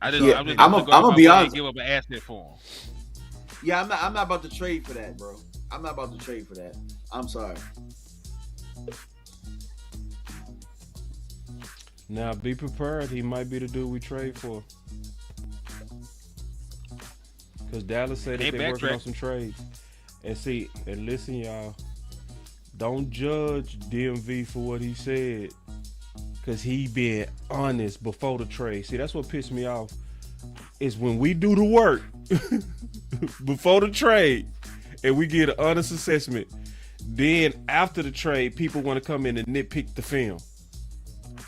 I'm gonna be honest. Give up an asset for him. Yeah, I'm not about to trade for that, bro. I'm not about to trade for that. I'm sorry. Now be prepared. He might be the dude we trade for. Because Dallas said that Can't they're working backtrack. on some trades. And see, and listen, y'all. Don't judge DMV for what he said. Because he been honest before the trade. See, that's what pissed me off. Is when we do the work before the trade and we get an honest assessment. Then after the trade, people want to come in and nitpick the film.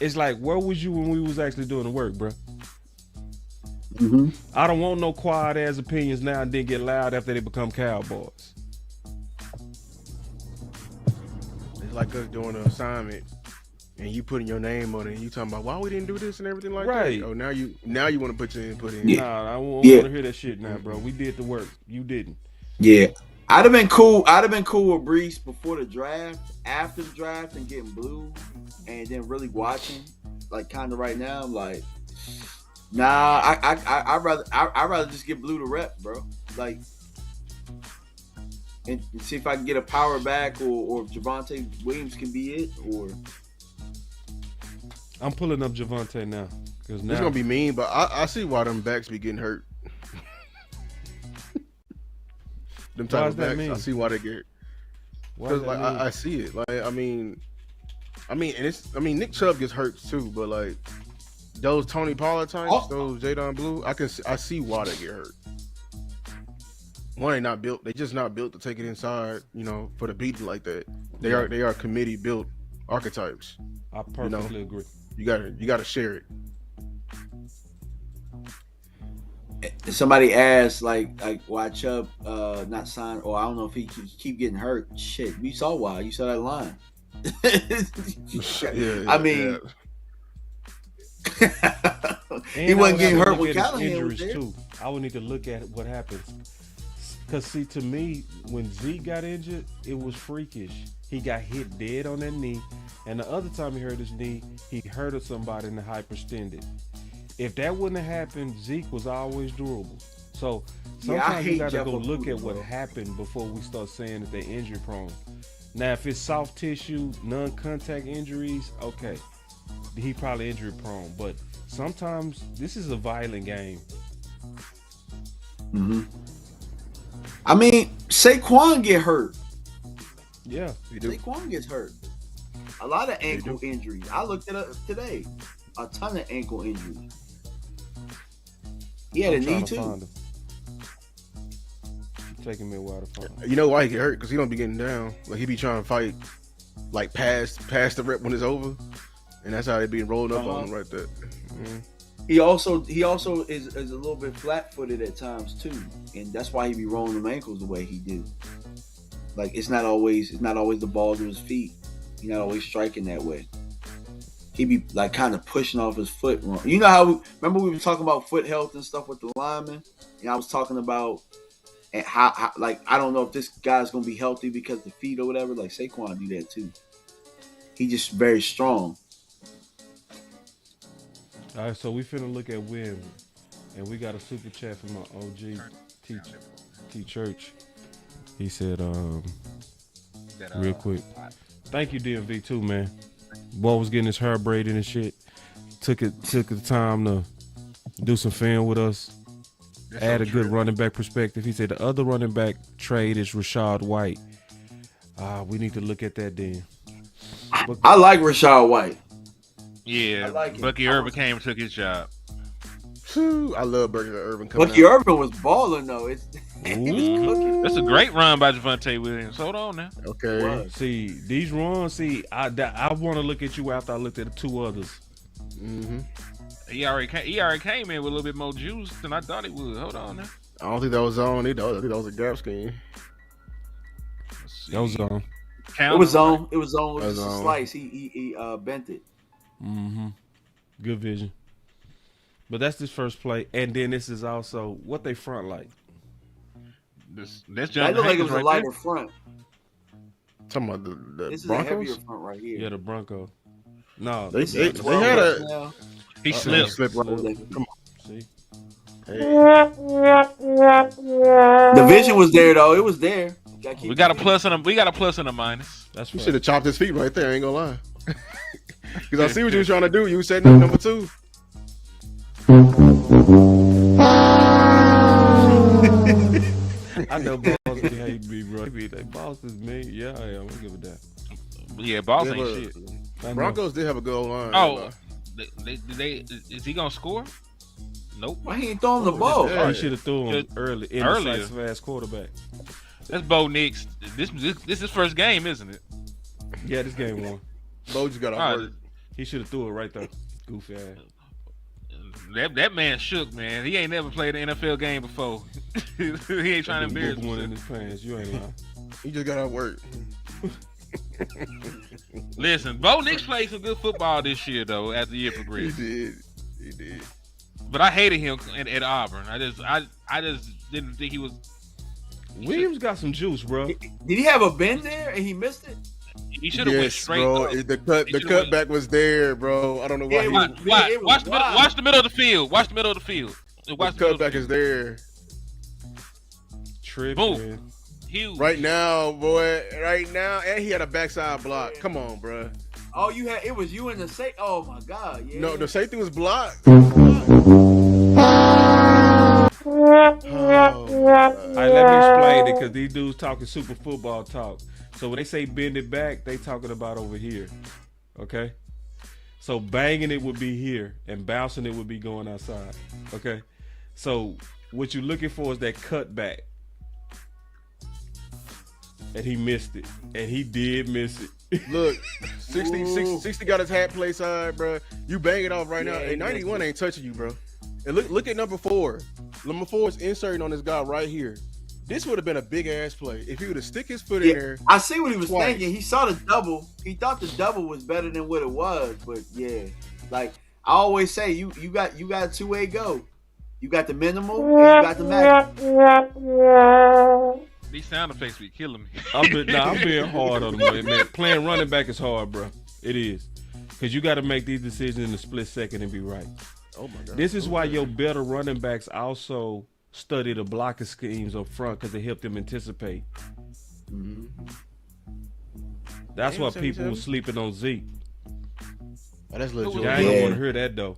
It's like, where was you when we was actually doing the work, bro? Mm-hmm. I don't want no quiet ass opinions now and then get loud after they become Cowboys. It's like us doing an assignment and you putting your name on it and you talking about why we didn't do this and everything like Right. that. Oh, now you want to put your input in. Yeah. Nah, I don't want Yeah. to hear that shit now, bro. We did the work. You didn't. Yeah. I'd have been cool with Breece before the draft, after the draft, and getting blue, and then really watching, like kind of right now. I'm like, nah, I'd rather just get blue to rep, bro. Like, and see if I can get a power back, or if Javonte Williams can be it, or I'm pulling up Javonte now. Because now It's gonna be mean, but I see why them backs be getting hurt. Them Why type does of that backs, mean? I see why they get. why Because does like that mean? I see it. Like I mean, and Nick Chubb gets hurt too, but like those Tony Pollard types, Oh. those Jadon Blue, I see why they get hurt. One, they not built. They just not built to take it inside, for the beating like that. They are committee built archetypes. I perfectly agree. You gotta share it. somebody asked like why Chubb not signed, or I don't know if he keep getting hurt. Shit, we saw why. You saw that line. I mean, he wasn't getting hurt when Callahan was there. Too. I would need to look at what happens. Because, see, to me, when Zeke got injured, it was freakish. He got hit dead on that knee. And the other time he hurt his knee, he hurted somebody and hyperextended. If that wouldn't have happened, Zeke was always durable. So sometimes you got to go look at what happened before we start saying that they're injury prone. Now, if it's soft tissue, non-contact injuries, okay. He probably injury prone. But sometimes this is a violent game. Mm-hmm. I mean, Saquon get hurt. Yeah, he do. Saquon gets hurt. A lot of ankle injuries. I looked it up today. A ton of ankle injuries. He had a knee too. Taking me a while to find him. You know why he get hurt? Because he don't be getting down. Like he be trying to fight, like past the rep when it's over, and that's how they be rolling up on him right there. Mm-hmm. He also is a little bit flat-footed at times too, and that's why he be rolling them ankles the way he do. Like it's not always the ball to his feet. He's not always striking that way. He be like kind of pushing off his foot wrong. You know how remember we were talking about foot health and stuff with the linemen, and I was talking about how like I don't know if this guy's gonna be healthy because the feet or whatever. Like Saquon do that too. He just very strong. All right, so we finna look at win, and we got a super chat from my OG T Church. He said, real quick, thank you DMV too, man. Boy was getting his hair braided and shit. Took the time to do some film with us. Add a good running back perspective. He said the other running back trade is Rachaad White. We need to look at that then. I like Rachaad White. Yeah, like Bucky Irvin came and took his job. I love Bucky Irvin coming Bucky out. Irvin was balling though. He was cooking. That's a great run by Javonte Williams. Hold on now. Okay. See, these runs, I want to look at you after I looked at the two others. Mm-hmm. He already came in with a little bit more juice than I thought he would. Hold on now. I don't think that was on either. I think that was a gap scheme. That was on. It was on. It was on. It That was was just a on. slice. He bent it. Mm-hmm. Good vision. But that's this first play, and then this is also what they front like. That's That John looked like it was Hankins a right lighter front. Talking about the This is Broncos. a heavier front right here. Yeah, the Bronco. No, They the- had a Now. He slipped. slip right. Come on. see. Hey. The vision was there though. It was there. We got a plus and a minus. That's You right. should have chopped his feet right there. I ain't gonna lie. Because I see what you were trying to do. You were setting up number 2. I know Boss can hate me, bro. He be like, Boss is me. Yeah, I am. I give it that. Yeah, Boss ain't look, shit. I know. Broncos did have a good line. Oh, is he gonna score? Nope. Why he ain't throwing the ball? Yeah. He should have threw him early. Earlier. Indecisive ass quarterback. That's Bo Nix. This is his first game, isn't it? Yeah, this game won. Bo just got All off right. work. He should have threw it right there. Goofy ass. That man shook, man. He ain't never played an NFL game before. He ain't trying to embarrass one in himself. his pants. You ain't lying. He just got off work. Listen, Bo Nix played some good football this year, though, as the year He progressed. did. He did. But I hated him at Auburn. I just didn't think he was. Williams got some juice, bro. Did he have a bend there and he missed it? He should have went straight. bro. Up. The He should've cutback was there, bro. I don't know why. Yeah, Watch the middle of the field. Watch the middle of the field. Watch The cutback is there. Tripping. Boom. Huge. Right now, boy. Right now. And he had a backside block. Come on, bro. Oh, it was you and the safety. Oh my God. Yeah. No, the safety was blocked. All right, let me explain it because these dudes talking super football talk. So when they say bend it back, they talking about over here. Okay? So banging it would be here and bouncing it would be going outside. Okay? So what you're looking for is that cutback. And he missed it. And he did miss it. Look, 60 got his hat play side, bro. You bang it off right now. Hey, 91 ain't touching you, bro. And look at number 4. Number 4 is inserting on this guy right here. This would have been a big ass play if he would have stick his foot in there. I see what he was twice. thinking. He saw the double. He thought the double was better than what it was. But yeah, like I always say, you got a 2-way go. You got the minimal and you got the maximum. These sound effects be killing me. I'm being hard on him, man. Playing running back is hard, bro. It is. Because you got to make these decisions in a split second and be right. Oh my God. This is why your better running backs also study the blocking schemes up front because they help them anticipate. Mm-hmm. That's Damn, why people 77. were sleeping on Zeke. Oh, that's legit. Y'all ain't gonna want to hear that though.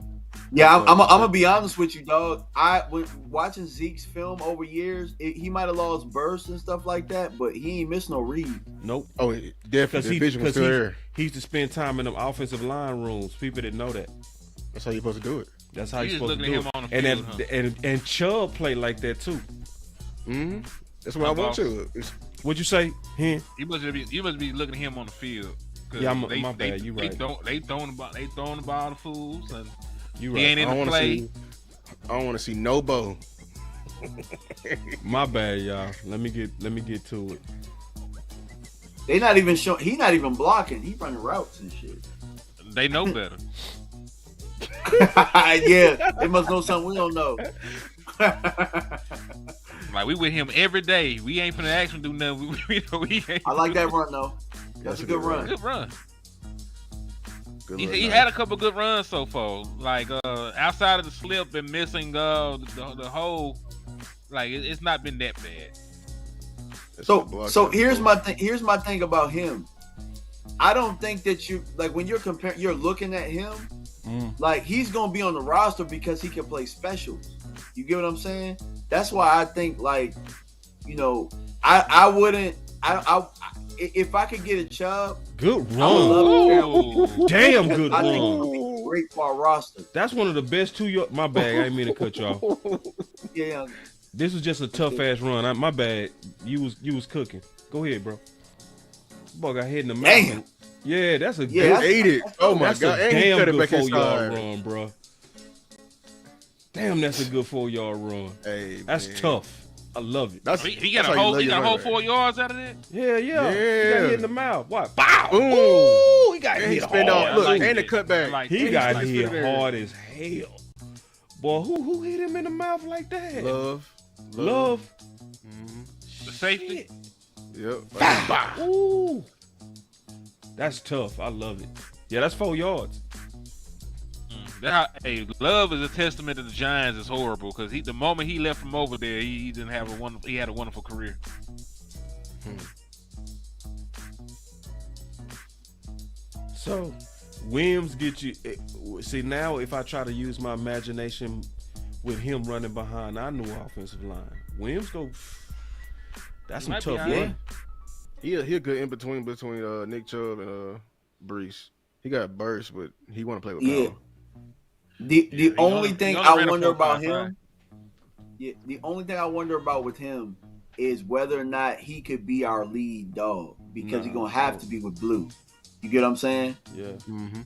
Yeah, I'm gonna be honest with you, dog. When watching Zeke's film over years, he might have lost bursts and stuff like that, but he ain't missed no read. Nope. Oh, definitely. The vision was still there. He used to spend time in them offensive line rooms. People didn't know that. That's how you're supposed to do it. That's how You you're just supposed to looking do at it. him on the field, And Chubb played like that too. Mm-hmm. That's what I want to. What'd you say? Hen? You must be looking at him on the field. 'Cause Yeah, my bad. You right. They throwing the ball to fools, and You he ain't right. in the play. I don't want to see no Bo. My bad, y'all. Let me get to it. They not even showing. He not even blocking. He running routes and shit. They know better. Yeah, they must know something we don't know. Like we with him every day. We ain't finna ask him do nothing. We ain't. I like that run though. That's a good run. Good run. Good He run. had a couple good runs so far. Like outside of the slip and missing the hole, like it's not been that bad. That's a block. So here's my thing. Here's my thing about him. I don't think that you like when you're comparing. You're looking at him like he's gonna be on the roster because he can play specials. You get what I'm saying? That's why I think like, I wouldn't. If I could get a Chubb, Good I would love run. to. Damn good I think it run. would be great for our roster. That's one of the best 2 yards. My bad. I didn't mean to cut you off. Yeah. This was just a tough ass run. My bad. You was cooking. Go ahead, bro. Boy got hit in the mouth. Damn. Yeah, that's a Yeah, good. that's- ate it. Oh my That's God. a And he damn cut it good back 4 yard inside. run, bro. Damn, that's a good 4 yard run. Hey, That's man. tough. I love it. That's, He got that's a how you whole. love He your got a whole running 4 back. yards out of that. Yeah. He got Yeah. hit in the mouth. What? Bow. Boom. Ooh, he got And he hit spin hard. off. Look, like and the it. cutback. I like He it. got He's hit spinning there. hard as hell. Boy, who hit him in the mouth like that? Love. The safety. Yep. Bow. Ooh. That's tough. I love it. Yeah, that's 4 yards. Love is a testament to the Giants is horrible because the moment he left from over there, he didn't have he had a wonderful career. So, Williams get you. See, now if I try to use my imagination with him running behind our new offensive line, Williams go. That's some Might be tough all right. run. He good in between Nick Chubb and Breece. He got burst, but he want to play with Yeah. power. The only thing I wonder about 4.55. him, the only thing I wonder about with him is whether or not he could be our lead dog because he's gonna have to be with Blue. You get what I'm saying? Yeah. Mm-hmm.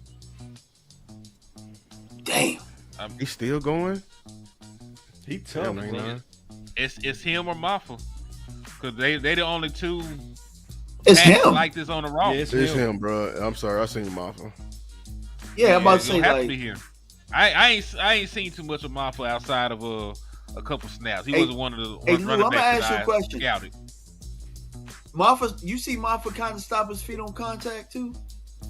Damn. He's still going. He tough, Damn, bro. man. It's him or Maffa, because they the only two It's backs him. like this on the roster. Yeah, it's It's him. him, bro. I'm sorry, I seen Maffa. Yeah, I'm about to it's gonna say have to be like him. I ain't seen too much of Maffa outside of a couple snaps. He Hey, wasn't one of the hey, Lou, running I'ma backs ask you a that I question. scouted. Maffa. You see Maffa kind of stop his feet on contact too.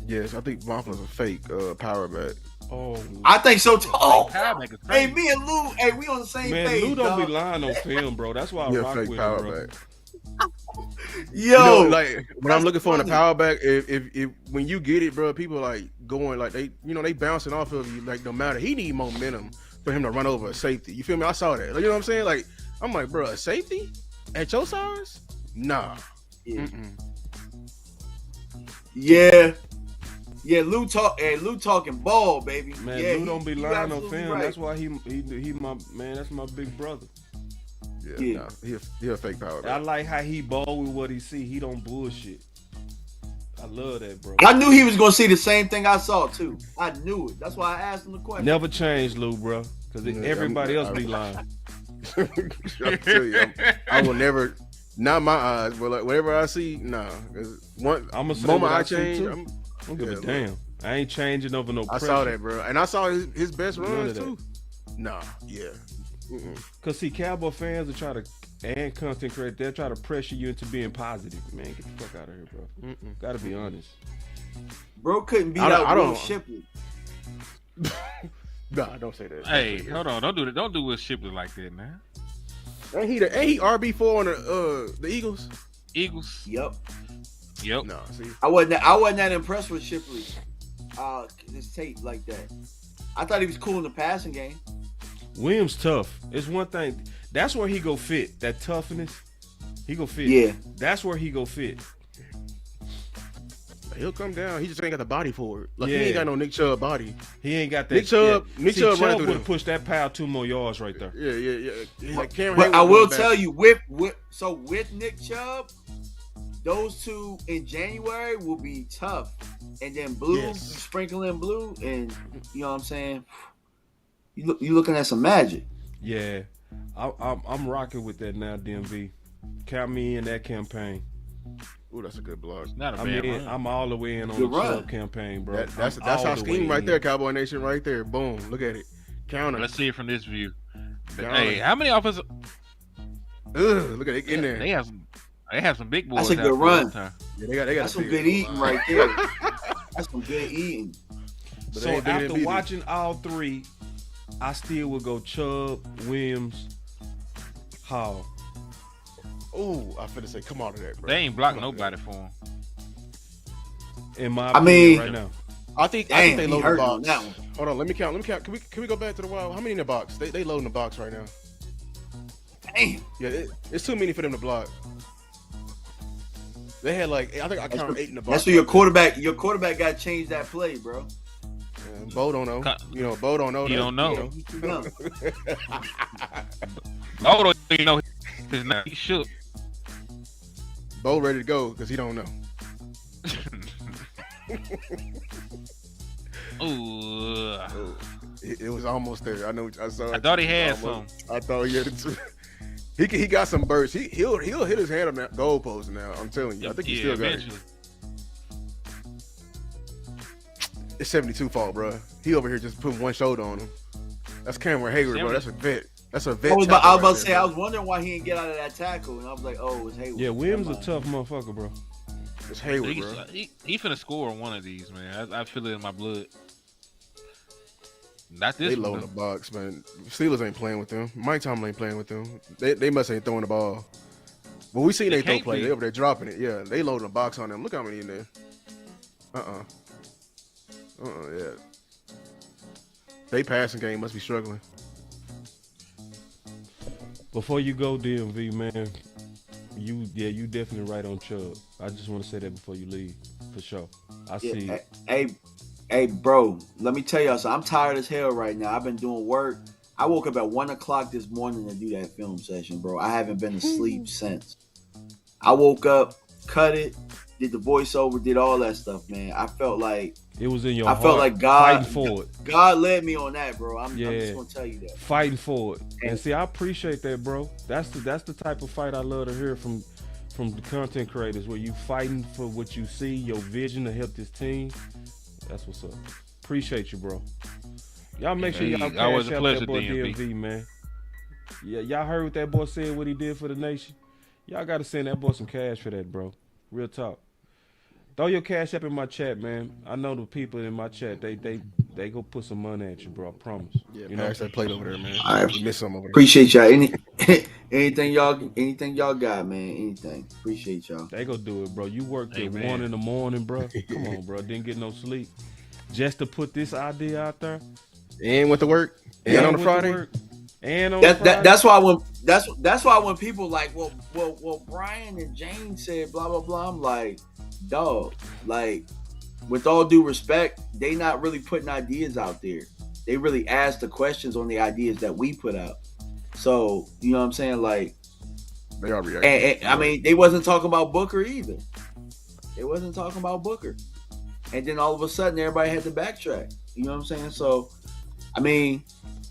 Yes, I think Maffa's a fake power back. Oh, I think so too. Oh, Power back is hey, crazy. me and Lou, hey, we on the same man, page. Lou don't dog. be lying on film, bro. That's why I Yeah, rock fake with power him, bro. back. Yo, You know, like when I'm that's looking for in a funny. power back, if when you get it, bro, people like going like they bouncing off of you like no matter. He need momentum for him to run over a safety. You feel me? I saw that. Like, you know what I'm saying? Like I'm like, bro, a safety at your size? Nah. Yeah. Mm-mm. Yeah. Yeah, Lou talking ball, baby. Man, yeah, Lou don't be you lying on absolutely film. right. That's why he my man. That's my big brother. Yeah, nah, he a fake power I back. like how he ball with what he see. He don't bullshit. I love that, bro. I knew he was gonna see the same thing I saw too. I knew it. That's why I asked him the question. Never change, Lou, bro. Because Yeah, everybody else be lying. I tell you, I will never. Not my eyes, but like whatever I see, nah. 'Cause one I'm gonna say moment what I I see, change, too. I'm, I don't give a Yeah, damn. I ain't changing over no I pressure. saw that, bro, and I saw his best None runs of that. too. Nah, yeah. Mm-mm. Cause see, Cowboy fans will try to and content creators, they'll try to pressure you into being positive. Man, get the fuck out of here, bro. Mm-mm. Gotta be honest. Bro couldn't beat I out Will don't- Shipley. Nah, don't say that. Hey, hold on! Don't do that. Don't do Will Shipley like that, man. Ain't he RB4 on the Eagles? Eagles. Yep. Yep. No, see, I wasn't that impressed with Shipley. His tape like that. I thought he was cool in the passing game. Williams tough. It's one thing. That's where he go fit. That toughness. He go fit. Yeah. That's where he go fit. he'll come down. He just ain't got the body for it. Like he Yeah. ain't got no Nick Chubb body. He ain't got that. Nick Chubb running Chubb through would them. have pushed that pile 2 more yards right there. Yeah. He's like Cameron But Hayward I will going tell back. you, with Nick Chubb, those two in January will be tough. And then Blue, Yes. sprinkling Blue, and you know what I'm saying? You looking at some magic. Yeah, I'm rocking with that now, DMV. Count me in that campaign. Ooh, that's a good block. Not a I'm bad in. run. I'm all the way in on Good the run. Chubb campaign, bro. That's I'm our all the scheme way right in. there, Cowboy Nation, right there. Boom, look at it. Counter. Let's see it from this view. Got Hey, it. how many offensive? Look at it in there. They have some big boys. That's a good out there run. this time. Yeah, they got That's some figure good it eating out. right there. That's some good eating. But So they ain't bigger than after BB. watching all three, I still would go Chubb, Williams, Hall. Ooh, I finna say, come out of that, bro. They ain't blocked Come on, nobody for him. In my I opinion, mean- right now. I think Damn, they he load the hurting on box. that one. Hold on, let me count. Can we go back to the wild? How many in the box? They loading the box right now. Damn. Yeah, it's too many for them to block. They had like I think I counted 8 in the box. That's where your quarterback got to change that play, bro. Yeah, Bo don't know. You know, Bo don't know. He that, don't know. you He too young. Oh, you know, he's not. He shook. Bo ready to go because he don't know. Ooh, It was almost there. I know. I saw. I it. thought he had Almost. some. I thought he had it too. He got some bursts. He'll hit his hand on that goalpost now. I'm telling you. I think he still got it. eventually. It's 72 fault, bro. He over here just putting one shoulder on him. That's Cameron Hayward, bro. That's a vet. That's a vet. I was about tackle to right say, there, I bro. was wondering why he didn't get out of that tackle, and I was like, oh, it's Hayward. Yeah, Williams a Never mind. tough motherfucker, bro. It's Hayward, bro. He finna score on one of these, man. I feel it in my blood. Not this They one. low in the box, man. Steelers ain't playing with them. Mike Tomlin ain't playing with them. They must ain't throwing the ball. But we seen They they throw can't play. be. They over there dropping it. Yeah, they loading the box on them. Look how many in there. Yeah. They passing game must be struggling. Before you go, DMV, man, you definitely right on Chubb. I just want to say that before you leave, for sure. I see. Hey, bro, let me tell y'all something. I'm tired as hell right now. I've been doing work. I woke up at 1:00 this morning to do that film session, bro. I haven't been asleep since. I woke up, cut it, did the voiceover, did all that stuff, man. I felt like it was in your I heart. felt like God fighting for it. God led me on that, bro. I'm just gonna tell you that. Fighting for it. And see, I appreciate that, bro. That's the type of fight I love to hear from the content creators, where you fighting for what you see, your vision to help this team. That's what's up. Appreciate you, bro. Y'all make sure y'all cash out that boy DMV, man. Yeah, y'all heard what that boy said, what he did for the nation. Y'all got to send that boy some cash for that, bro. Real talk. Throw your cash up in my chat, man. I know the people in my chat, they go put some money at you, bro. I promise. Yeah, you pass that plate over there, man. All right. You missed some over there. Appreciate y'all. Anything y'all got, man. Anything. Appreciate y'all. They go do it, bro. You worked at 1 in the morning, bro. Come on, bro. Didn't get no sleep. Just to put this idea out there. And went to work. And on a Friday. And on Friday. That's why when people like, well, Brian and Jane said blah blah blah. I'm like, dog, like, with all due respect, they not really putting ideas out there. They really ask the questions on the ideas that we put out. So, you know what I'm saying? Like, they are reacting. And I mean, they wasn't talking about Booker either. They wasn't talking about Booker. And then all of a sudden, everybody had to backtrack. You know what I'm saying? So, I mean,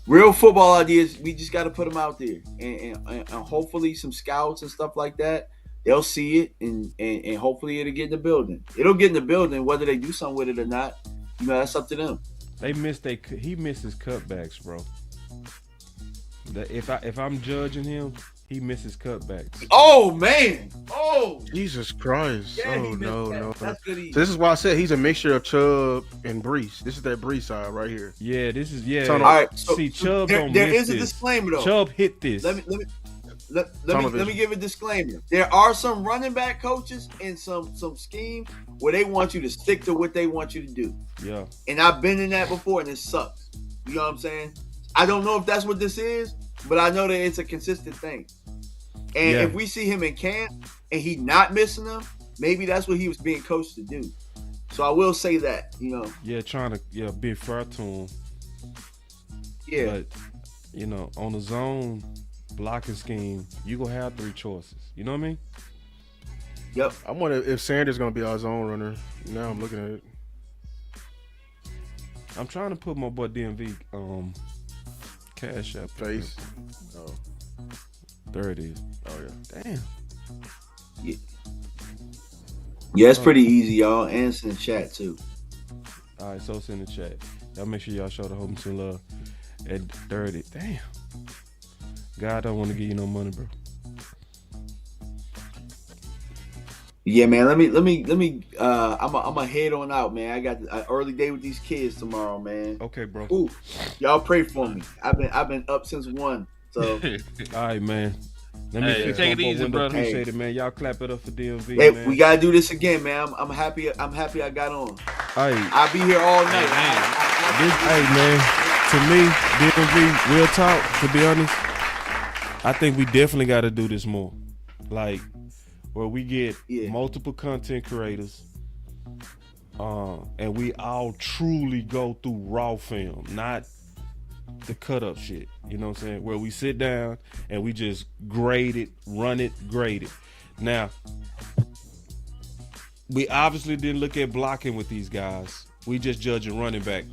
real football ideas, we just got to put them out there. And hopefully some scouts and stuff like that, they'll see it, and hopefully it'll get in the building. It'll get in the building, whether they do something with it or not. You know, that's up to them. He missed his cutbacks, bro. If I'm judging him, he misses cutbacks. Oh man! Oh Jesus Christ! Yeah, oh no! That's good. So this is why I said he's a mixture of Chubb and Breece. This is that Breece side right here. Yeah, this is All right. So, see, Chubb there don't miss is a this. disclaimer though. Chubb hit this. Let me give a disclaimer. There are some running back coaches and some scheme where they want you to stick to what they want you to do. Yeah. And I've been in that before, and it sucks. You know what I'm saying? I don't know if that's what this is, but I know that it's a consistent thing. And if we see him in camp and he not missing them, maybe that's what he was being coached to do. So I will say that, you know. Yeah, trying to be fair to him. Yeah. But, you know, on the zone blocking scheme, you gonna have 3 choices. You know what I mean? Yep. I wonder if Sanders gonna be our zone runner. Now I'm looking at it. I'm trying to put my boy DMV CashApp face. Oh. There it is. Oh yeah. Damn. Yeah, it's pretty easy, y'all. And it's in the chat too. All right, so it's in the chat. Y'all make sure y'all show the hope and some love at 30. Damn. God don't want to give you no money, bro. Yeah, man. Let me. I'm a head on out, man. I got an early day with these kids tomorrow, man. Okay, bro. Ooh, y'all pray for me. I've been up since 1. So. All right, man. Let me take it easy, brother. Appreciate it, man. Y'all clap it up for DMV, Hey, man. we gotta do this again, man. I'm happy. I'm happy I got on. Hey, I'll be here all night. hey, man. To me, DMV, real talk. To be honest, I think we definitely got to do this more. Like, where we get multiple content creators, and we all truly go through raw film, not the cut up shit. You know what I'm saying? Where we sit down and we just grade it, run it, grade it. Now, we obviously didn't look at blocking with these guys. We just judging running back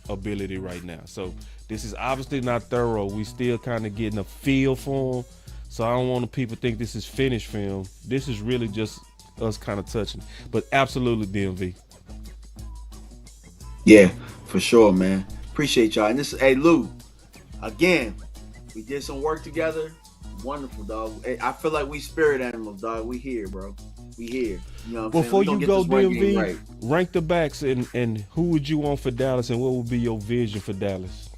ability right now. So this is obviously not thorough. We still kind of getting a feel for them. So I don't want people think this is finished film. This is really just us kind of touching. But absolutely DMV. Yeah, for sure, man. Appreciate y'all. And this, hey Lou, again, we did some work together. Wonderful, dog. Hey, I feel like we spirit animals, dog. We here, bro. We here. You know what I'm Before saying? you go, DMV, rank the backs and who would you want for Dallas and what would be your vision for Dallas?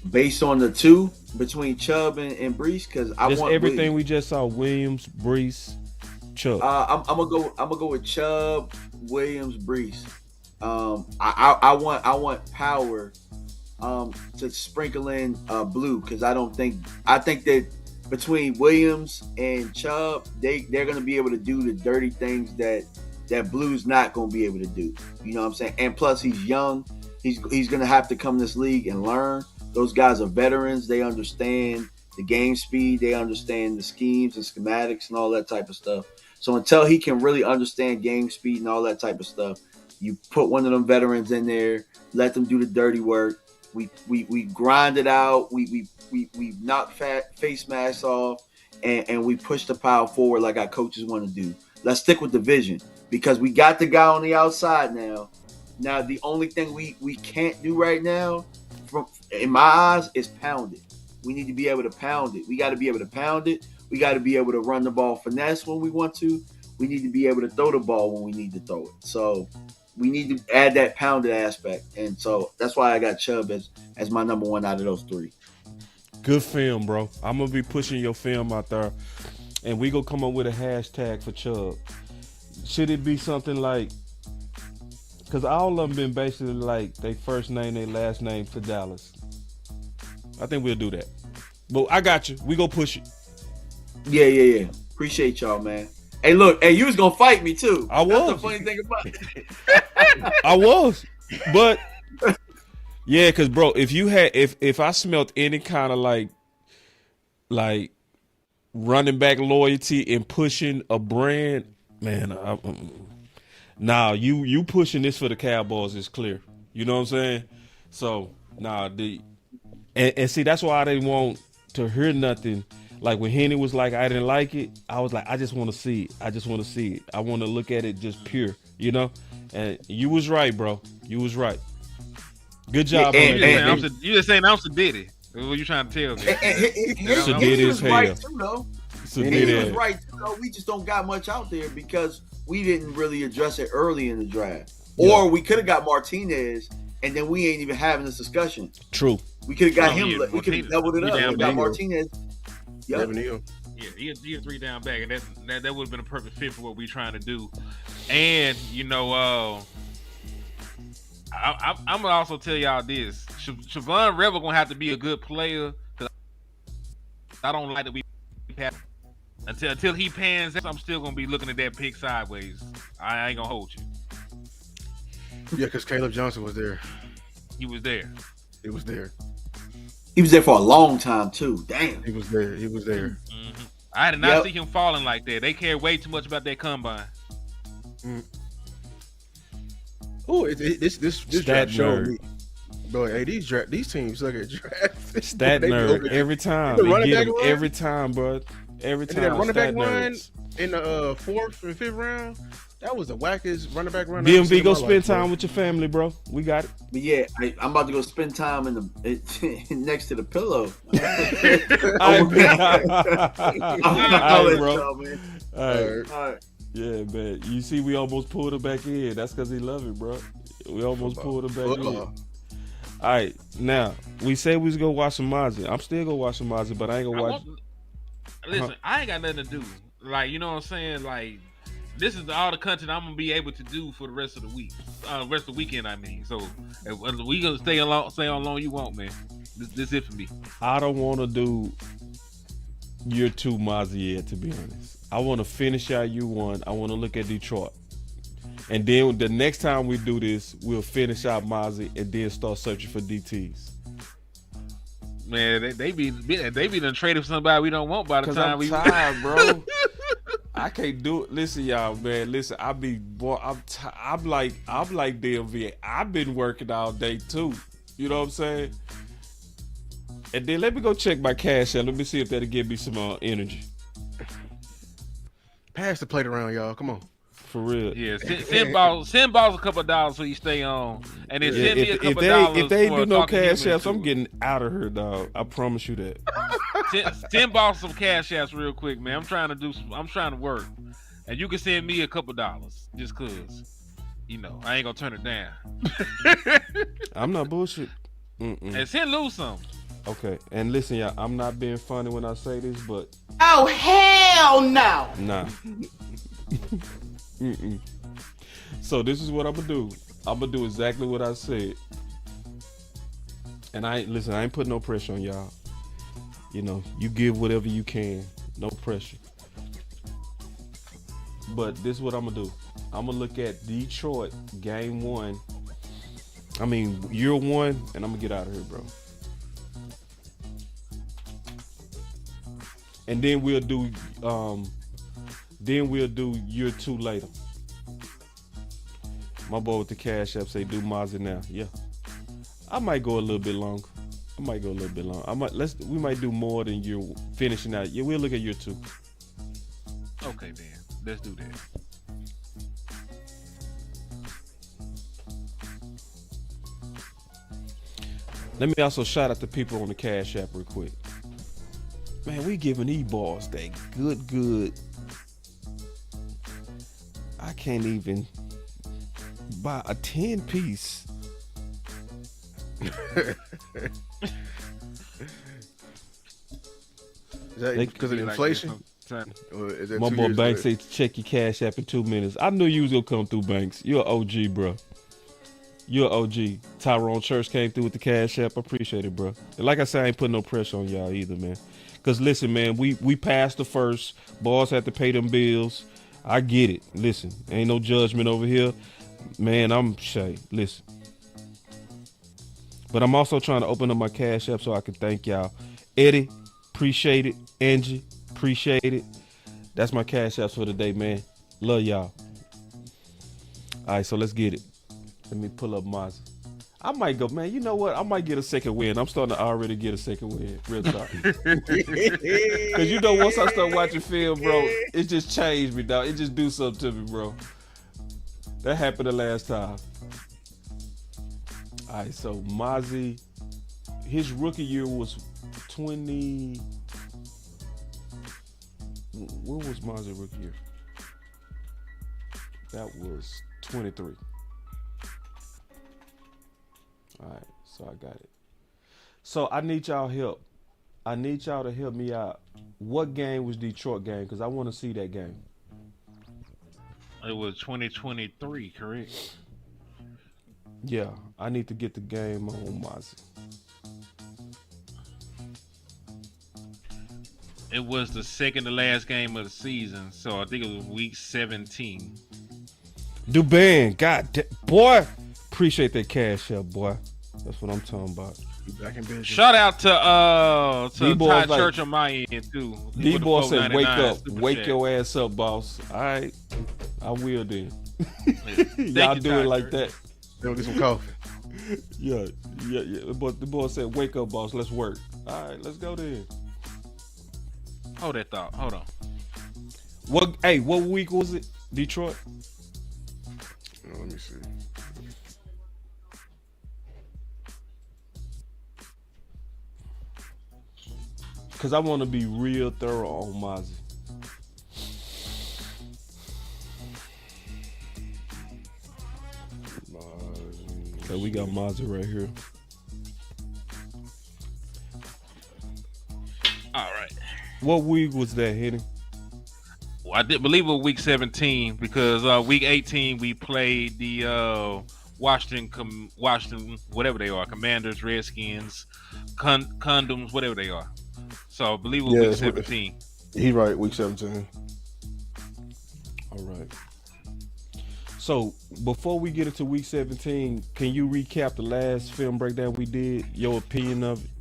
Based on the 2 between Chubb and Breece, because I want everything we just saw. Williams, Breece, Chubb. I'm gonna go with Chubb, Williams, Breece. I want power to sprinkle in blue because I think that between Williams and Chubb, they're gonna be able to do the dirty things that Blue's not gonna be able to do. You know what I'm saying? And plus he's young. He's gonna have to come in this league and learn. Those guys are veterans. They understand the game speed. They understand the schemes and schematics and all that type of stuff. So until he can really understand game speed and all that type of stuff, you put one of them veterans in there, let them do the dirty work. We grind it out. We knock face masks off, and we push the pile forward like our coaches want to do. Let's stick with the vision because we got the guy on the outside now. Now the only thing we can't do right now, in my eyes, is pound it. We need to be able to pound it. We got to be able to pound it. We got to be able to run the ball finesse when we want to. We need to be able to throw the ball when we need to throw it. So we need to add that pounded aspect. And so that's why I got Chubb as my number one out of those three. Good film, bro. I'm going to be pushing your film out there. And we going to come up with a hashtag for Chubb. Should it be something like, because all of them been basically like they first name, their last name to Dallas. I think we'll do that. But I got you. We go push it. Yeah. Appreciate y'all, man. Hey, look. Hey, you was gonna fight me too. I was. That's the funny thing about it. I was, but yeah, because bro, if I smelt any kind of like running back loyalty and pushing a brand, man, nah, you pushing this for the Cowboys is clear. You know what I'm saying? So nah, and see that's why I didn't want to hear nothing. Like when Henny was like, I didn't like it, I was like, I just want to see it. I just want to see it. I want to look at it just pure, you know? And you was right, bro. You was right. Good job. You just saying I'm Sadiddy. What you trying to tell me? He was right too, though. He was right too, though. We just don't got much out there because we didn't really address it early in the draft. Or we could have got Martinez, and then we ain't even having this discussion. True. We could have got him. We could have doubled it up. We got Martinez. Yeah, he a 3 down back, and that would have been a perfect fit for what we're trying to do. And you know, I'm gonna also tell y'all this: Siobhan Rebel gonna have to be a good player. Cause I don't like that we have until he pans out. I'm still gonna be looking at that pick sideways. I ain't gonna hold you. Yeah, because Caleb Johnson was there. He was there. He was there. He was there for a long time too. Damn. He was there. Mm-hmm. I did not see him falling like that. They care way too much about that combine. Oh, this Stat draft showed nerd. me. Bro, hey, these teams look at draft. Stat nerd every time. They get him every time, bro. Every time. That running back run nerds. in the 4th and 5th round, that was the wackest running back run. DMV, go spend time with your family, bro. We got it. But yeah, I'm about to go spend time next to the pillow. All right. Yeah, man. You see, we almost pulled him back in. That's because he love it, bro. We almost pulled him back in. All right, now we said we was gonna watch some Mazi. I'm still gonna watch some Mazi, but I ain't gonna watch. Listen, I ain't got nothing to do. Like, you know what I'm saying? Like, this is all the content I'm gonna be able to do for the rest of the week, rest of the weekend. I mean, so if we gonna stay how long you want, man. This is it for me. I don't want to do year 2 Mazi yet, to be honest. I want to finish out year 1. I want to look at Detroit, and then the next time we do this, we'll finish out Mazi and then start searching for DTs. Man, they be done traded for somebody we don't want by the time I'm tired, bro. I can't do it. Listen, y'all, man. Listen, I'm like DMV. I've been working all day too. You know what I'm saying? And then let me go check my cash out. Let me see if that'll give me some energy. Pass the plate around, y'all. Come on. For real. Yeah, send balls a couple of dollars so you stay on, and then send me a couple of dollars. If they do no cash apps, I'm getting out of here, dog. I promise you that. Send balls some cash apps real quick, man. I'm trying to work, and you can send me a couple of dollars just cause, you know, I ain't gonna turn it down. I'm not bullshit. And send Lou some. Okay, and listen, y'all. I'm not being funny when I say this, but oh hell no! Nah. So So this is what I'm gonna do. I'm gonna do exactly what I said. And I ain't putting no pressure on y'all. You know, you give whatever you can. No pressure. But this is what I'm gonna do. I'm gonna look at Detroit game 1. Year 1, and I'm gonna get out of here, bro. And then we'll do year 2 later. My boy with the Cash App say do Mazi now. Yeah. I might go a little bit longer. We might do more than year finishing out. Yeah, we'll look at year 2. Okay, then. Let's do that. Let me also shout out the people on the Cash App real quick. Man, we giving these boys that good. I can't even buy a 10-piece. Is that because of inflation? My boy Banks say check your Cash App in 2 minutes. I knew you was gonna come through, Banks. You're an OG, bro. You're an OG. Tyrone Church came through with the Cash App. I appreciate it, bro. And like I said, I ain't putting no pressure on y'all either, man. Cause listen, man, we passed the first. Boss had to pay them bills. I get it. Listen, ain't no judgment over here. Man, I'm shay. Listen. But I'm also trying to open up my Cash App so I can thank y'all. Eddie, appreciate it. Angie, appreciate it. That's my Cash Apps for the day, man. Love y'all. All right, so let's get it. Let me pull up Mazi. I might go, man, you know what? I might get a second win. I'm starting to already get a second win. Real talk. Because you know, once I start watching film, bro, it just changed me, dog. It just do something to me, bro. That happened the last time. All right, so Mazi, his rookie year was 20. What was Mazi rookie year? That was 23. All right, so I got it. So I need y'all help. I need y'all to help me out. What game was Detroit game? Because I want to see that game. It was 2023, correct? Yeah, I need to get the game on Mazi. It was the second to last game of the season, so I think it was week 17. Duban, boy, appreciate that Cash App, boy. That's what I'm talking about. Back in business. Shout out to Ty like, Church on my end too. D-boy said, "Wake up, wake chat. your ass up, boss." All right, I will then. Thank Y'all you, do Ty it like Church. that. They'll get some coffee. Yeah. But the boy said, "Wake up, boss. Let's work." All right, let's go then. Hold that thought. Hold on. What week was it? Detroit. Let me see. Because I want to be real thorough on Mazi. Okay, we got Mazi right here. All right. What week was that, Henny? Well, I did believe it was week 17 because week 18 we played the Washington, whatever they are, Commanders, Redskins, Condoms, whatever they are. So I believe it was week 17. He right, week 17. All right. So before we get into week 17, can you recap the last film breakdown we did? Your opinion of it?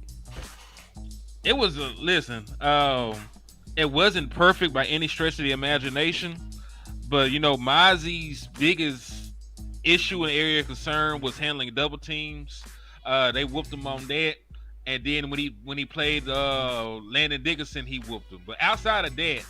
It was it wasn't perfect by any stretch of the imagination, but you know, Mazi's biggest issue and area of concern was handling double teams. They whooped him on that, and then when he played Landon Dickerson, he whooped him. But outside of that,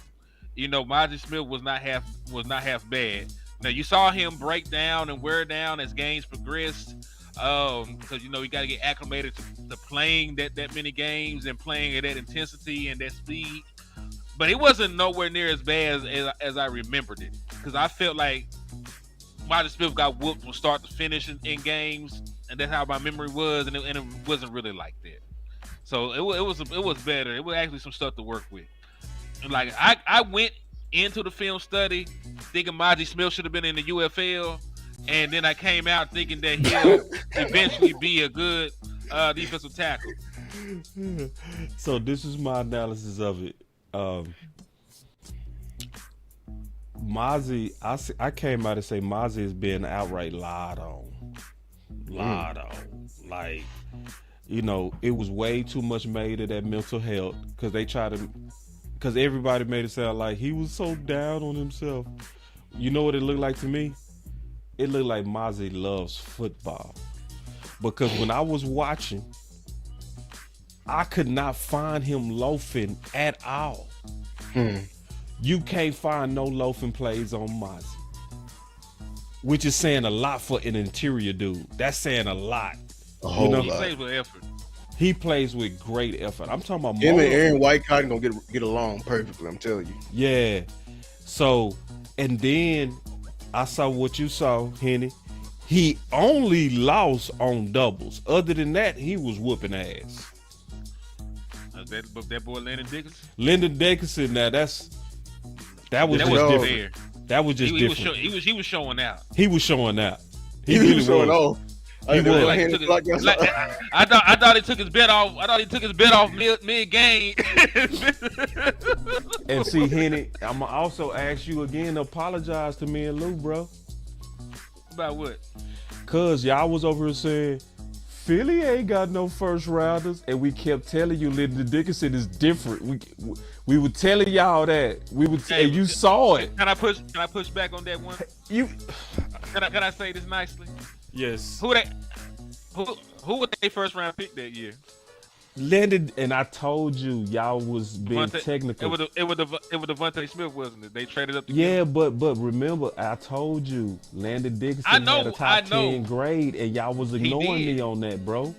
you know, Mazi Smith was not half bad. Now you saw him break down and wear down as games progressed, because you know he got to get acclimated to playing that many games and playing at that intensity and that speed. But it wasn't nowhere near as bad as I remembered it, because I felt like Mazi Smith got whooped from start to finish in games, and that's how my memory was, and it wasn't really like that. So it was better. It was actually some stuff to work with. And like I went into the film study thinking Mazi Smith should have been in the UFL, and then I came out thinking that he'll eventually be a good defensive tackle. So this is my analysis of it. Mazi, I came out and say Mazi is being outright lied on. Like, you know, it was way too much made of that mental health because everybody made it sound like he was so down on himself. You know what it looked like to me? It looked like Mazi loves football. Because when I was watching, I could not find him loafing at all. You can't find no loafing plays on Mazi, which is saying a lot for an interior dude. That's saying a lot. A whole lot. He plays with effort. He plays with great effort. I'm talking about him and Aaron White Cotton gonna get along perfectly. I'm telling you. Yeah. So, and then I saw what you saw, Henny. He only lost on doubles. Other than that, he was whooping ass. That boy Landon Dickinson. Lyndon Dickinson. Now that was just different. different. That was just different. He was showing out. He was showing out. He was showing off. He was. I thought he took his bet off. I thought he took his bet off mid game. And see, Henny, I'm gonna also ask you again to apologize to me and Lou, bro. About what? Cause y'all was over here saying Philly ain't got no first rounders, and we kept telling you Lyndon Dickinson is different. We were telling y'all that. We would say you saw it. Can I push back on that one? Can I say this nicely? Yes. Who was their first round pick that year? Lyndon, and I told you y'all was being technical. It was Devontae Smith, wasn't it? They traded up. Yeah, but remember, I told you Landon Dickinson had a top 10 grade, and y'all was ignoring me on that, bro.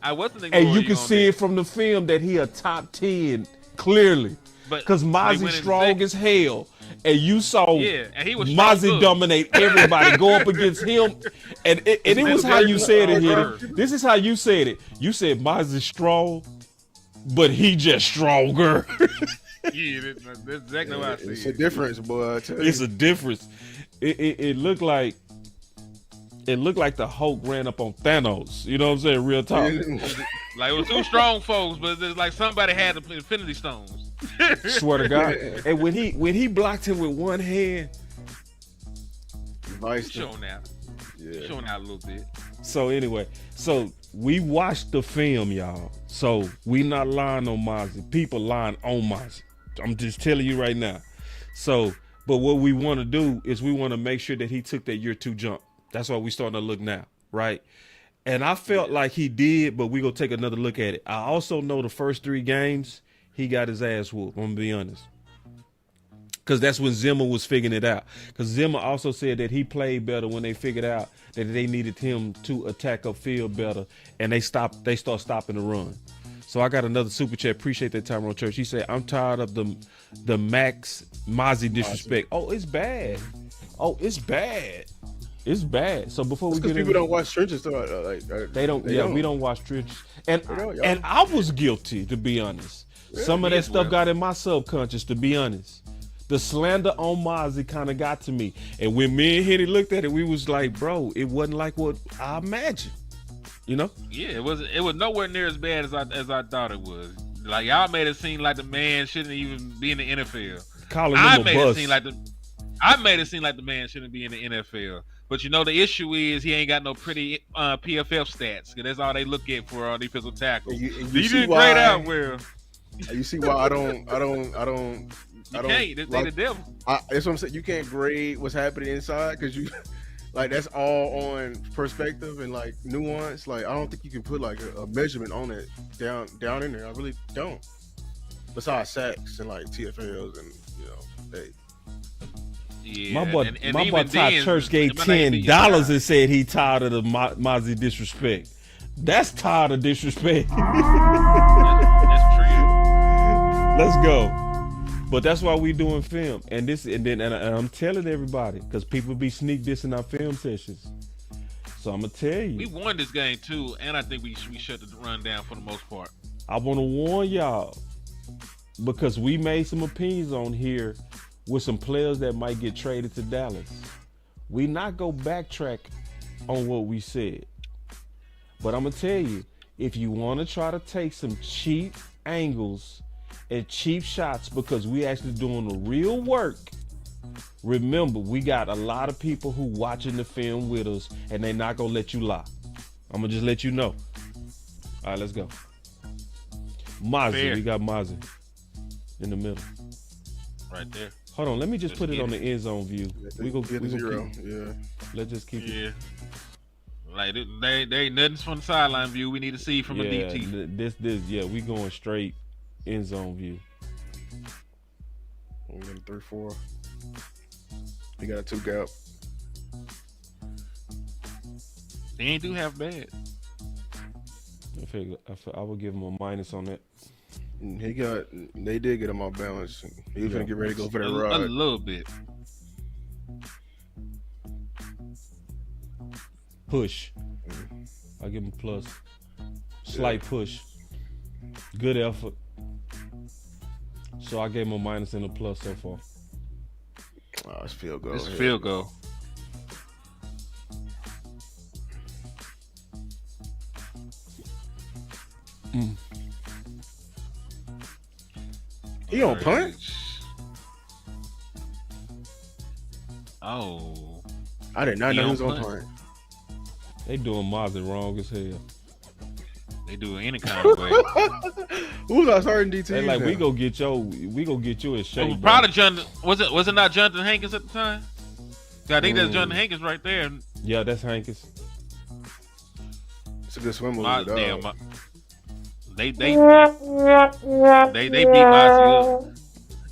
I wasn't ignoring and you can see it from the film that he a top 10 clearly, because Mazi strong as hell. And you saw and he was Mazi dominate everybody, go up against him. And it was how you said it here. This is how you said it. You said Mazi strong, but he just stronger. Yeah, that's exactly what I said. It's a difference, boy. It's a difference. It looked like the Hulk ran up on Thanos. You know what I'm saying? Real talk. Like it was two strong folks, but it's like somebody had the Infinity Stones. Swear to God. And when he blocked him with one hand, he's showing out. Yeah. Showing out a little bit. So anyway, we watched the film, y'all. So we not lying on Mazi. People lying on Mazi. I'm just telling you right now. So, but what we want to do is we want to make sure that he took that year 2 jump. That's why we starting to look now, right? And I felt like he did, but we gonna take another look at it. I also know the first 3 games he got his ass whooped. I'm gonna be honest, because that's when Zimmer was figuring it out. Because Zimmer also said that he played better when they figured out that they needed him to attack upfield better, and they start stopping the run. So I got another super chat. Appreciate that, Tyrone Church. He said, "I'm tired of the Max Mazi disrespect. Oh, it's bad. Oh, it's bad. It's bad." So before we get people don't watch Trenches, they don't. We don't watch Trenches, and I was guilty, to be honest. Yeah, some of that stuff got in my subconscious, to be honest. The slander on Mazi kind of got to me, and when me and Henny looked at it, we was like, "Bro, it wasn't like what I imagined." You know? Yeah, it was nowhere near as bad as I thought it was. Like y'all made it seem like the man shouldn't even be in the NFL. I made it seem like the man shouldn't be in the NFL. But you know the issue is he ain't got no pretty PFF stats. That's all they look at for defensive tackle. He did great out well. You see why I don't. They the devil. That's what I'm saying. You can't grade what's happening inside because you. Like that's all on perspective and like nuance. Like I don't think you can put like a measurement on it down in there. I really don't. Besides sacks and like TFLs and hey. Yeah, my boy Todd Church gave $10 and said he tired of the Mazi disrespect. That's tired of disrespect. That's true. Let's go. But that's why we doing film, and I'm telling everybody because people be sneak dissing our film sessions. So I'm gonna tell you, we won this game too, and I think we shut the run down for the most part. I want to warn y'all because we made some opinions on here with some players that might get traded to Dallas. We not go backtrack on what we said. But I'm going to tell you, if you want to try to take some cheap angles and cheap shots because we actually doing the real work, remember, we got a lot of people who watching the film with us and they not going to let you lie. I'm going to just let you know. All right, let's go. Mazi, Fair. we got Mazi in the middle. Right there. Hold on, let me just Let's put it get on the end zone view. We go Get a zero. Yeah. Let's just keep it. Yeah. Like they ain't nothing from the sideline view. We need to see from a DT. This, we going straight end zone view. I'm getting 3-4. He got a 2 gap. They ain't do half bad. I will give him a minus on that. They did get him off balance. He was gonna get ready to go for that A ride. little bit. Push. I give him a plus. Slight push. Good effort. So I gave him a minus and a plus so far. Oh, it's field goal. It's a field goal. He on punt? Oh. I did not He know he on was on punt? punt. They doing Mazi wrong as hell. They do it any kind of way. Who's our starting DT? They like now? we go get you in shape. bro. Probably Jonathan. Was it not Jonathan Hankins at the time? I think that's Jonathan Hankins right there. Yeah, that's Hankins. It's a good swim move. They beat Mazi up.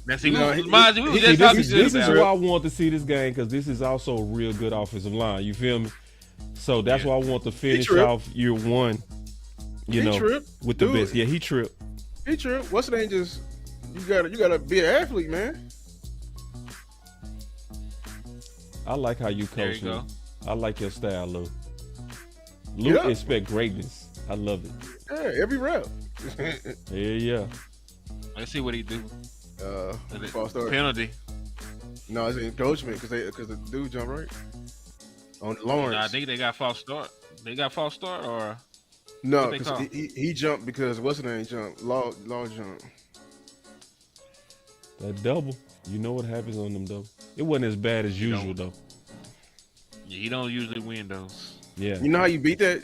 Now see, Mazi, we was just talking this is about. why I want to see this game because this is also a real good offensive line. You feel me? So that's why I want to finish off year one. You know, with the best. Yeah, he tripped. He tripped. What's the name? Just you gotta be an athlete, man. I like how you There coach you me. go. I like your style, Lou. Lou expect greatness. I love it. Yeah, every rep. Yeah. Let's see what he do. False start. Penalty. No, it's encroachment because the dude jumped right on Lawrence. I think they got false start. They got false start or No, what they because call? he jumped because what's the name jumped? Law jumped. That double. You know what happens on them double. It wasn't as bad as usual though. Yeah, he don't usually win those. Yeah. You know how you beat that?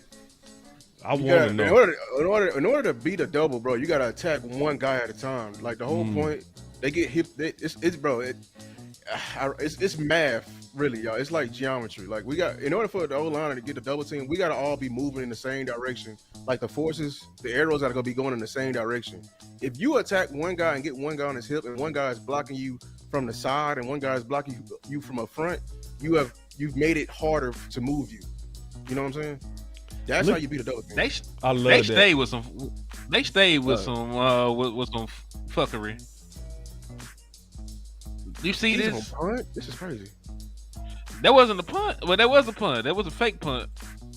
I want to know. In order to beat a double, bro, you gotta attack one guy at a time. Like the whole point, they get hit. It's math, really, y'all. It's like geometry. Like in order for the O-line to get the double team, we gotta all be moving in the same direction. Like the forces, the arrows gotta be going in the same direction. If you attack one guy and get one guy on his hip, and one guy is blocking you from the side, and one guy is blocking you from up front, you've made it harder to move you. You know what I'm saying? That's how you beat a double team. I love they that. stayed with some. They stayed with some fuckery. You see He's this? on punt? This is crazy. That wasn't a punt. Well, that was a punt. That was a fake punt.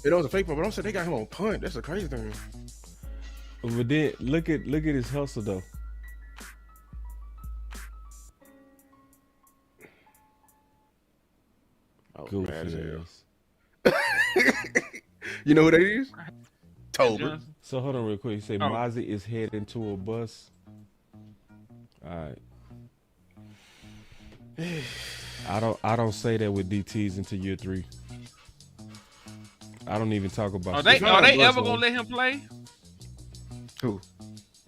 It was a fake punt, but I'm saying they got him on punt. That's a crazy thing. But then look at his hustle though. Oh, Goofy man, as hell. ass. You know who that is? Tolbert. So hold on real quick. You say Mazi is heading to a bus. All right. I don't say that with DTs until year 3. I don't even talk about. Are they ever gonna let him play? Who?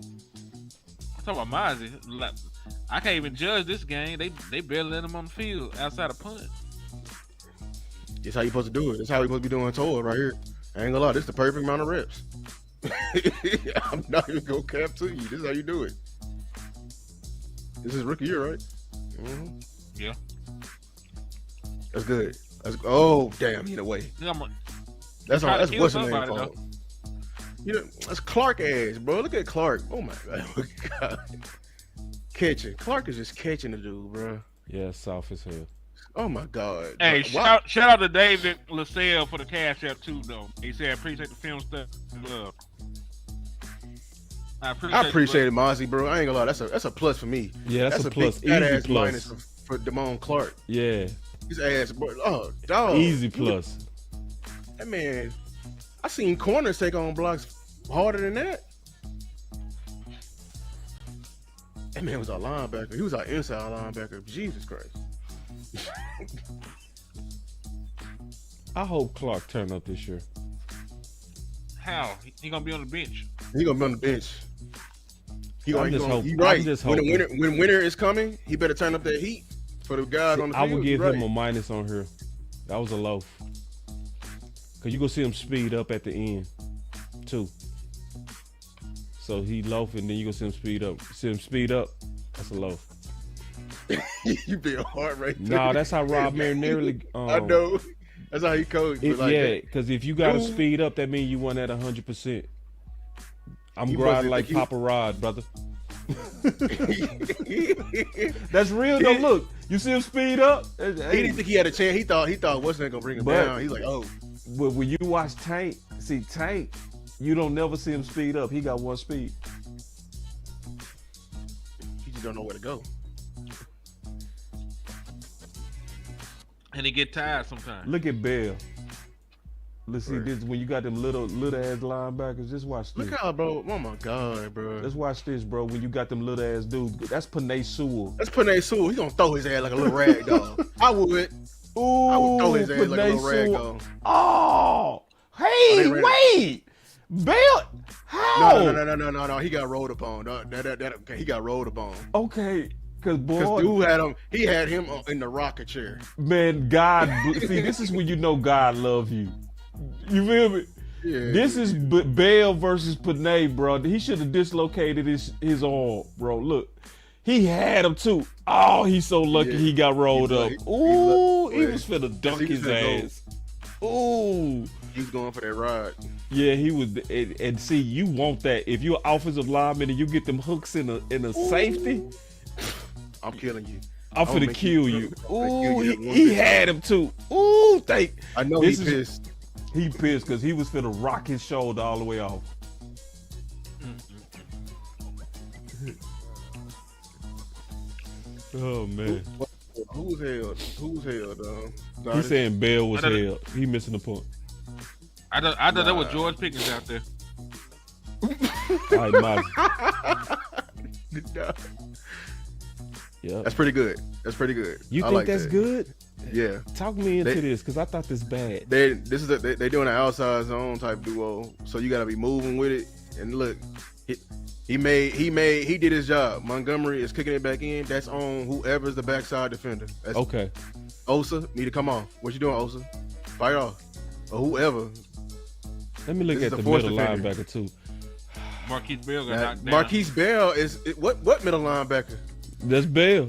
I'm talking about Mazi. Like, I can't even judge this game. They barely let him on the field outside of punt. It's how you supposed to do it. That's how we supposed to be doing tour right here. I ain't gonna lie, this is the perfect amount of reps. I'm not even gonna cap to you. This is how you do it. This is rookie year, right? Mm-hmm. Yeah. That's good. Oh damn, either way. That's what's the name called. You know, that's Clark ass, bro. Look at Clark. Oh my god. Catching. Clark is just catching the dude, bro. Yeah, soft as hell. Oh my god. Hey, shout out to David LaSalle for the CashApp too, though. He said, "I appreciate the film stuff. Love." I appreciate it, Mazi, bro. I ain't gonna lie. That's a plus for me. Yeah, that's a plus. Big fat Easy ass plus. minus for Damone Clark. Yeah. His ass, bro. Oh, dog. Easy plus. That man, I seen corners take on blocks harder than that. That man was our linebacker. He was our inside linebacker. Jesus Christ. I hope Clark turn up this year. How? He gonna be on the bench. He gonna be on the bench. He I'm just gonna, he hoping. right. I'm just When hoping. winter is coming, he better turn up that heat for the guys on the I field. would give Right. him a minus on here. That was a low. Cause you gonna see him speed up at the end, too. So he loafing, then you gonna see him speed up. See him speed up. That's a low. You being hard right there. No, that's how Rob Marinelli. I know. That's how he coached. It, Like, yeah, because if you got to Dude. speed up, that means you want at 100%. I'm He grinding wasn't like think he- Papa Rod, brother. That's real though. Look, you see him speed up. He didn't think he had a chance. He thought wasn't gonna bring him But- down. He's like, oh, But when you watch Tank, see Tank, you don't never see him speed up. He got one speed. he just don't know where to go. And he get tired sometimes. Look at Bell. Let's see Right. this when you got them little ass linebackers. Just watch this. Look how, bro. Oh my God, bro. Let's watch this, bro. When you got them little ass dudes. That's Panay Sewell. Let's put Nate Sewell. He gonna throw his ass like a little rag dog. I would. Ooh, I would throw his ass like a Panay little rag Sewell. dog. Oh, hey, they ran wait, Bell. How? No. He got rolled upon. Okay, he got rolled upon. Okay, cause Because boy, dude had him. He had him in the rocket chair. man, God. See, this is when you know God love you. You feel me? Yeah. This is Bell versus Panay, bro. He should have dislocated his arm, bro. Look, he had him too. Oh, he's so lucky Yeah. he got rolled up. He's Ooh, he lucky. was finna dunk He was his finna go. ass. Ooh. He was going for that ride. Yeah, he was, and see, you want that. If you're an offensive lineman and you get them hooks in a safety, I'm killing you. I'm gonna finna make kill you- you. I'm gonna kill Ooh, you that one he bit. had him too. Ooh, I know This he is- pissed. he pissed because he was finna rock his shoulder all the way off. Oh man, Who's held? Who's held? he's saying Bell was I don't- held. He missing the point. I thought that was George Pickens out there. All right, Mazi. Yeah. That's pretty good. That's pretty good. You I think like that's that. good? Yeah. Talk me into They- this because I thought this bad. They're doing an outside zone type duo, so you gotta be moving with it. And look, he did his job. Montgomery is kicking it back in. That's on whoever's the backside defender. That's Okay. Osa need to come on. What you doing, Osa? Fight off or whoever. Let me look This is at the the fourth middle defender. linebacker too. Marquise Bell got Now, knocked down. Marquise Bell is what middle linebacker? That's Bell.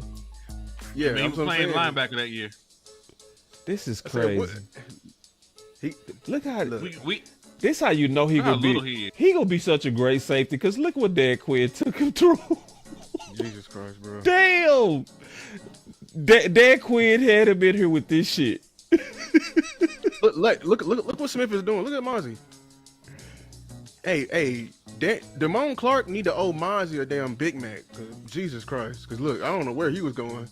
Yeah, I mean, he that's was what I'm playing saying. linebacker that year. This is I said, what- crazy. He Look how Look. We this how you know he Look how gonna little be. he is. He gonna be such a great safety because look what Dan Quinn took him through. Jesus Christ, bro. Damn. Dan Quinn had him in here with this shit. Look what Smith is doing. Look at Mazi. Hey, Damone Clark need to owe Mazi a damn Big Mac. 'Cause Jesus Christ. Because look, I don't know where he was going.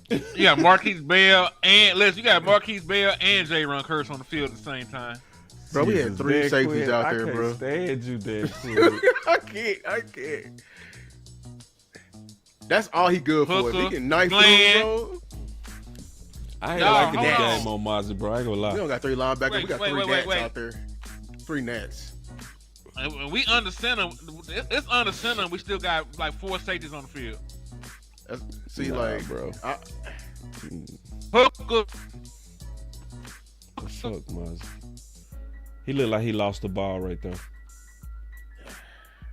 you got Marquise Bell and you got Marquise Bell and J. Ron Curse on the field at the same time. Bro, we had Jesus, 3 Dan safeties Quinn, out I there, can't bro. Stand you, Dan Quinn. I can't. That's all he good for. If he Hooker, can knife Glenn. through, bro. I ain't Y'all, liking this hold on. game on Mazi, bro. I ain't gonna lie. We don't got 3 linebackers. Wait, we got wait, 3 wait, nats wait. out there. 3 nats. And we under center. It's under center. We still got like 4 safeties on the field. See, Nah, like, bro. Hooker. Fuck Mazi. He looked like he lost the ball right there.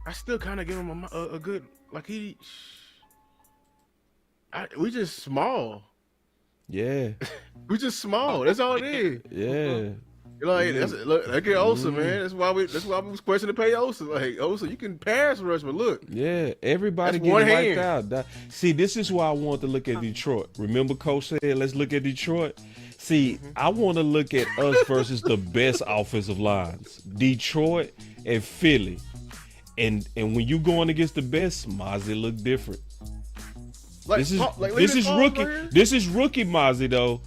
I still kind of give him a good, like we just small. Yeah, We just small. That's all it is. yeah. Like look at Osa, man. That's why we was questioning to pay Osa. Like Osa, you can pass rush, but look, Yeah, everybody That's one getting wiped hand. out. See, this is why I want to look at Detroit. Remember, Coach said, let's look at Detroit. See, I want to look at us versus the best offensive lines, Detroit and Philly. And when you going against the best, Mazi look different. like This is look at this is Paul rookie. right here. This is rookie Mazi though.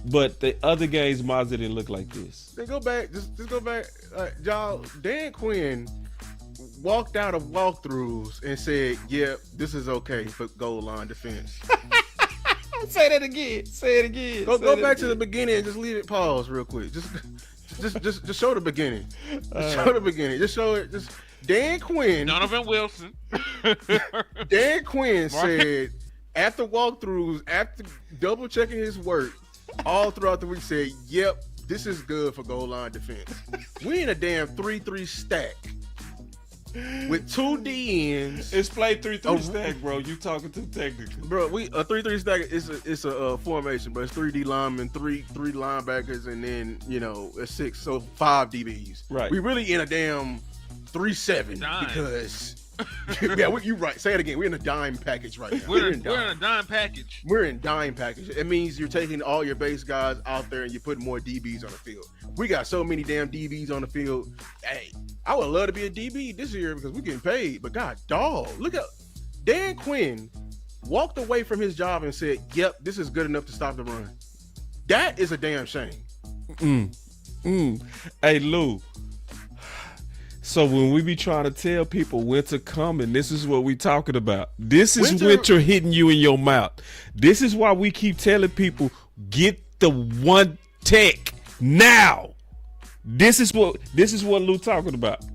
But the other games, Mazi didn't look like this. Then go back. Just go back. Y'all, Dan Quinn walked out of walkthroughs and said, "Yep, this is okay for goal line defense." Say that again. Say it again. Go back to the beginning and just leave it pause real quick. Just show the beginning. Show the beginning. Just show it. Just Dan Quinn. Donovan Wilson. Dan Quinn said after walkthroughs, after double checking his work all throughout the week, said, "Yep, this is good for goal line defense." We in a damn 3-3 stack with 2 DNs. It's played 3-3 stack, bro. You talking too technical, Bro, a 3-3 stack is a formation, but it's 3 D linemen, three linebackers, and then a 6, so 5 DBs. Right. We really in a damn 3-7 because you right. Say it again. We're in a dime package right now. We're in a dime package. We're in dime package. It means you're taking all your base guys out there and you're putting more DBs on the field. We got so many damn DBs on the field. Hey, I would love to be a DB this year because we're getting paid. But God, dog, look at Dan Quinn walked away from his job and said, "Yep, this is good enough to stop the run." That is a damn shame. Hey, Lou. So when we be trying to tell people winter coming, this is what we talking about. This is winter hitting you in your mouth. This is why we keep telling people, get the one tech now. This is what Lou talking about.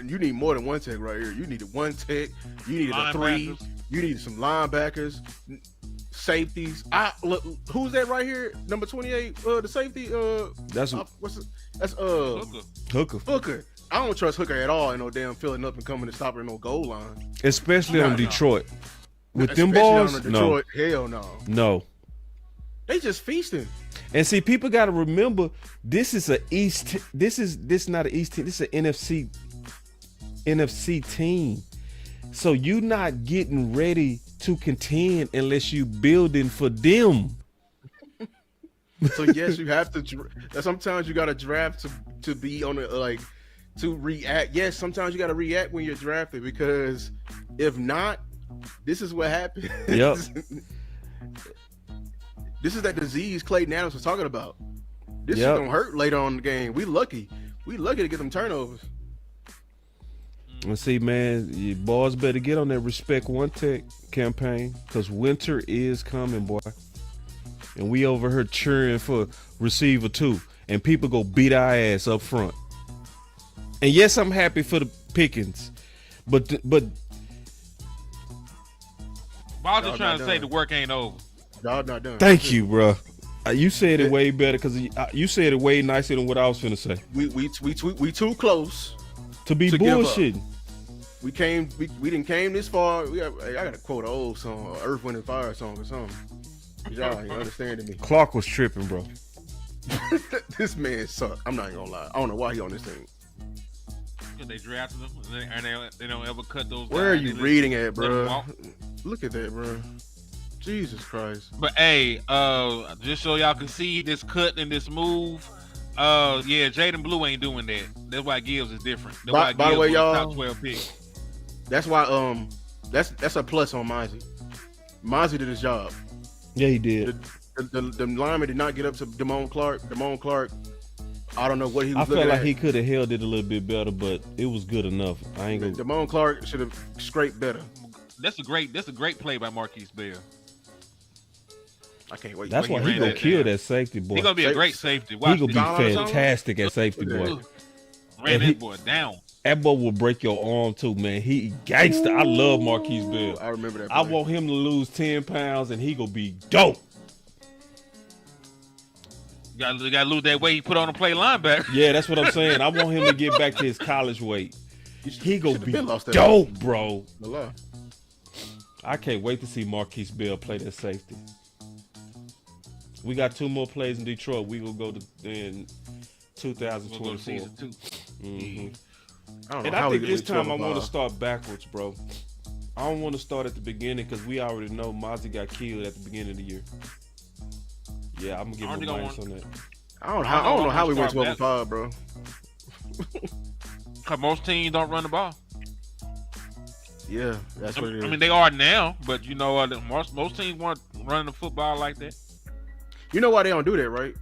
You need more than one tech right here. You need a one tech. You need a 3. You need some linebackers, safeties. Look, who's that right here? Number 28, the safety. That's Hooker. I don't trust Hooker at all in no damn filling up and coming to stop her no goal line. Especially on Detroit. With Especially them balls, on Detroit, hell no. No. They just feasting. And see, people got to remember, this is a East. This not an East team. This is an NFC team. So you not getting ready to contend unless you building for them. So yes, you have to. Sometimes you got to draft to be on to react. Yes, sometimes you got to react when you're drafted because if not, this is what happens. Yep. This is that disease Clayton Adams was talking about. This is gonna hurt later on in the game. We lucky to get them turnovers. And see, man, you boys better get on that Respect One Tech campaign because winter is coming, boy. And we over here cheering for receiver 2, and people go beat our ass up front. And yes, I'm happy for the Pickens, but I was just trying to say the work ain't over. Y'all not done. Thank you, bro. You said it way better because you said it way nicer than what I was finna say. We too close to be bullshitting. We didn't came this far. I gotta quote an old song, Earth, Wind and Fire song or something. Y'all ain't understanding me. Clark was tripping, bro. This man sucked. I'm not even gonna lie. I don't know why he on this thing. Because they drafted them and they don't ever cut those. Where are you reading at, bro? Look at that, bro. Jesus Christ. But hey, just so y'all can see this cut and this move. Jaden Blue ain't doing that. That's why Gibbs is different. By the way, y'all, top 12 pick. That's why that's a plus on Mazi. Mazi did his job. Yeah, he did. The lineman did not get up to Damone Clark. Damone Clark, I don't know what he was looking at. I felt like he could have held it a little bit better, but it was good enough. I ain't gonna. Damone Clark should have scraped better. That's a great play by Marquise Bell. I can't wait. That's why he gonna kill that safety boy. He gonna be a great safety. Watch he gonna be fantastic at safety boy. Ran that boy down. That boy will break your arm too, man. He gangster. I love Marquise Bell. I remember that. I want him to lose 10 pounds and he gonna be dope. You gotta lose that weight he put on to play linebacker. Yeah, that's what I'm saying. I want him to get back to his college weight. He gonna be dope, bro. I can't wait to see Marquise Bell play that safety. We got 2 more plays in Detroit. We gonna go to in 2024. We'll go to season 2. Mm-hmm. I think this time I want to start backwards, bro. I don't want to start at the beginning because we already know Mazi got killed at the beginning of the year. Yeah, I'm gonna give him a minus on that. I don't know how we went 12-5, bro. Cause most teams don't run the ball. Yeah, that's what it is. I mean, they are now, but you know, most teams weren't running the football like that. You know why they don't do that, right?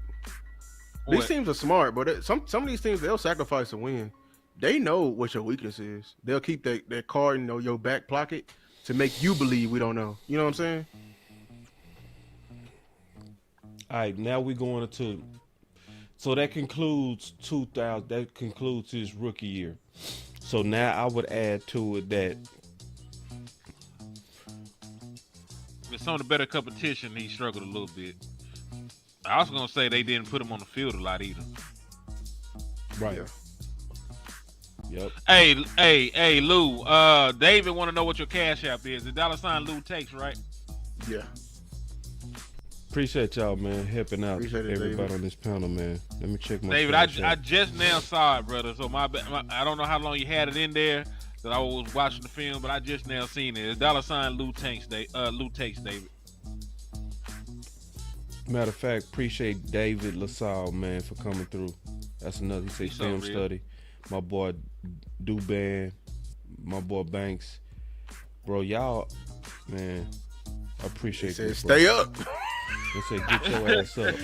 What? These teams are smart, but some of these teams they'll sacrifice a win. They know what your weakness is. They'll keep that card in your back pocket to make you believe we don't know. You know what I'm saying? All right, now we're going into. So that concludes 2000. That concludes his rookie year. So now I would add to it that With some of the better competition, he struggled a little bit. I was gonna say they didn't put him on the field a lot either. right. Yeah. Yep. Hey, Lou. David want to know what your cash app is. The $ Lou takes, right? Yeah. Appreciate y'all, man, helping out Appreciate it, everybody David. on this panel, man. Let me check my. David, cash I app. just now saw it, brother. So I don't know how long you had it in there that I was watching the film, but I just now seen it. It's $ Lou takes, David. Matter of fact, appreciate David LaSalle, man, for coming through. That's another. He said He's so film real. study. My boy Duban, my boy Banks, bro. Y'all, man, I They appreciate said this. Bro. stay up. They said get your ass up.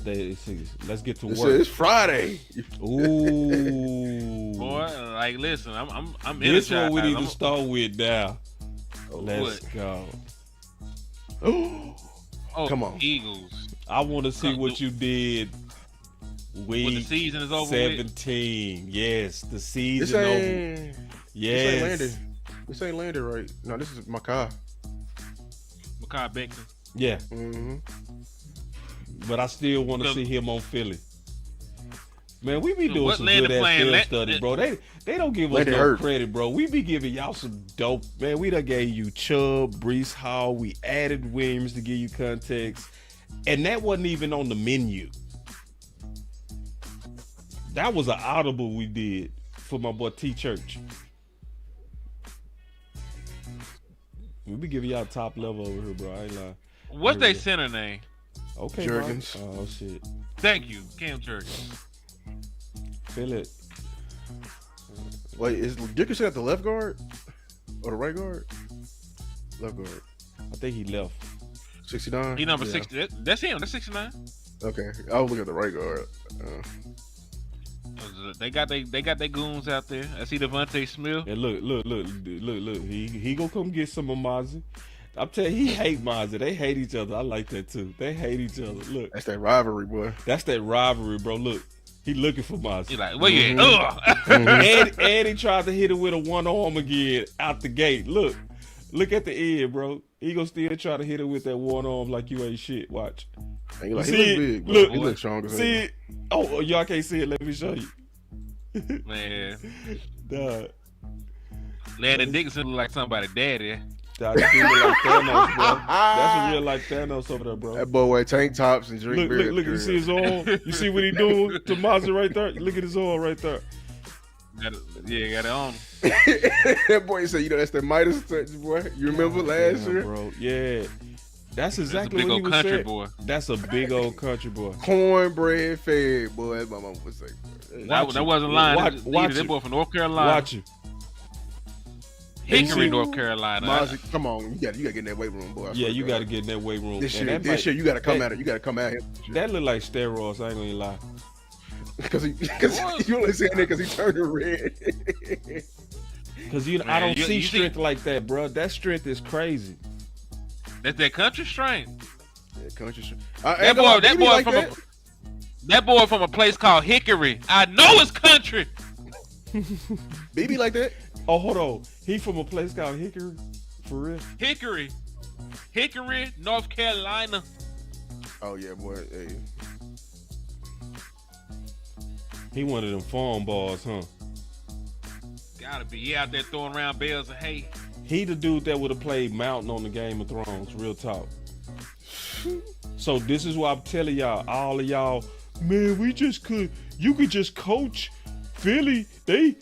They said, let's get to They said work. it's Friday. Ooh, Boy, like listen, I'm this energized. one we need I'm- to start with now. Let's What? go. Oh, Come on. Eagles. I want to see what you did. When the Week season is over with. 17. Yes, the This season over. ain't Yes. landed. This ain't landed right. No, this is my car. Makai Becton. Yeah, Mm-hmm. but I still want to The- see him on Philly. Man, we be So doing what some Landon good ass playing? film study, bro. They don't give us Landon no hurt. credit, bro. We be giving y'all some dope. Man, we done gave you Chubb, Breece Hall. We added Williams to give you context. And that wasn't even on the menu. That was an audible we did for my boy T Church. We be giving y'all top level over here, bro. I ain't lying. What's Really? their center name? Okay, Juergens. Mike. Oh shit. Thank you, Cam Jurgens. Feel it. Wait, is Dickerson at the left guard or the right guard? Left guard. I think he left. 69. He number Yeah. 60. That's him. That's 69. Okay, I was looking at the right guard. They got their goons out there. I see Devontae Smith. And look. He gonna come get some of Mazi. I'm telling you, he hate Mazi. They hate each other. I like that too. They hate each other. Look, That's that rivalry, boy. that's that rivalry, bro. Look, he looking for Mazi. He's like, where you at? Mm-hmm. Ugh. and he tried to hit it with a one arm again out the gate. Look at the end, bro. He gonna still try to hit it with that one arm like you ain't shit. Watch. And he, like, he See look it? big, bro. Look. He look strong as See hell. it? Oh, y'all can't see it. Let me show you. Man, Dog. Landon Dickinson look like somebody's daddy. Dog, that dude look like Thanos, bro. That's a real like Thanos over there, bro. That boy wear tank tops and drink beer. Look, you see his arm? You see what he doing to Mazi right there? Look at his arm right there. Got it on. That boy said, that's that Midas touch, boy. You remember last Damn, year? bro. Yeah. That's That's a exactly big what he old was country saying. boy. That's a big old country boy. Cornbread fed, boy. As my mama would say. Watch That it. wasn't lying. Watch That it. boy from North Carolina. Watch it. Hickory, You see- North Carolina. Mazi, come on. You got to get in that weight room, boy. I Yeah, swear you to got to God. get in that weight room. This And year, that might- you got to come that- at it. You got to come at him. That look like steroids. I ain't gonna lie. Because you only saying that because he turned red. Cause I Man, don't you see see- strength like that, bro. That strength is crazy. That's that country strength. Yeah, country shit. That boy from a place called Hickory. I know it's country. BB like that. Oh, hold on. He from a place called Hickory, for real. Hickory, North Carolina. Oh yeah, boy. Hey. He one of them farm balls, huh? Gotta be. He out there throwing around bales of hay. He the dude that would have played Mountain on the Game of Thrones. Real talk. So this is what I'm telling y'all, all of y'all, man, you could just coach Philly. They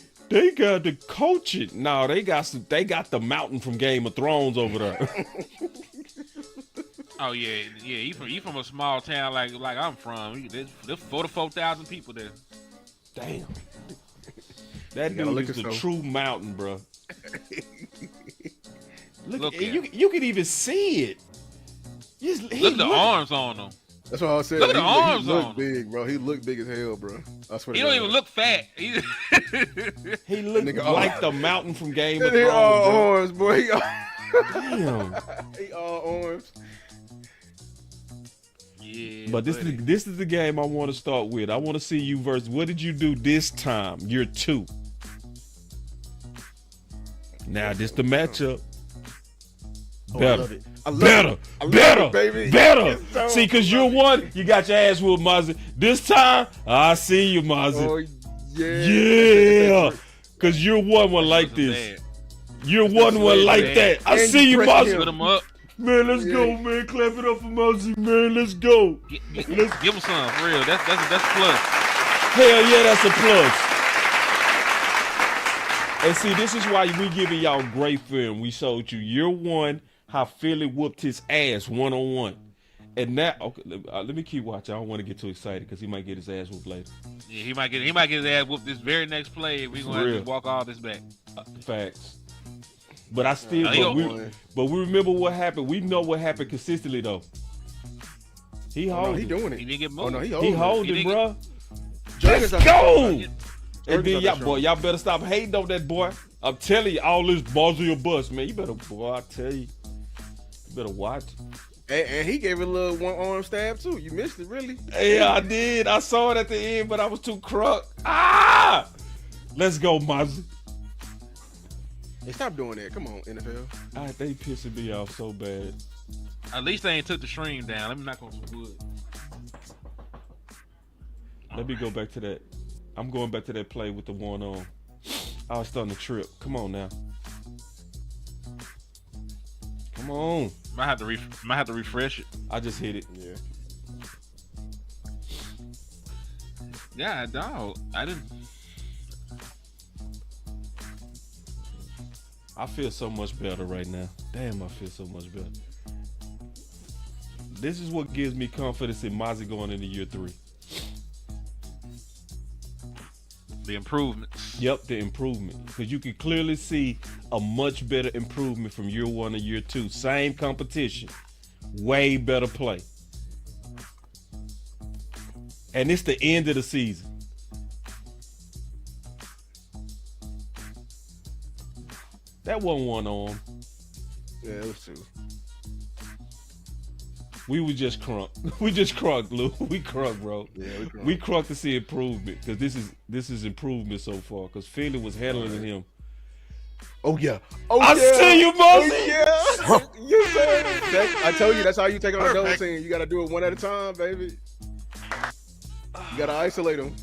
got to coach it. No, they got the Mountain from Game of Thrones over there. Oh yeah. You from a small town like I'm from. There's 44,000 people there. Damn. That You gotta dude look is the at true Mountain, bro. Look at you can even see it. Look at the arms on him. That's what I said. Look at the arms he on looked big, bro. He looked big as hell, bro. I swear. He don't even look fat. He looked Nigga, like the mountain from Game of He Thrones. all bro. arms, boy. Damn. He all arms. Yeah, But this is the game I want to start with. I want to see you versus what did you do this time? Year 2. Now this the matchup. Better. Better, baby. better. So See, because you're one, you got your ass whooped, Mazi. This time, I see you, Mazi. Oh yeah. Yeah. Because you're one like this. Bad. You're one like that. I And see you, you press Mazi. Put him up. Man, let's Yeah. go, man. Clap it up for Mazi, man. Let's go. Give him some for real. That's plus. Hell yeah, that's a plus. And see, this is why we giving y'all great film. We showed you year 1 how Philly whooped his ass 1-on-1. And now, okay, let me keep watching. I don't want to get too excited because he might get his ass whooped later. Yeah, he might get his ass whooped this very next play. We're gonna have to walk all this back. Facts. But I still, but we remember what happened. We know what happened consistently though. He Oh, no, holding. he doing He it. didn't get Oh moved. no, he He holding. holding, bro. Let's Let's go. And Jordan's then not that y'all better stop hating on that boy. I'm telling you, all this Mazi or bust, man. You better, boy. I tell you, you better watch. And he gave it a little one arm stab too. You missed it, really. Yeah, I did. I saw it at the end, but I was too crunk. Ah! Let's go, Mazi. Hey, stop doing that. Come on, NFL. They pissing me off so bad. At least they ain't took the stream down. Let me knock on some wood. Let me go back to that. I'm going back to that play with the one on. I was starting to trip. Come on now. Come on. Might have to refresh it. I just hit it. Yeah. Yeah, dog. I didn't. I feel so much better right now. Damn, I feel so much better. This is what gives me confidence in Mazi going into year 3. The improvements. Yep, the improvement. Because you can clearly see a much better improvement from year 1 to year 2. Same competition. Way better play. And it's the end of the season. That wasn't one on. Yeah, it was 2. We was just crunk. We just crunk, Lou. We crunk, bro. Yeah, We crunk to see improvement because this is improvement so far. Because Philly was handling him. Oh yeah. Oh I yeah. see you, Mazi. Oh, yeah. You said it. I told you that's how you take on a double team. You got to do it one at a time, baby. You got to isolate them.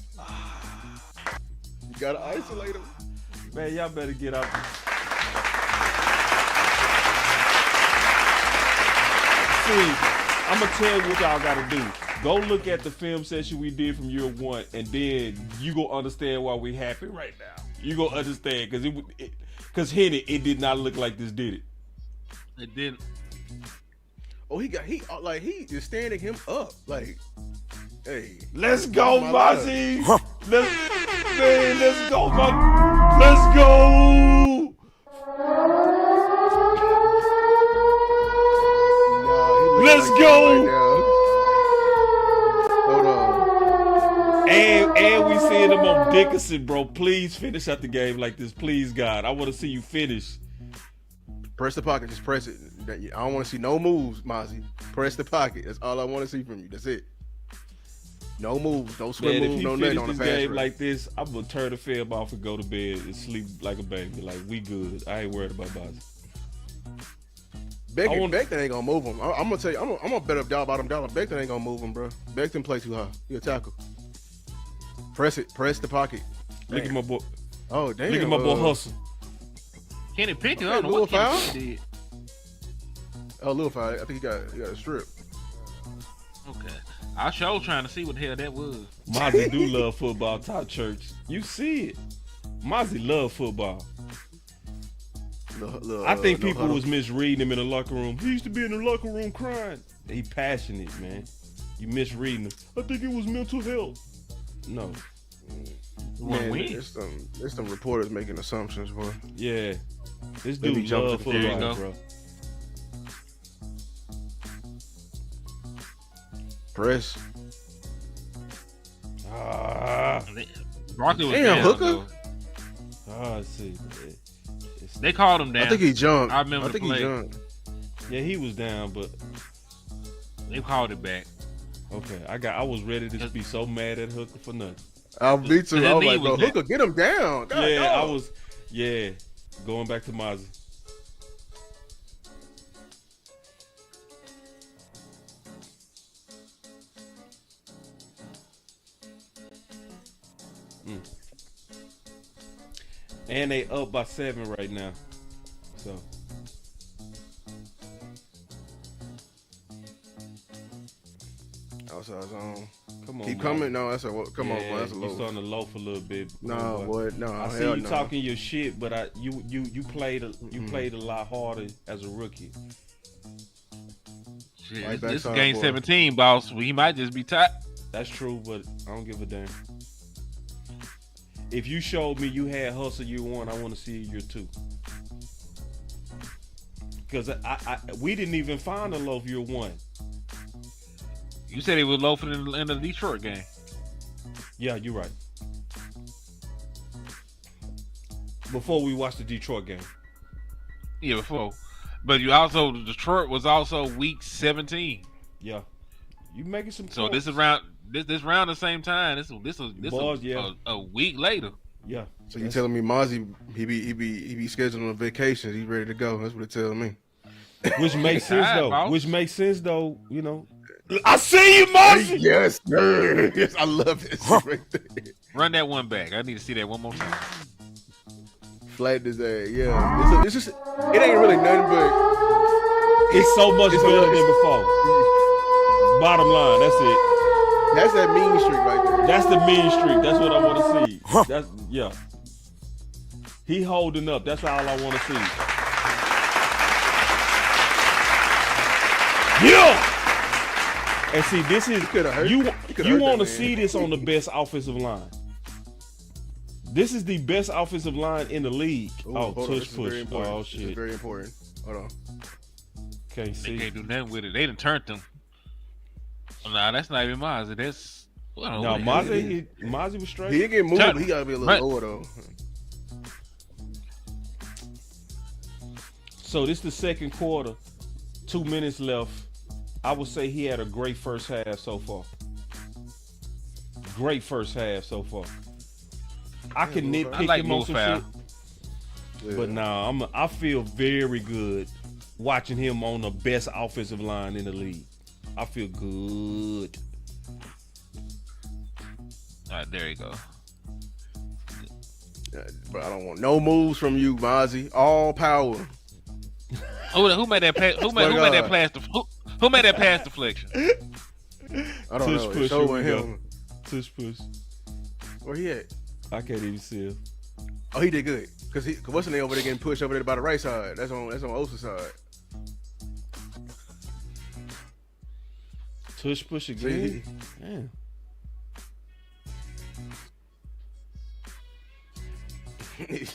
You got to isolate them. Man, y'all better get out. See, I'm gonna tell you what y'all gotta do. Go look at the film session we did from year 1, and then you gonna understand why we happy right now. You gonna understand because Henny, it did not look like this, did it? It didn't. Oh, he is standing him up. Like, hey, Let's go, my Mazi. Let's go, Mazi. Let's go. Let's go. Hold on. And we seeing him on Dickinson, bro. Please finish out the game like this, please, God. I want to see you finish. Press the pocket. Just press it. I don't want to see no moves, Mazi. Press the pocket. That's all I want to see from you. That's it. No moves. No swim Man, moves. if No he nothing finish on the this fast game break. like this, I'm gonna turn the film off and go to bed and sleep like a baby. Like, we good. I ain't worried about Mazi. Becton ain't gonna move him. I'm gonna tell you. I'm gonna bet up bottom dollar. Becton ain't gonna move him, bro. Becton play too high. He a tackle. Press it. Press the pocket. Look at my boy. Oh damn. Look at my boy Hustle. Kenny Pickett. Okay, I don't know what little Kenny foul? Pickett did. Oh, little foul. I think he got a strip. Okay. I sure trying to see what the hell that was. Mazi do love football. Top church. You see it. Mazi love football. I think people was misreading him in the locker room. He used to be in the locker room crying. He passionate, man. You misreading him. I think it was mental health. No. Man, win. there's some reporters making assumptions, bro. Yeah. This Let me dude jump love to the- There you football, go. bro. Press. Barkley was Damn, down, Hooker? though. Let's see. They called him down. I think he jumped. I remember the play. he jumped. Yeah, he was down, but They called it back. okay. I was ready to be so mad at Hooker for nothing. Me too. I was like, bro, was Hooker, get him down. God, Yeah, dog. I was. Yeah, going back to Mazi. And they up by 7 right now. So Outside zone. come on. Keep Mazi. coming. No, that's a come on, Yeah, boy. That's a you low. starting to loaf a little bit. No, boy. boy. No, I see hell you no. talking your shit, but you played a lot harder as a rookie. Shit, Right this backside, game boy. 17, boss. He might just be tight. That's true, but I don't give a damn. If you showed me you had hustle year 1, I want to see year 2. Because we didn't even find a loaf year 1. You said he was loafing in the Detroit game. Yeah, you're right. Before we watched the Detroit game. Yeah, before. But Detroit was also week 17. Yeah. You making some So points. this is around this round the same time. This Boys, yeah. a week later. Yeah. So you telling me Mazi he be scheduling a vacation? He's ready to go. That's what it telling me. Which makes sense Alright, though. boss. Which makes sense though, you know. I see you, Mazi! Yes, sir. Yes, I love it. Right there. Run that one back. I need to see that one more time. Flat his ass. Yeah. It's just it ain't really nothing but It's so much It's better a- than before. Bottom line, that's it. that's that mean streak right there. That's the mean streak. That's what I want to see. That's yeah. He holding up. That's all I want to see. Yeah. And see, this is coulda hurt- you. he coulda You hurt want to that man. see this on the best offensive line. This is the best offensive line in the league. Ooh, Oh, hold on, tush this is very push. important. Oh This is shit. very important. Hold on. Can't They see. can't do nothing with it. They done turned them. Nah, that's not even Mazi. That's No, Mazi was straight. He didn't get moved, Turn- but he gotta be a little Right. lower though. So this the second quarter. 2 minutes left. I would say he had a great first half so far. Great first half so far. I can move nitpick I like him on move some foul. shit, but nah, I feel very good watching him on the best offensive line in the league. I feel good. All right, there you go. But I don't want no moves from you, Mazi. All power. Who made that pass? Who made God. that pass? Who made that pass deflection? I don't Tush know. push, It's here we showing go. him. Tush push. Where he at? I can't even see him. Oh, he did good. Cause what's the name over there getting pushed over there by the right side? That's on Osa's side. Tush push See, again. Damn. did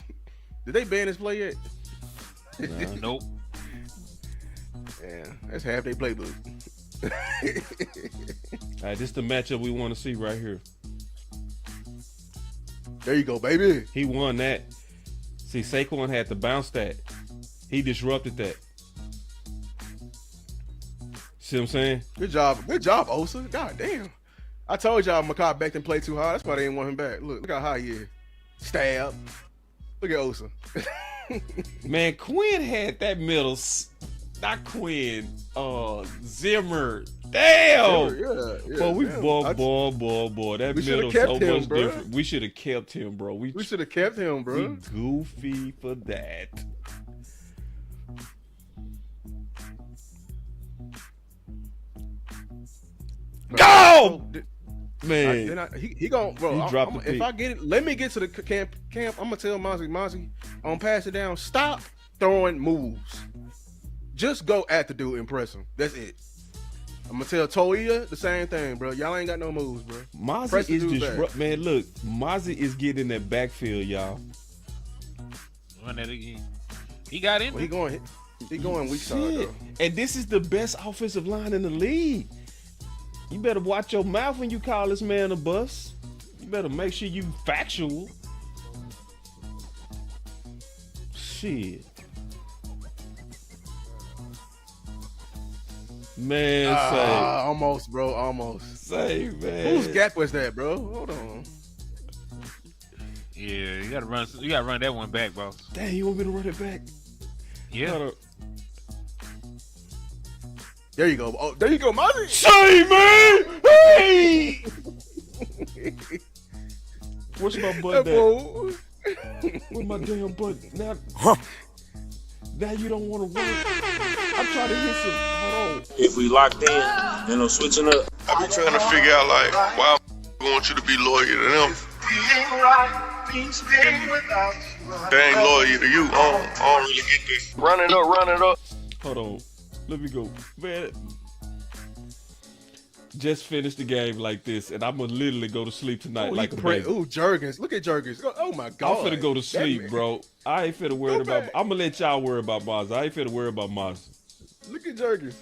they ban this play yet? Nah. Nope. Yeah, that's half their playbook. All right, this is the matchup we want to see right here. There you go, baby. He won that. See, Saquon had to bounce that. He disrupted that. See what I'm saying? Good job, Osa. God damn. I told y'all Makai Becton played too hard. That's why they didn't want him back. Look how high he is. Stab. Look at Osa. Man, Quinn had that middle. Not Quinn. Zimmer. Damn. Yeah. Boy, we damn. boy. That We shoulda middle kept so him, much bruh. different. We should have kept him, bro. We should have kept him, we bro. goofy for that. Go! Man. He gon' bro. He dropped the if pick. I get it, let me get to the camp. I'm gonna tell Mazi, I'm gonna pass it down. Stop throwing moves. Just go at the dude, impress him. That's it. I'm gonna tell Toia the same thing, bro. Y'all ain't got no moves, bro. Press Mazi the is dude disrupt. back. Man, look, Mazi is getting in that backfield, y'all. Run that again. He got in. Well, he going weak side Shit. though. And this is the best offensive line in the league. You better watch your mouth when you call this man a bust. You better make sure you factual. Shit. Man, say. Almost, bro. Almost. Say, man. Whose gap was that, bro? Hold on. Yeah, you gotta run that one back, boss. Dang, you want me to run it back? Yeah. There you go. Oh, there you go, Mazi. Say, man. Hey. What's my butt at? Where's my damn butt? Now you don't want to work. I'm trying to hit some. Hold on. If we locked in, you know, switching up. I be trying to figure out, like, why I want you to be loyal to them. They ain't loyal to you. I don't really get this. Run it up. Hold on. Let me go. Man, just finished the game like this, and I'm going to literally go to sleep tonight like a baby. Ooh, Jurgens. Look at Jurgens. Oh, my God. I'm finna go to sleep, bro. I ain't finna worry about... I'm going to let y'all worry about Mazi. I ain't finna worry about Mazi. Look at Jurgens.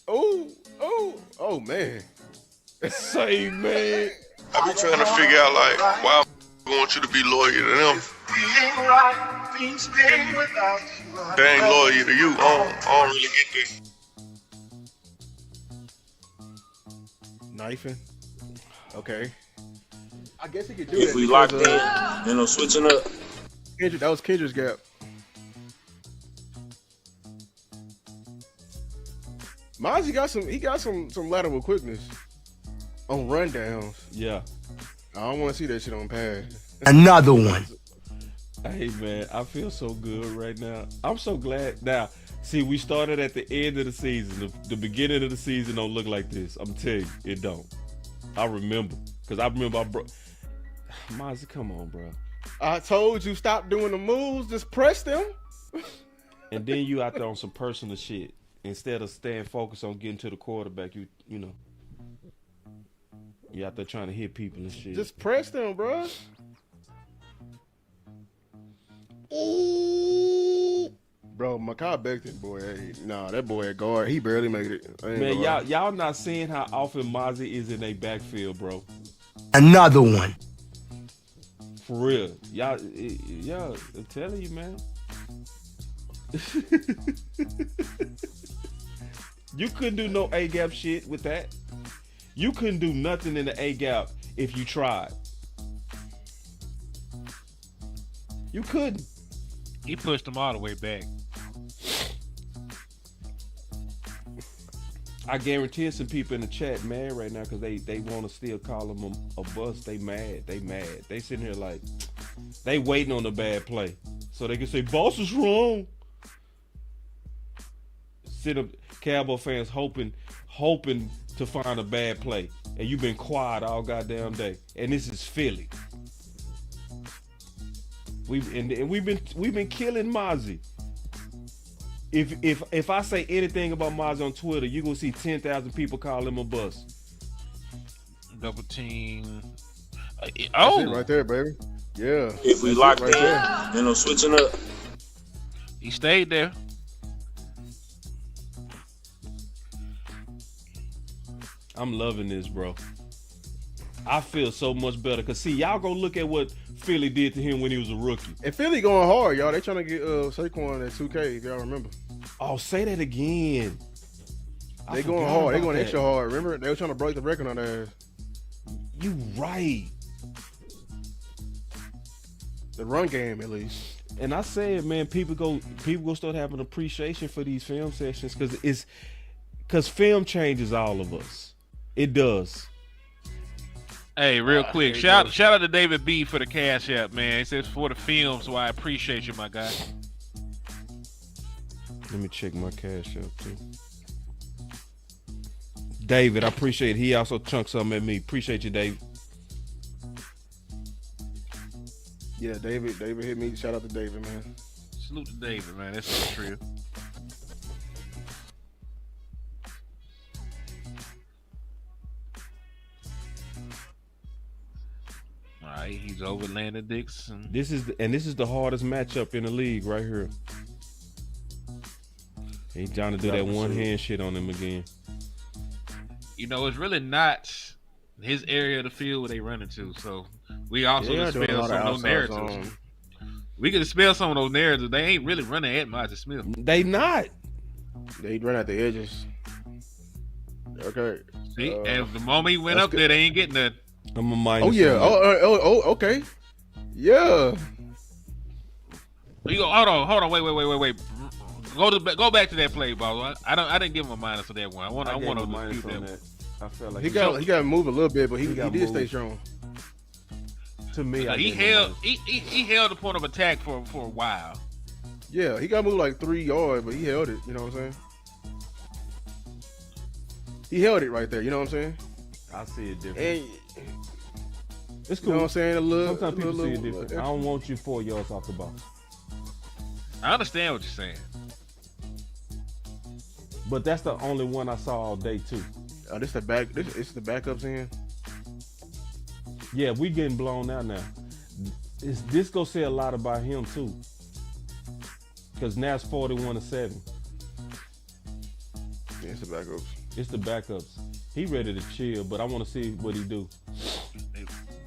Oh, man. Say, man. I be trying to figure out, like, why I want you to be loyal to them. They ain't loyal to you. I don't really get this. Knifing. Okay. I guess he could do If that. we locked in, you know, switching up. Kendrick, that was Kendrick's gap. Mazi got some lateral quickness on rundowns. Yeah. I don't want to see that shit on pass. Another one. Hey, man, I feel so good right now. I'm so glad. Now, see, we started at the end of the season. The beginning of the season don't look like this. I'm telling you, it don't. I remember. Because I remember Mazi, come on, bro. I told you stop doing the moves. Just press them. And then you out there on some personal shit. Instead of staying focused on getting to the quarterback, you know. You out there trying to hit people and shit. Just press them, bro. Ooh. Bro, Mekhi Becton, boy, that boy at guard, he barely made it. Man, y'all not seeing how often Mazi is in a backfield, bro. Another one. For real. Y'all, I'm telling you, man. You couldn't do no A-gap shit with that. You couldn't do nothing in the A-gap if you tried. You couldn't. He pushed him all the way back. I guarantee some people in the chat mad right now because they want to still call him a bust. They mad. They sitting here like they waiting on a bad play so they can say boss is wrong. Sit up, Cowboy fans hoping to find a bad play, and you've been quiet all goddamn day. And this is Philly. We've been killing Mazi. If I say anything about Mazi on Twitter, you're gonna see 10,000 people call him a bust. Double team. That's it right there, baby. Yeah. If we locked in, you know, switching up. He stayed there. I'm loving this, bro. I feel so much better. Cause see, y'all go look at what Philly did to him when he was a rookie. And Philly going hard, y'all. They trying to get Saquon at 2K, if y'all remember. Oh, say that again. They going hard. They going extra hard. Remember, they were trying to break the record on their ass. You right. The run game, at least. And I said, man, people go start having appreciation for these film sessions because film changes all of us. It does. Hey, real quick, shout out to David B for the Cash App, man. He says for the film, so I appreciate you, my guy. Let me check my Cash App too. David, I appreciate it. He also chunked something at me. Appreciate you, David. Yeah, David hit me. Shout out to David, man. Salute to David, man. That's so true. All right, he's over Landon Dixon. This is the hardest matchup in the league right here. He's trying to do that one hand shit on him again. it's really not his area of the field where they run into. So we also Yeah, doing a dispel lot some of of those outside narratives. zone. We can dispel some of those narratives. They ain't really running at Mazi Smith. They not. They run at the edges. Okay. See, and the moment he went up good. there, they ain't getting that. I'm a minus. Oh yeah. Oh, okay. Yeah. You go, hold on, wait. Go back to that play, ball. I didn't give him a minus for that one. I want to minus dispute on that. that. I felt like He got to move a little bit, but he got did moved. stay strong. To me, He held the point of attack for a while. Yeah, he got moved like 3 yards, but he held it. You know what I'm saying? He held it right there. You know what I'm saying? I see it different. And It's you cool. know what I'm saying? A little. Sometimes people see it little- different. I don't want you 4 yards off the ball. I understand what you're saying. But that's the only one I saw all day too. This the back. It's the backups in. Yeah, we getting blown out now. This gonna say a lot about him too. Cause now it's 41-7. Yeah, it's the backups. It's the backups. He ready to chill, but I want to see what he do.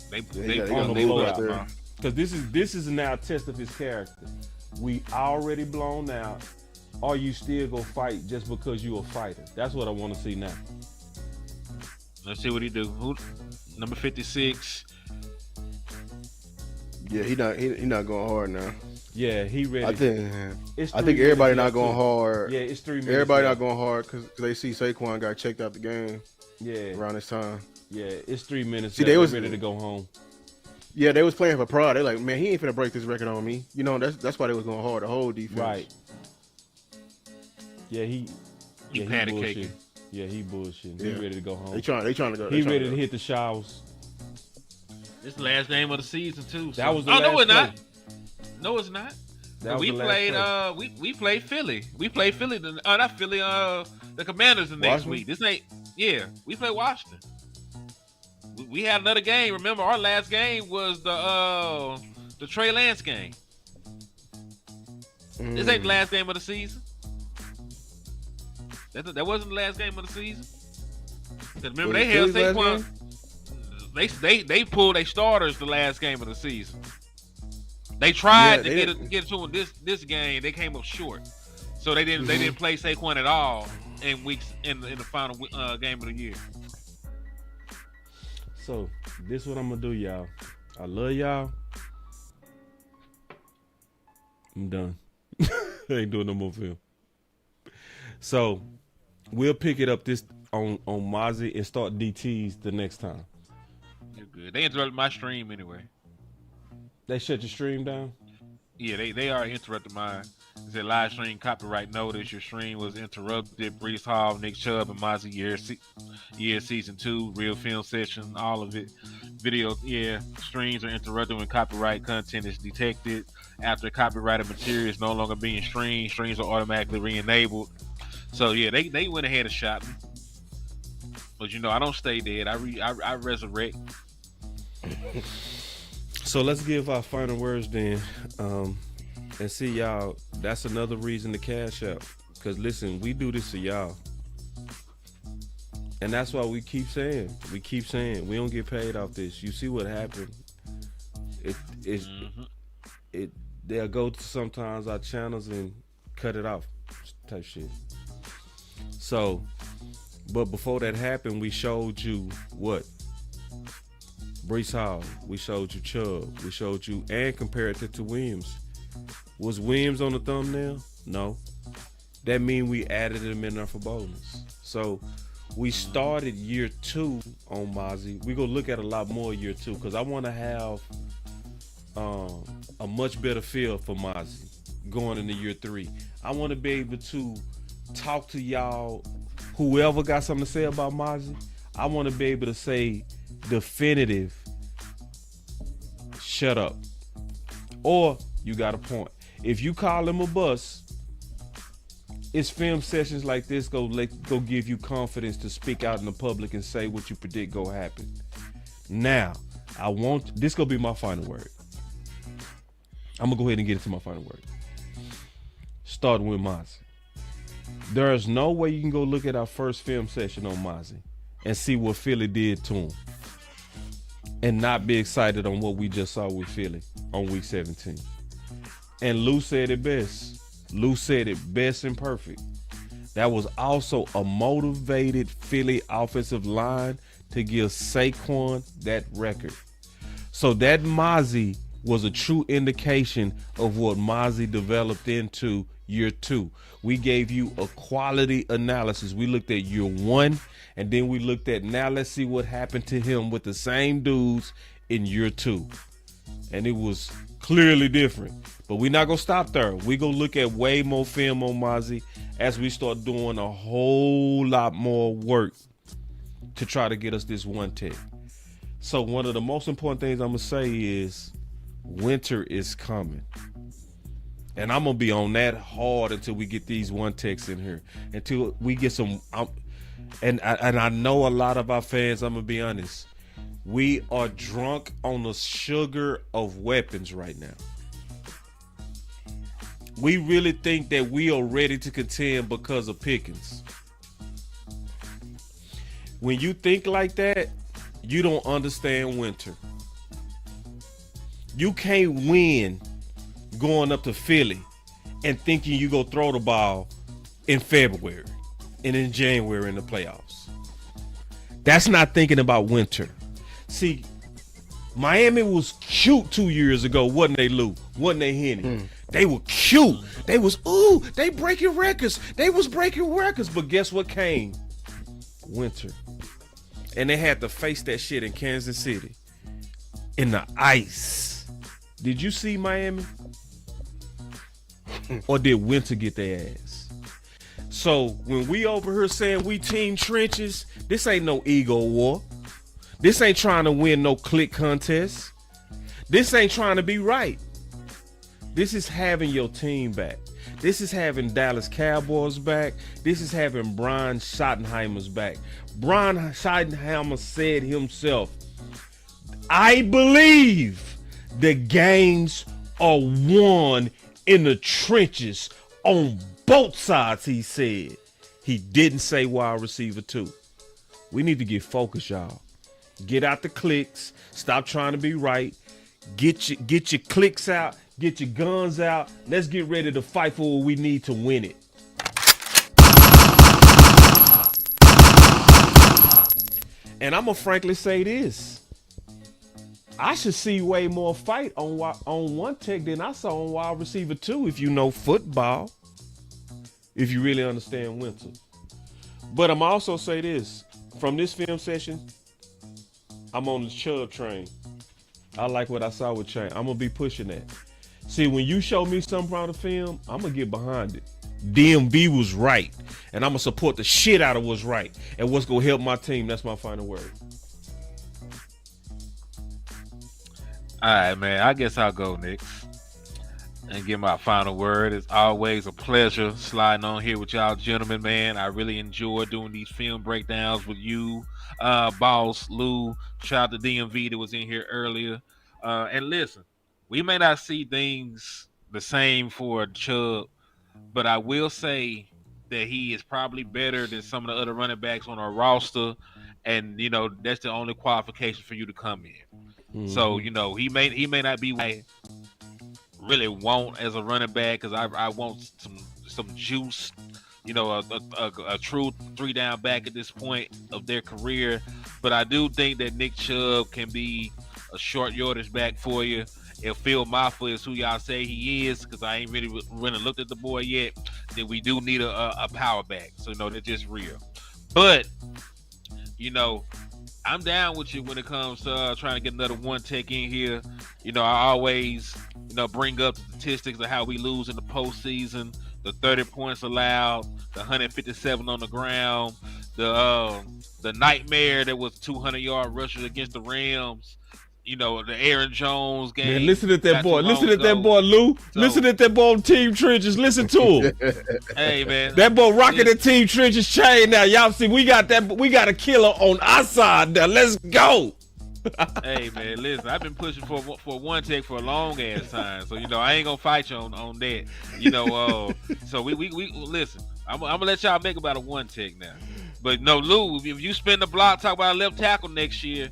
They got on the leave blowout, out there. bro. Cause this is now a test of his character. We already blown out. Are you still gonna fight just because you a fighter? That's what I want to see now. Let's see what he do. Who? Number 56. Yeah, he not going hard now. Yeah, he ready. I think It's 3 everybody minutes not left, going too. hard. Yeah, it's 3 minutes. Everybody left. not going hard because they see Saquon got checked out the game Yeah, around this time. yeah, it's 3 minutes. See, left. they They're was- ready to go home. Yeah, they was playing for pride. They like, man, he ain't finna break this record on me. You know, that's why they was going hard. The whole defense. Right. Yeah, he patty bullshit. caking. Yeah, he bullshit. Yeah. He ready to go home. They trying to go. He ready to hit the showers. This the last game of the season too. So. That was the no, last it's not. play. No, it's not. That was We the last played. play. We played Philly. We played Philly. Not Philly. The Commanders the next Washington? week. This ain't. Yeah, we played Washington. We had another game. Remember, our last game was the Trey Lance game. This ain't the last game of the season. That wasn't the last game of the season. 'Cause remember, Was they it held Philly's last Saquon. They pulled their starters the last game of the season. They tried Yeah, to get it to them this game. They came up short, so they didn't play Saquon at all in the final game of the year. So this what I'm gonna do, y'all. I love y'all. I'm done. I ain't doing no more film. So we'll pick it up this on Mazi and start DTs the next time. You're good. They interrupted my stream anyway. They shut your stream down. Yeah, they already interrupted mine. It said live stream copyright notice. Your stream was interrupted. Breece Hall, Nick Chubb, and Mazi year season 2 real film session. All of it. Video. Yeah, streams are interrupted when copyright content is detected. After copyrighted material is no longer being streamed, streams are automatically re-enabled. So yeah, they went ahead and shot me. But I don't stay dead. I resurrect. So let's give our final words then, and see y'all. That's another reason to cash out. Cause listen, we do this for y'all, and that's why we keep saying we don't get paid off this. You see what happened? They'll go to sometimes our channels and cut it off, type shit. So, but before that happened, we showed you what. Breece Hall, we showed you Chubb, we showed you, and compared it to Williams. Was Williams on the thumbnail? No. That means we added him in there for bonus. So we started year 2 on Mazi. We're gonna look at a lot more year 2 because I want to have a much better feel for Mazi going into year 3. I want to be able to talk to y'all, whoever got something to say about Mazi. I want to be able to say definitive, shut up, or you got a point. If you call him a bust, it's film sessions like this go give you confidence to speak out in the public and say what you predict go happen. Now, this gonna be my final word. I'm gonna go ahead and get into my final word. Starting with Mazi. There is no way you can go look at our first film session on Mazi and see what Philly did to him, and not be excited on what we just saw with Philly on week 17. And Lou said it best. Lou said it best and perfect. That was also a motivated Philly offensive line to give Saquon that record. So that Mazi was a true indication of what Mazi developed into year 2. We gave you a quality analysis. We looked at year 1, and then we looked at, now let's see what happened to him with the same dudes in year 2. And it was clearly different. But we're not going to stop there. We're going to look at way more film on Mazi as we start doing a whole lot more work to try to get us this one tech. So one of the most important things I'm going to say is winter is coming. And I'm going to be on that hard until we get these one techs in here. Until we get some... And I know a lot of our fans, I'm going to be honest, we are drunk on the sugar of weapons right now. We really think that we are ready to contend because of Pickens. When you think like that, you don't understand winter. You can't win going up to Philly and thinking you go throw the ball in February and in January in the playoffs. That's not thinking about winter. See, Miami was cute 2 years ago, wasn't they, Lou? Wasn't they, Henny? They were cute. They was, they breaking records. They was breaking records. But guess what came? Winter. And they had to face that shit in Kansas City in the ice. Did you see Miami? Or did winter get their ass? So when we over here saying we team trenches, this ain't no ego war. This ain't trying to win no click contest. This ain't trying to be right. This is having your team back. This is having Dallas Cowboys back. This is having Brian Schottenheimer's back. Brian Schottenheimer said himself, I believe the games are won in the trenches on both sides, he said. He didn't say wide receiver too. We need to get focused, y'all. Get out the clicks. Stop trying to be right. Get your clicks out. Get your guns out. Let's get ready to fight for what we need to win it. And I'm going to frankly say this. I should see way more fight on one tech than I saw on wide receiver 2 if you know football. If you really understand winter. But I'm also say this. From this film session, I'm on the Chubb train. I like what I saw with Chain. I'm going to be pushing that. See, when you show me something on the film, I'm going to get behind it. DMV was right. And I'm going to support the shit out of what's right. And what's going to help my team. That's my final word. All right, man. I guess I'll go next and give my final word. It's always a pleasure sliding on here with y'all gentlemen, man. I really enjoy doing these film breakdowns with you, Boss, Lou. Shout out to DMV that was in here earlier. And listen, we may not see things the same for Chubb, but I will say that he is probably better than some of the other running backs on our roster. And, you know, that's the only qualification for you to come in. So, you know, he may not be what I really want as a running back, because I want some juice, you know, a true 3-down back at this point of their career. But I do think that Nick Chubb can be a short yardage back for you. If Phil Maffa is who y'all say he is, because I ain't really looked at the boy yet, then we do need a power back. So, you know, that's just real. But, you know, I'm down with you when it comes to trying to get another one tech in here. You know, I always, you know, bring up the statistics of how we lose in the postseason. The 30 points allowed, the 157 on the ground, the nightmare that was 200-yard rushes against the Rams. You know, the Aaron Jones game. Man, listen at that boy. Listen at that boy, Lou. Listen at that boy on Team Trenches. Listen to him. Hey, man. That boy rocking the Team Trenches chain now. Y'all see, we got a killer on our side now. Let's go. Hey, man, listen, I've been pushing for one tech for a long ass time. So, you know, I ain't going to fight you on that. You know, so we listen, I'm going to let y'all make about a one tech now. But no, Lou, if you spin the block, talk about a left tackle next year.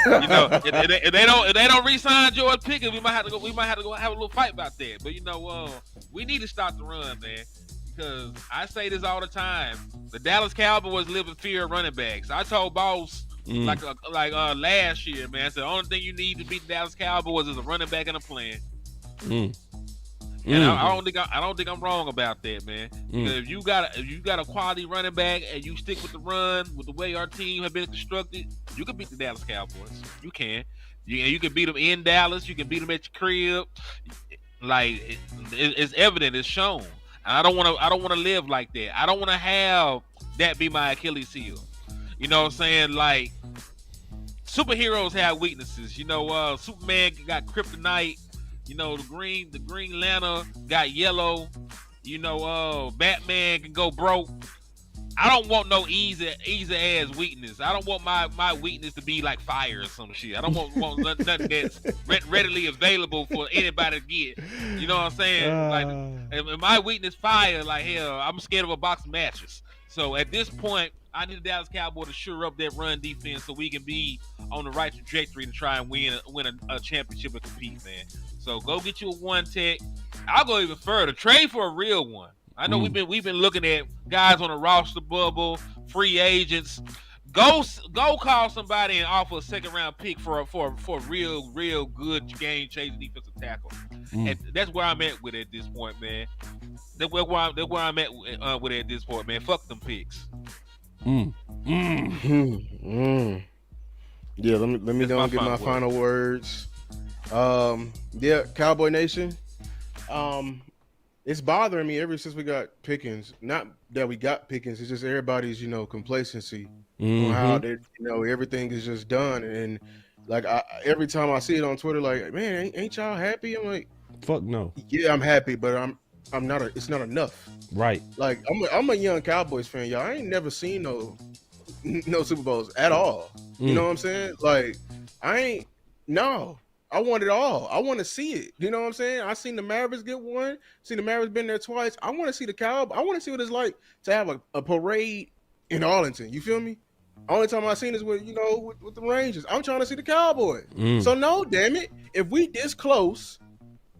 If they don't re-sign George Pickens, we might have to go have a little fight about that. But we need to stop the run, man. Because I say this all the time. The Dallas Cowboys live in fear of running backs. I told Boss like last year, man. I said the only thing you need to beat the Dallas Cowboys is a running back and a plan. And I don't think I'm wrong about that, man. Because if you got a quality running back and you stick with the run, with the way our team have been constructed, you can beat the Dallas Cowboys. You can. You can beat them in Dallas. You can beat them at your crib. Like it's evident. It's shown. And I don't want to live like that. I don't want to have that be my Achilles heel. You know what I'm saying? Like superheroes have weaknesses. Superman got kryptonite. The Green Lantern got yellow. Batman can go broke. I don't want no easy ass weakness. I don't want my weakness to be like fire or some shit. I don't want nothing that's readily available for anybody to get. You know what I'm saying? Like, if my weakness fire, like hell, I'm scared of a box of matches. So at this point, I need the Dallas Cowboys to shore up that run defense so we can be on the right trajectory to try and win a championship and compete, man. So go get you a one tech. I'll go even further. Trade for a real one. I know we've been looking at guys on the roster bubble, free agents. Go call somebody and offer a second round pick for a real good game changing defensive tackle. And that's where I'm at with it at this point, man. That's where I'm at with it at this point, man. Fuck them picks. Yeah, let me go and get my final words. Cowboy Nation. It's bothering me ever since we got Pickens. Not that we got Pickens, it's just everybody's, complacency on how they, everything is just done. And like every time I see it on Twitter, like, man, ain't y'all happy? I'm like, fuck no. Yeah, I'm happy, but I'm not. It's not enough. Right. Like I'm a young Cowboys fan, y'all. I ain't never seen no Super Bowls at all. You know what I'm saying? Like I want it all. I want to see it. You know what I'm saying? I seen the Mavericks get one. Seen the Mavericks been there twice. I want to see the Cowboys. I want to see what it's like to have a parade in Arlington. You feel me? Only time I seen is with the Rangers. I'm trying to see the Cowboys. So no, damn it. If we this close,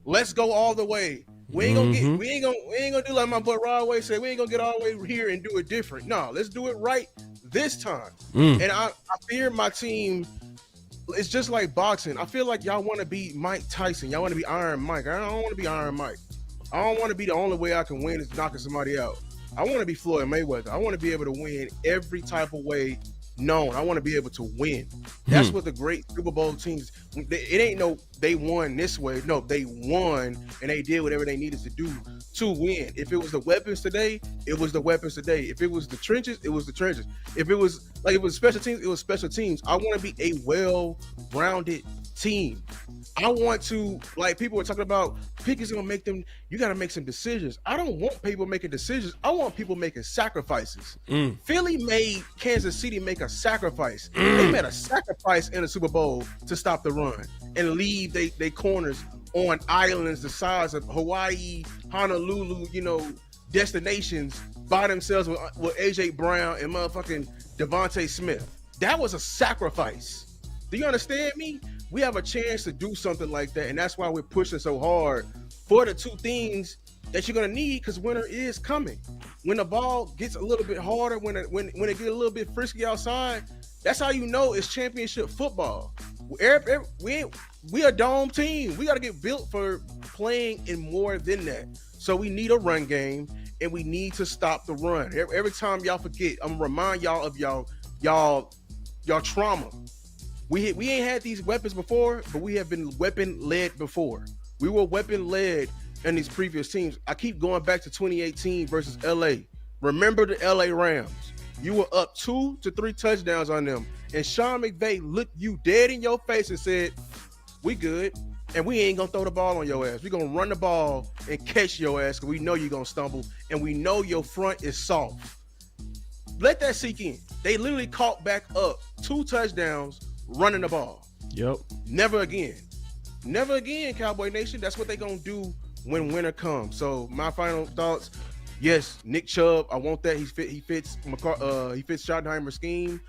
let's go all the way. We ain't gonna do like my boy Rodway said. We ain't gonna get all the way here and do it different. No, let's do it right this time. And I fear my team. It's just like boxing. I feel like y'all want to be Mike Tyson. Y'all want to be Iron Mike. I don't want to be Iron Mike. I don't want to be the only way I can win is knocking somebody out. I want to be Floyd Mayweather. I want to be able to win every type of way known. I want to be able to win. That's what the great Super Bowl teams, it ain't no they won this way. No, they won and they did whatever they needed to do to win. If it was the weapons today, it was the weapons today. If it was the trenches, it was the trenches. If it was special teams, it was special teams. I want to be a well-rounded team. I want to, like people were talking about, Pickens gonna make them, you gotta make some decisions. I don't want people making decisions. I want people making sacrifices. Philly made Kansas City make a sacrifice. They made a sacrifice in the Super Bowl to stop the run and leave they corners on islands the size of Hawaii, Honolulu, destinations by themselves with AJ Brown and motherfucking Devontae Smith. That was a sacrifice. Do you understand me? We have a chance to do something like that, and that's why we're pushing so hard for the two things that you're gonna need, because winter is coming. When the ball gets a little bit harder, when it gets a little bit frisky outside, that's how you know it's championship football. We a dome team. We got to get built for playing in more than that. So we need a run game, and we need to stop the run. Every time y'all forget, I'm gonna remind y'all of y'all trauma. We ain't had these weapons before, but we have been weapon-led before. We were weapon-led in these previous teams. I keep going back to 2018 versus LA. Remember the LA Rams. You were up 2 to 3 touchdowns on them. And Sean McVay looked you dead in your face and said, we good, and we ain't going to throw the ball on your ass. We're going to run the ball and catch your ass because we know you're going to stumble, and we know your front is soft. Let that sink in. They literally caught back up 2 touchdowns running the ball. Yep. Never again. Never again, Cowboy Nation. That's what they going to do when winter comes. So my final thoughts, Yes, Nick Chubb, I want that. He fits Schottenheimer's scheme.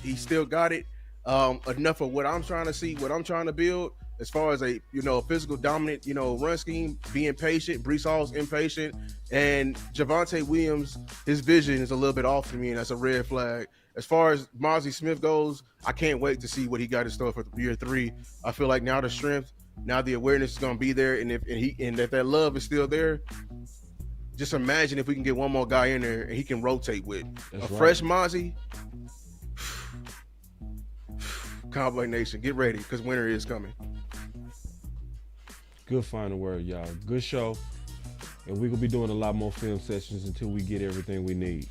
He still got it. Enough of what I'm trying to see, what I'm trying to build as far as a physical dominant run scheme. Being patient. Breece Hall's impatient, and Javonte Williams, his vision is a little bit off to me, and that's a red flag. As far as Mazi Smith goes, I can't wait to see what he got in store for year 3. I feel like now the strength, now the awareness is going to be there, and if that love is still there, just imagine if we can get one more guy in there and he can rotate with. That's right. Fresh Mazi. Cowboy Nation, get ready because winter is coming. Good final word, y'all. Good show. And we're going to be doing a lot more film sessions until we get everything we need.